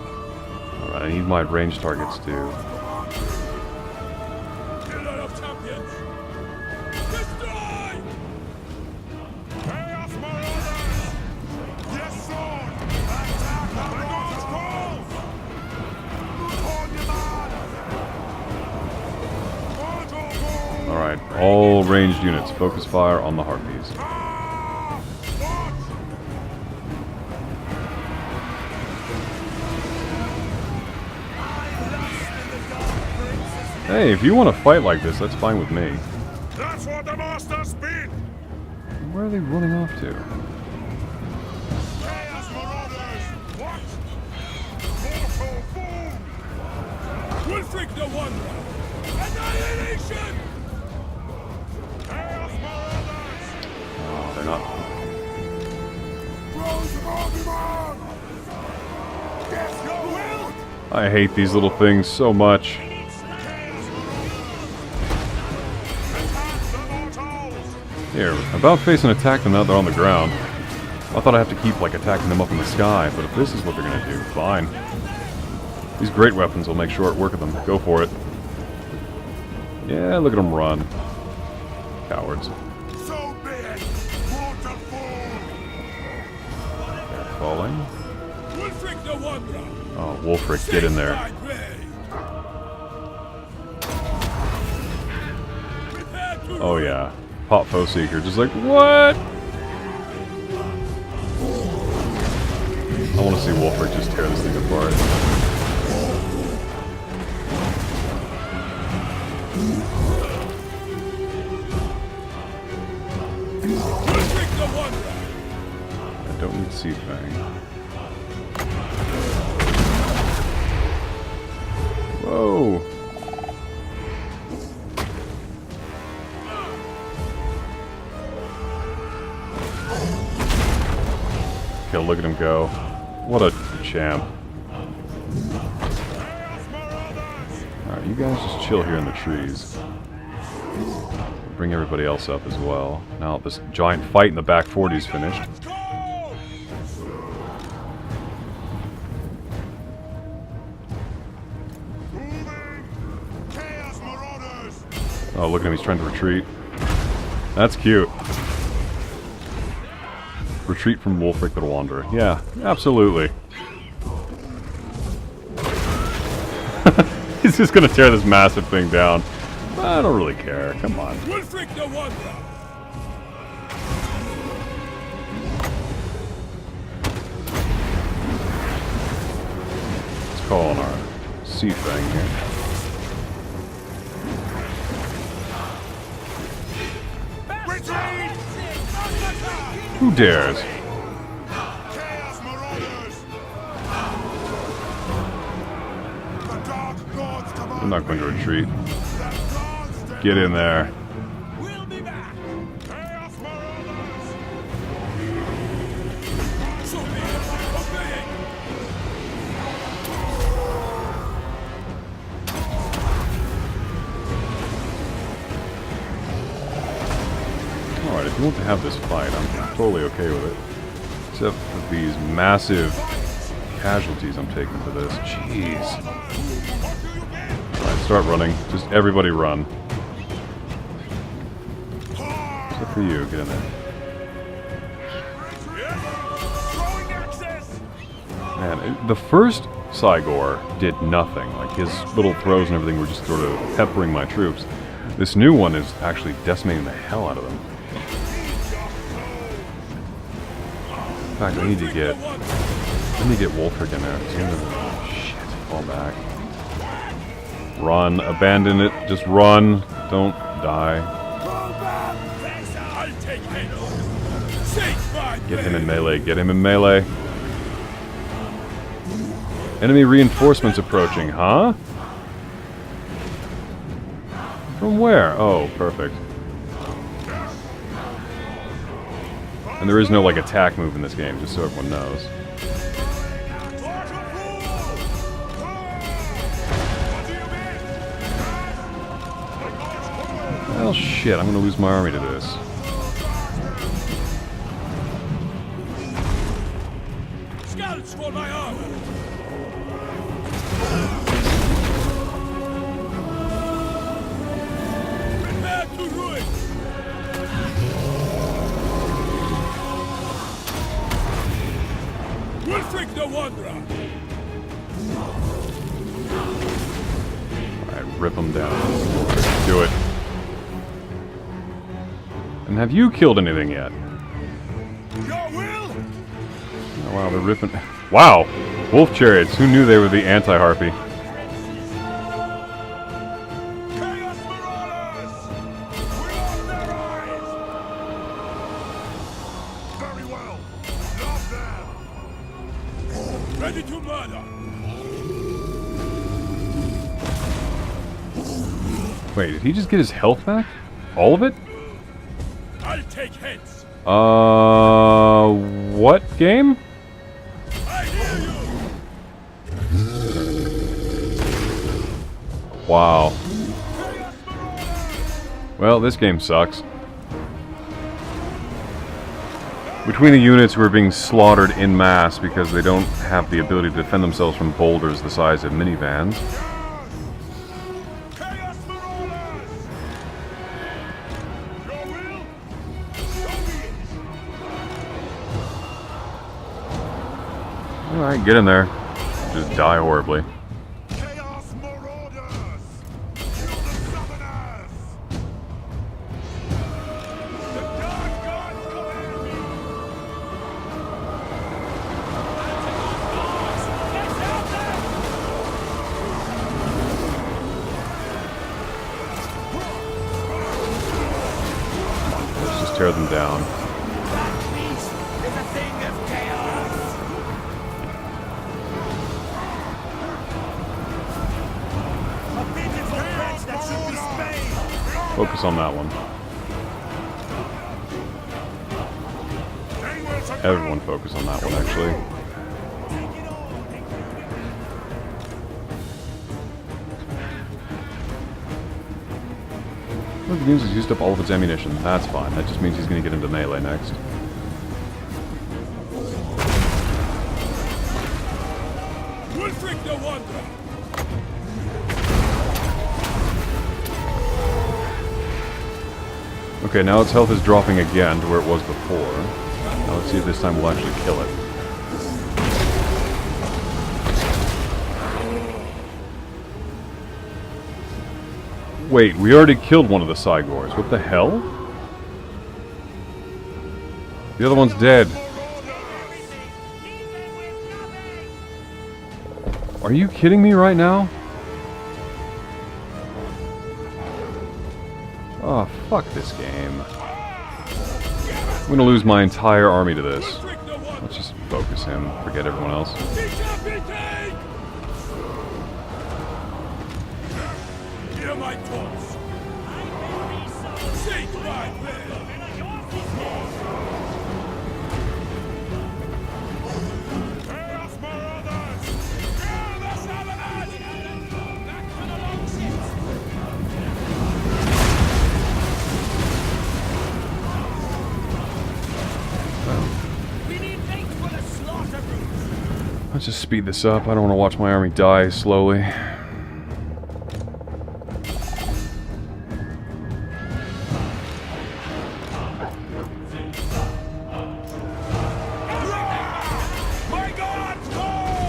Alright, I need my ranged targets too. Killer of champions! Destroy! Chaos Marauders! Yes, sword! Attack the God's calls! On your man! Mortal fool! Alright, all ranged units, focus fire on the harpies. Ah! What? Hey, if you want to fight like this, that's fine with me. That's what the masters bid! Where are they running off to? Chaos Marauders! What? Mortal fool! Wulfric the Wanderer! Annihilation! Chaos Marauders! Oh, they're not. Rose of Argumon! Yes, your will! I hate these little things so much. Attack the mortals! Here, about face and attack them now they're on the ground. I thought I'd have to keep, like, attacking them up in the sky, but if this is what they're gonna do, fine. These great weapons will make short work of them. Go for it. Yeah, look at them run. Cowards. So be it! Mortal fool! They're falling. Wulfric the Wanderer! Oh, Wulfric, get in there. Side way! Prepare to Oh yeah. Pop Foe Seeker, just like, what? I want to see Wulfric just tear this thing apart. Wulfric the Wanderer! I don't need Seed Fang. Whoa! Okay, look at him go. What a champ. Alright, you guys just chill here in the trees. Bring everybody else up as well. Now this giant fight in the back 40 is finished. Let's go! Moving! Chaos Marauders! Oh, look at him, he's trying to retreat. That's cute. Retreat from Wulfric the Wanderer. Yeah, absolutely. He's just gonna tear this massive thing down. I don't really care. Come on. Wulfric the Wanderer! Let's call on our Sea Fang here. Retreat! Who dares? Chaos Marauders! The Dark Lord's command! I'm not going to retreat. The gods Get in there. We'll be back! Chaos Marauders! So be it! Obey! Alright, if you want to have this fight, I'm totally okay with it. Except for these massive casualties I'm taking for this. Jeez. Alright, start running. Just everybody run. Except for you, get in there. Man, the first Cygor did nothing. Like, his little throws and everything were just sort of peppering my troops. This new one is actually decimating the hell out of them. In fact, I need to get Wolfric in there. Shit, fall back. Run, abandon it, just run. Don't die. Get him in melee, get him in melee. Enemy reinforcements approaching, huh? From where? Oh, perfect. And there is no, like, attack move in this game, just so everyone knows. Well, shit, I'm gonna lose my army to this. Scouts for my armor! Prepare to ruin! Wolfric the Wanderer! Alright, rip them down. Do it. And have you killed anything yet? Your will! Oh, wow, they're ripping... Wow! Wolf chariots. Who knew they were the anti-harpy? Chaos Marauders! We want their eyes! Very well. Love them! Ready to murder! Wait, did he just get his health back? All of it? I'll take heads! What game? I hear you! Wow. Well, this game sucks. Between the units who are being slaughtered en masse because they don't have the ability to defend themselves from boulders the size of minivans. Chaos Marauders! Your will? So be it! Alright, get in there. Just die horribly. Chaos Marauders! Kill the Summoners! The Dark Gods command me! Let's just tear them down. Focus on that one. Everyone focus on that one, actually. Look, the news has used up all of its ammunition. That's fine. That just means he's going to get into melee next. Wolfric the Wanderer! Okay, now its health is dropping again to where it was before. Now let's see if this time we'll actually kill it. Wait, we already killed one of the Cygors. What the hell? The other one's dead. Are you kidding me right now? Oh, fuck this game. I'm gonna lose my entire army to this. Let's just focus him, forget everyone else. Hear my taunts! Seek my will! Chaos Marauders! Kill the Summoners! Back to the longships! We need mates for the slaughter route. Let's just speed this up. I don't want to watch my army die slowly. My gods call!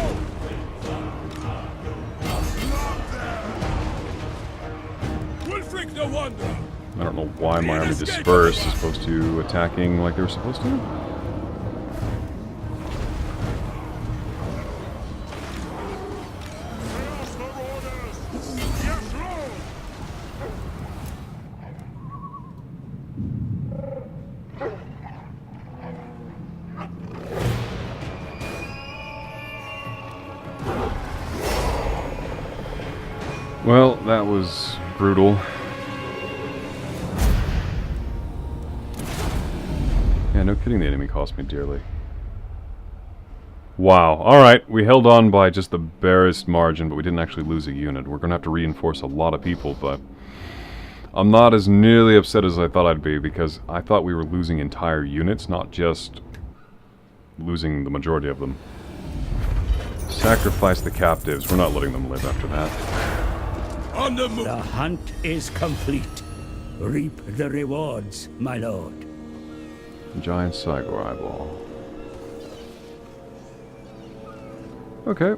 don't know why my army dispersed as opposed to attacking like they were supposed to. Chaos for orders! Yes, Lord! Well, that was brutal. Yeah, no kidding, the enemy cost me dearly. Wow, alright, we held on by just the barest margin, but we didn't actually lose a unit. We're gonna have to reinforce a lot of people, but I'm not as nearly upset as I thought I'd be, because I thought we were losing entire units, not just losing the majority of them. Sacrifice the captives. We're not letting them live after that. On the move. The hunt is complete. Reap the rewards, my lord. Giant Cygor eyeball. Okay.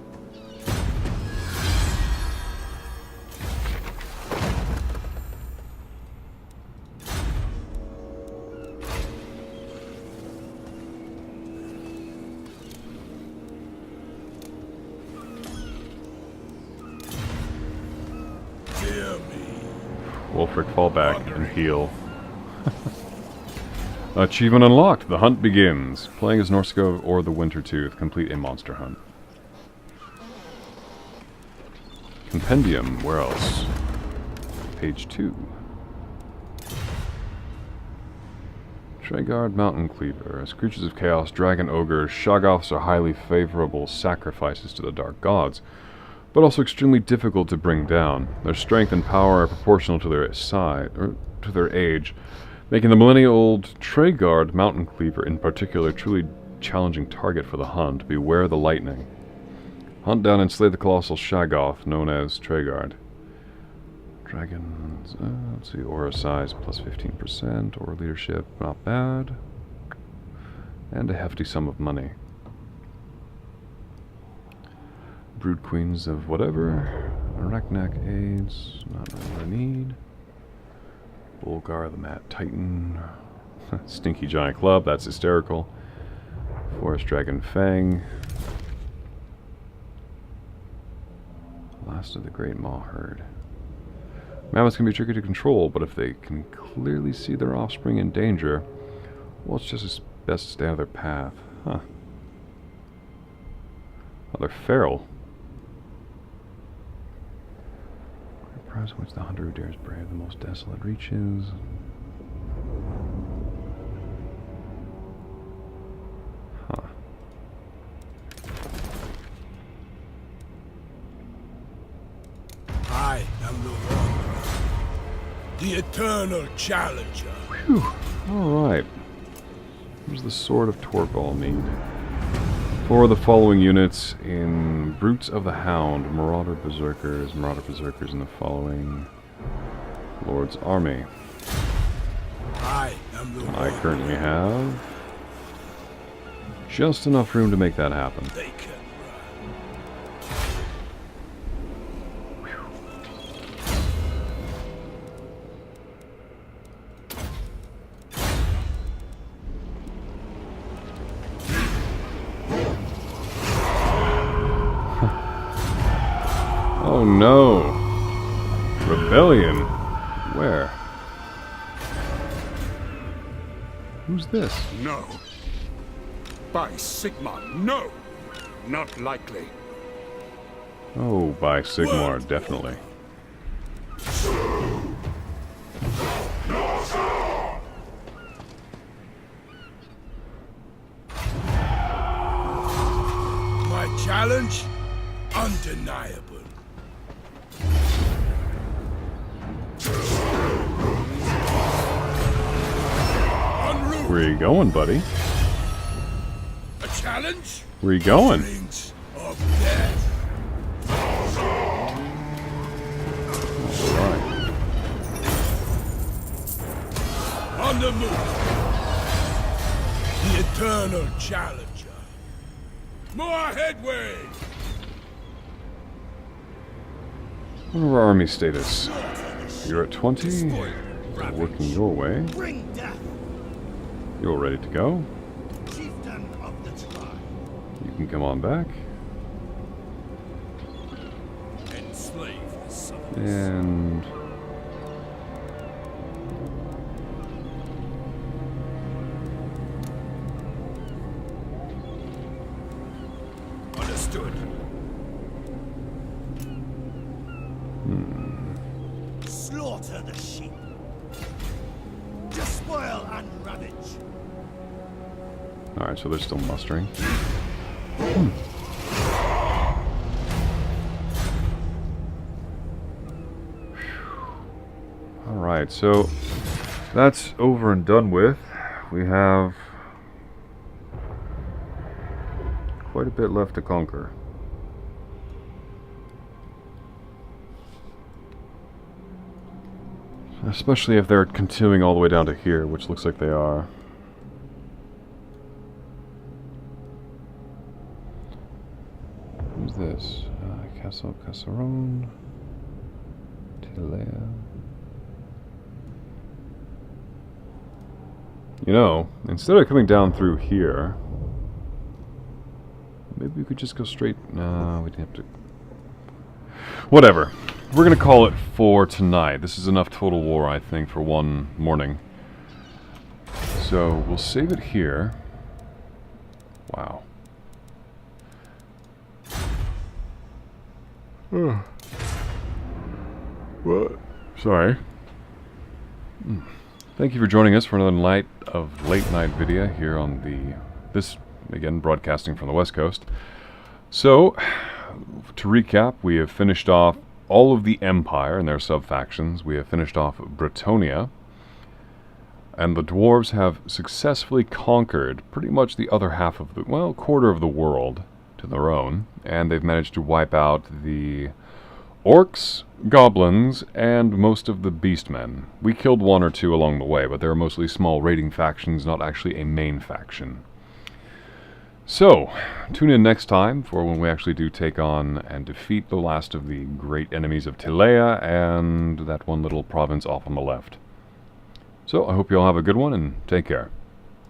Hear me. Wolfric, fall back and heal. Achievement unlocked. The hunt begins. Playing as Norsco or the Wintertooth. Complete a monster hunt. Compendium. Where else? Page 2. Treguard Mountain Cleaver. As creatures of chaos, dragon ogres, Shoggoths are highly favorable sacrifices to the dark gods, but also extremely difficult to bring down. Their strength and power are proportional to their to their age, making the millennia-old Treguard Mountain Cleaver in particular a truly challenging target for the hunt. Beware the lightning. Hunt down and slay the colossal Shoggoth known as Treguard. Dragons, let's see, aura size plus 15%, aura leadership, not bad. And a hefty sum of money. Brood queens of whatever. Arachnac aids, not what I need. Bulgar the Mad Titan. Stinky Giant Club, that's hysterical. Forest Dragon Fang. Last of the Great Maw Herd. Mammoths can be tricky to control, but if they can clearly see their offspring in danger, well, it's just as best to stay out of their path. Huh. Oh, they're feral. Prize which the hunter who dares brave the most desolate reaches. Huh. I am the Wanderer, the eternal challenger. Whew. Alright. Here's the Sword of Torgal need. For the following units in Brutes of the Hound, Marauder Berserkers in the following Lord's Army. I am the I Wanderer. currently have just enough room to make that happen. They can Oh no! Rebellion? Where? Who's this? No. By Sigma, no! Not likely. Oh, by Sigmar, definitely. My challenge? Undeniable. Where are you going, buddy? A challenge? Where are you going? Rings of death. Alright. On the move. The eternal challenger. More headway. What are our army status? You're at 20? working your way. Bring death, You're ready to go. chieftain of the tribe. You can come on back. Enslave the souls. And Understood. Slaughter the sheep. Despoil and ravage. alright, so they're still mustering. Alright, so that's over and done with. We have quite a bit left to conquer. Especially if they're continuing all the way down to here, which looks like they are. Who's this? Castle Casaron. Tilea. You know, instead of coming down through here, maybe we could just go straight. No, we'd have to. Whatever. We're going to call it for tonight. This is enough total war, I think, for one morning. So we'll save it here. Wow. What? Sorry. Thank you for joining us for another night of late night video here on this, again, broadcasting from the West Coast. So, to recap, we have finished off all of the Empire and their sub-factions. We have finished off Bretonnia. And the dwarves have successfully conquered pretty much the other half of the, well, quarter of the world to their own. And they've managed to wipe out the orcs, goblins, and most of the beastmen. We killed one or two along the way, but they were mostly small raiding factions, not actually a main faction. So, tune in next time for when we actually do take on and defeat the last of the great enemies of Tilea and that one little province off on the left. So, I hope you all have a good one and take care.